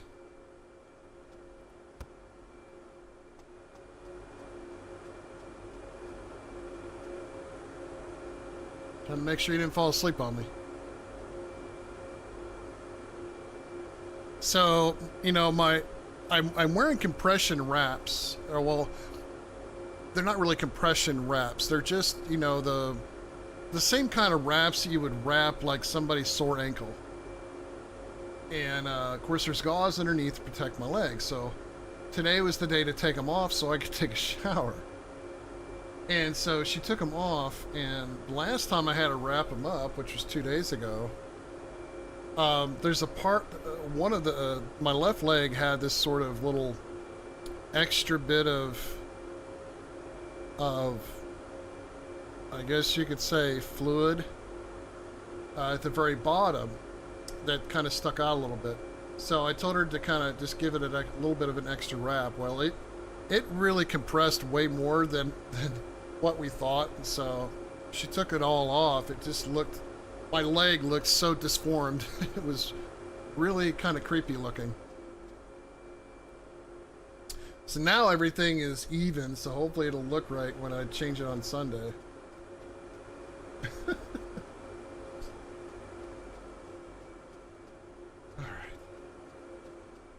Trying to make sure you didn't fall asleep on me. So, you know, I'm wearing compression wraps. Or, well, they're not really compression wraps. They're just, you know, the same kind of wraps you would wrap like somebody's sore ankle. And, of course, there's gauze underneath to protect my legs. So today was the day to take them off so I could take a shower. And so she took them off, and last time I had to wrap them up, which was 2 days ago, there's a part, one of the, my left leg had this sort of little extra bit of, I guess you could say, fluid at the very bottom that kind of stuck out a little bit. So I told her to kind of just give it a little bit of an extra wrap. Well, it really compressed way more than what we thought. So she took it all off. It just looked, my leg looked so disformed. It was really kind of creepy looking. So now everything is even, so hopefully it'll look right when I change it on Sunday.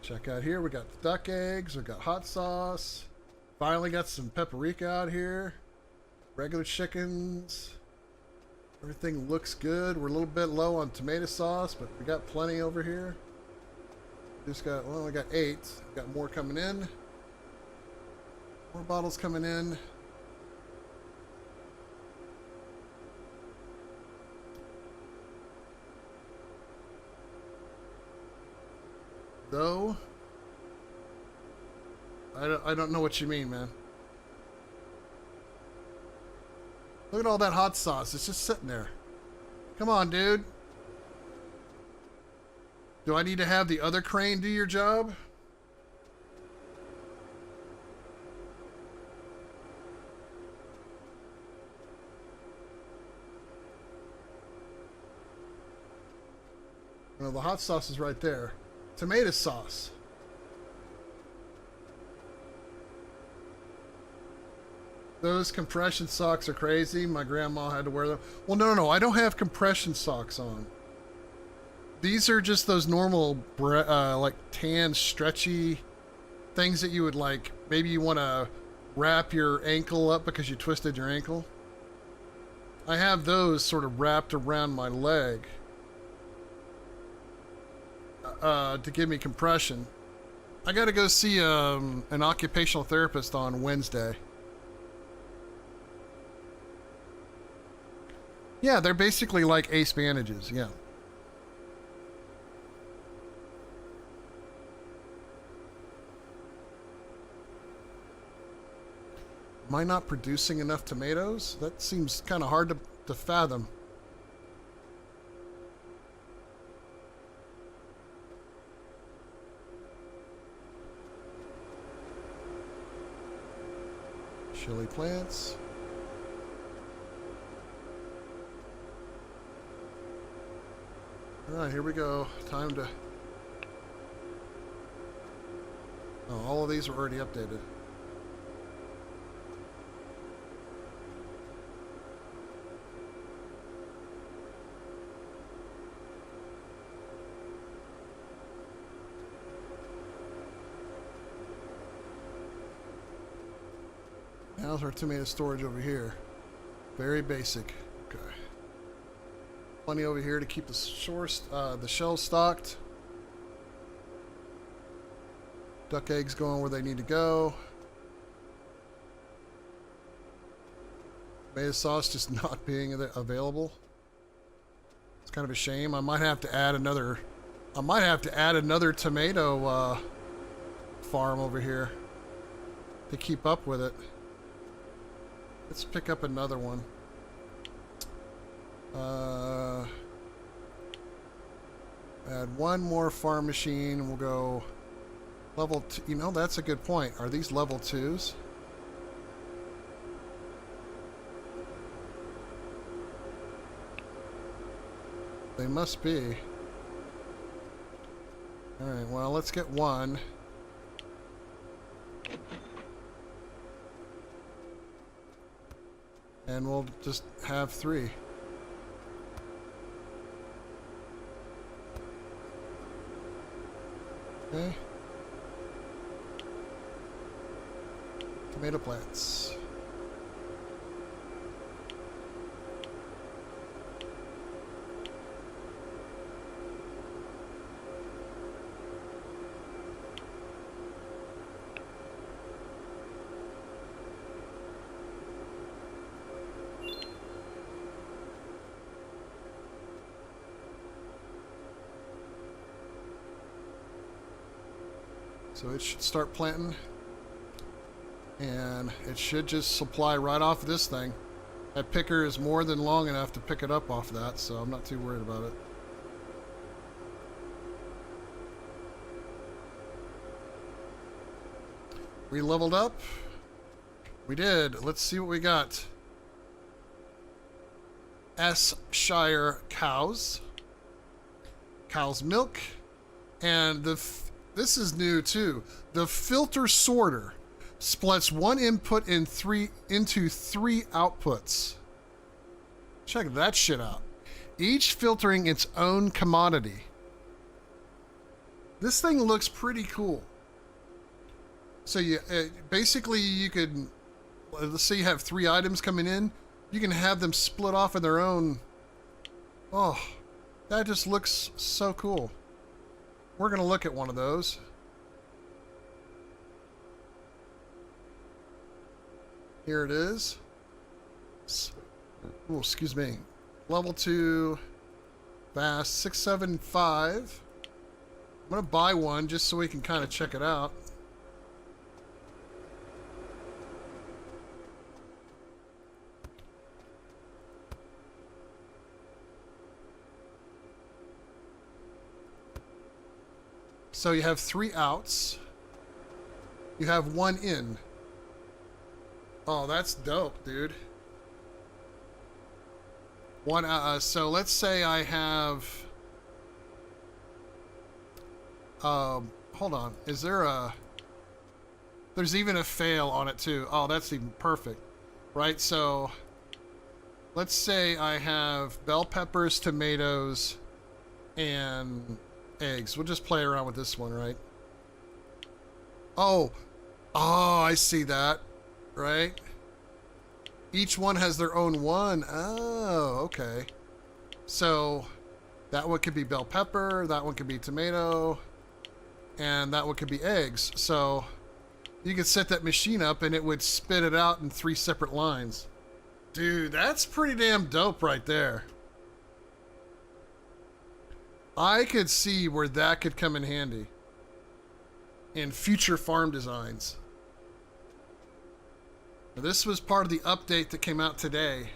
Check out here, we got the duck eggs, we got hot sauce. Finally got some paprika out here. Regular chickens. Everything looks good. We're a little bit low on tomato sauce, but we got plenty over here. Just got, well, I got 8. Got more coming in. More bottles coming in. Though, I don't know what you mean, man. Look at all that hot sauce. It's just sitting there. Come on, dude. Do I need to have the other crane do your job? Well, the hot sauce is right there. Tomato sauce. Those compression socks are crazy. My grandma had to wear them. Well, no. I don't have compression socks on. These are just those normal, like tan, stretchy things that you would like. Maybe you want to wrap your ankle up because you twisted your ankle. I have those sort of wrapped around my leg to give me compression. I got to go see an occupational therapist on Wednesday. Yeah, they're basically like ace bandages, yeah. Am I not producing enough tomatoes? That seems kind of hard to fathom. Chili plants. Alright, here we go. Time to... Oh, all of these are already updated. How's our tomato storage over here? Very basic. Okay. Plenty over here to keep the shells stocked. Duck eggs going where they need to go. Tomato sauce just not being available. It's kind of a shame. I might have to add another tomato farm over here to keep up with it. Let's pick up another one. Add one more farm machine and we'll go level 2. You know, that's a good point. Are these level 2s? They must be. Alright, well, let's get one. And we'll just have 3. Okay. Tomato plants. So it should start planting, and it should just supply right off of this thing. That picker is more than long enough to pick it up off that, so I'm not too worried about it. We leveled up. We did. Let's see what we got. S-Shire cows. Cow's milk. And this is new too. The filter sorter splits one input into 3 outputs. Check that shit out. Each filtering its own commodity. This thing looks pretty cool. So basically you could, let's say you have 3 items coming in, you can have them split off in their own. Oh, that just looks so cool. We're going to look at one of those. Here it is. Oh, excuse me. Level 2, fast, 675. I'm gonna buy one just so we can kind of check it out. So you have 3 outs. You have 1 in. Oh, that's dope, dude. So let's say I have... hold on. Is there a... There's even a fail on it, too. Oh, that's even perfect. Right, so... Let's say I have bell peppers, tomatoes, and eggs. We'll just play around with this one, right? Oh! Oh, I see that. Right? Each one has their own one. Oh, okay. So, that one could be bell pepper, that one could be tomato, and that one could be eggs. So, you could set that machine up and it would spit it out in 3 separate lines. Dude, that's pretty damn dope right there. I could see where that could come in handy in future farm designs. Now, this was part of the update that came out today.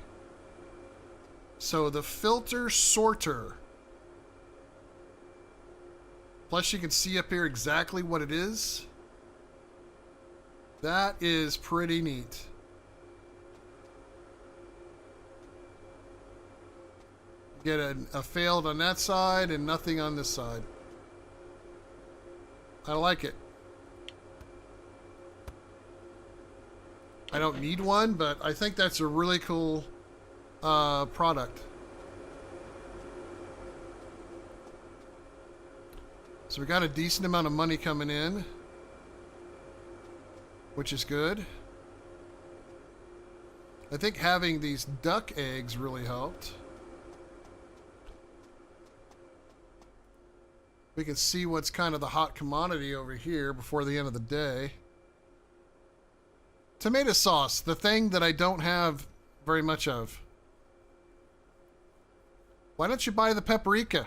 So the filter sorter. Plus you can see up here exactly what it is. That is pretty neat. Get a failed on that side and nothing on this side. I like it. I don't need one, but I think that's a really cool product. So we got a decent amount of money coming in, which is good. I think having these duck eggs really helped. We can see what's kind of the hot commodity over here before the end of the day. Tomato sauce, the thing that I don't have very much of. Why don't you buy the paprika?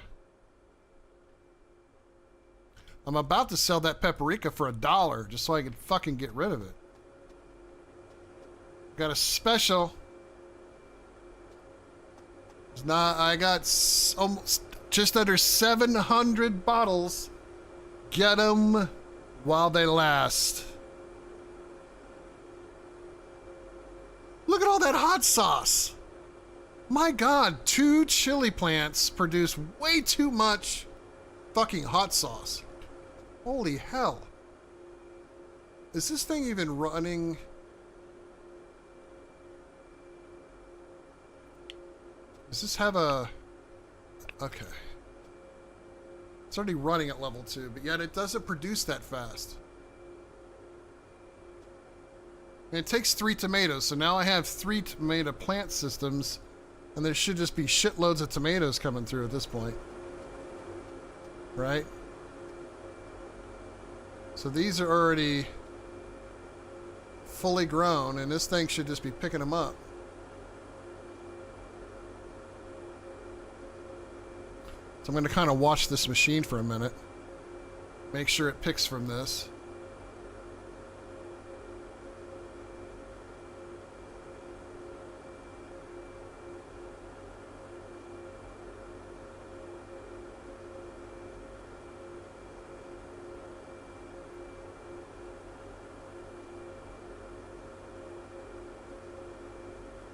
I'm about to sell that paprika for $1 just so I can fucking get rid of it. Got a special. It's not, I got almost just under 700 bottles. Get them while they last. Look at all that hot sauce. My God, 2 chili plants produce way too much fucking hot sauce. Holy hell. Is this thing even running? Does this have a... Okay. It's already running at level 2, but yet it doesn't produce that fast. And it takes 3 tomatoes, so now I have 3 tomato plant systems, and there should just be shitloads of tomatoes coming through at this point. Right? So these are already fully grown, and this thing should just be picking them up. So I'm going to kind of watch this machine for a minute. Make sure it picks from this.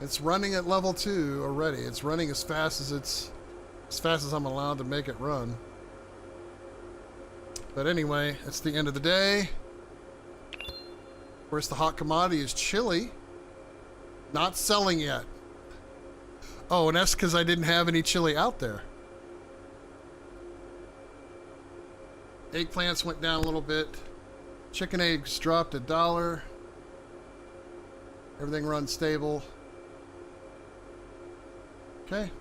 It's running at level 2 already. It's running as fast as I'm allowed to make it run. But anyway, it's the end of the day. Of course, the hot commodity is chili. Not selling yet. Oh, and that's because I didn't have any chili out there. Eggplants went down a little bit. Chicken eggs dropped $1. Everything runs stable. Okay.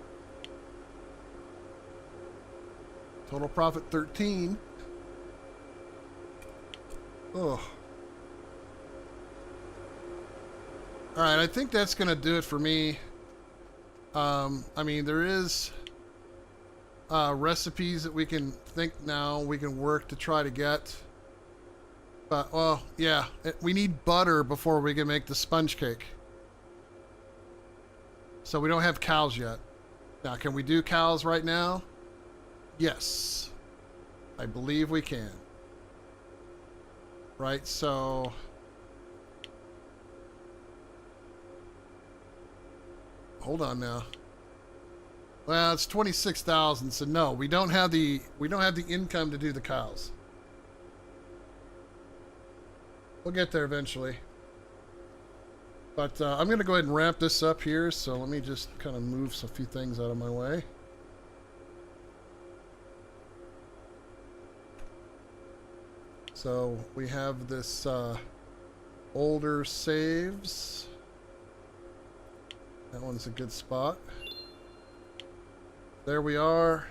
Total profit 13. Oh. Alright, I think that's going to do it for me. I mean, there is recipes that we can think now we can work to try to get. But, well, yeah, we need butter before we can make the sponge cake. So we don't have cows yet. Now, can we do cows right now? Yes. I believe we can. Right, so... Hold on now. Well, it's 26,000, so no, we don't have the income to do the cows. We'll get there eventually. But I'm going to go ahead and wrap this up here, so let me just kind of move a few things out of my way. So we have this older saves. That one's a good spot. There we are.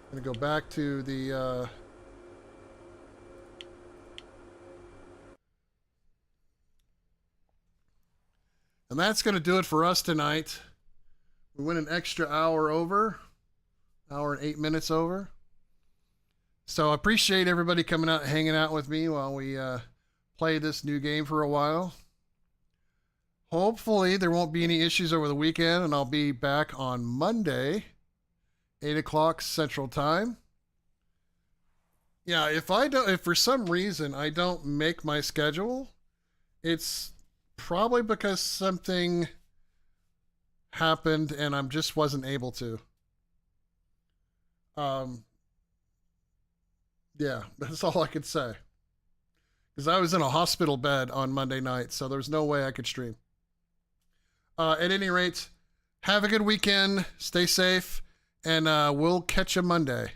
I'm going to go back to the... And that's going to do it for us tonight. We went an extra hour over. Hour and 8 minutes over. So I appreciate everybody coming out and hanging out with me while we play this new game for a while. Hopefully there won't be any issues over the weekend, and I'll be back on Monday, 8 o'clock Central Time. Yeah, if for some reason I don't make my schedule, it's probably because something happened and I just wasn't able to. Yeah, that's all I could say. Because I was in a hospital bed on Monday night, so there's no way I could stream. At any rate, have a good weekend, stay safe, and we'll catch you Monday.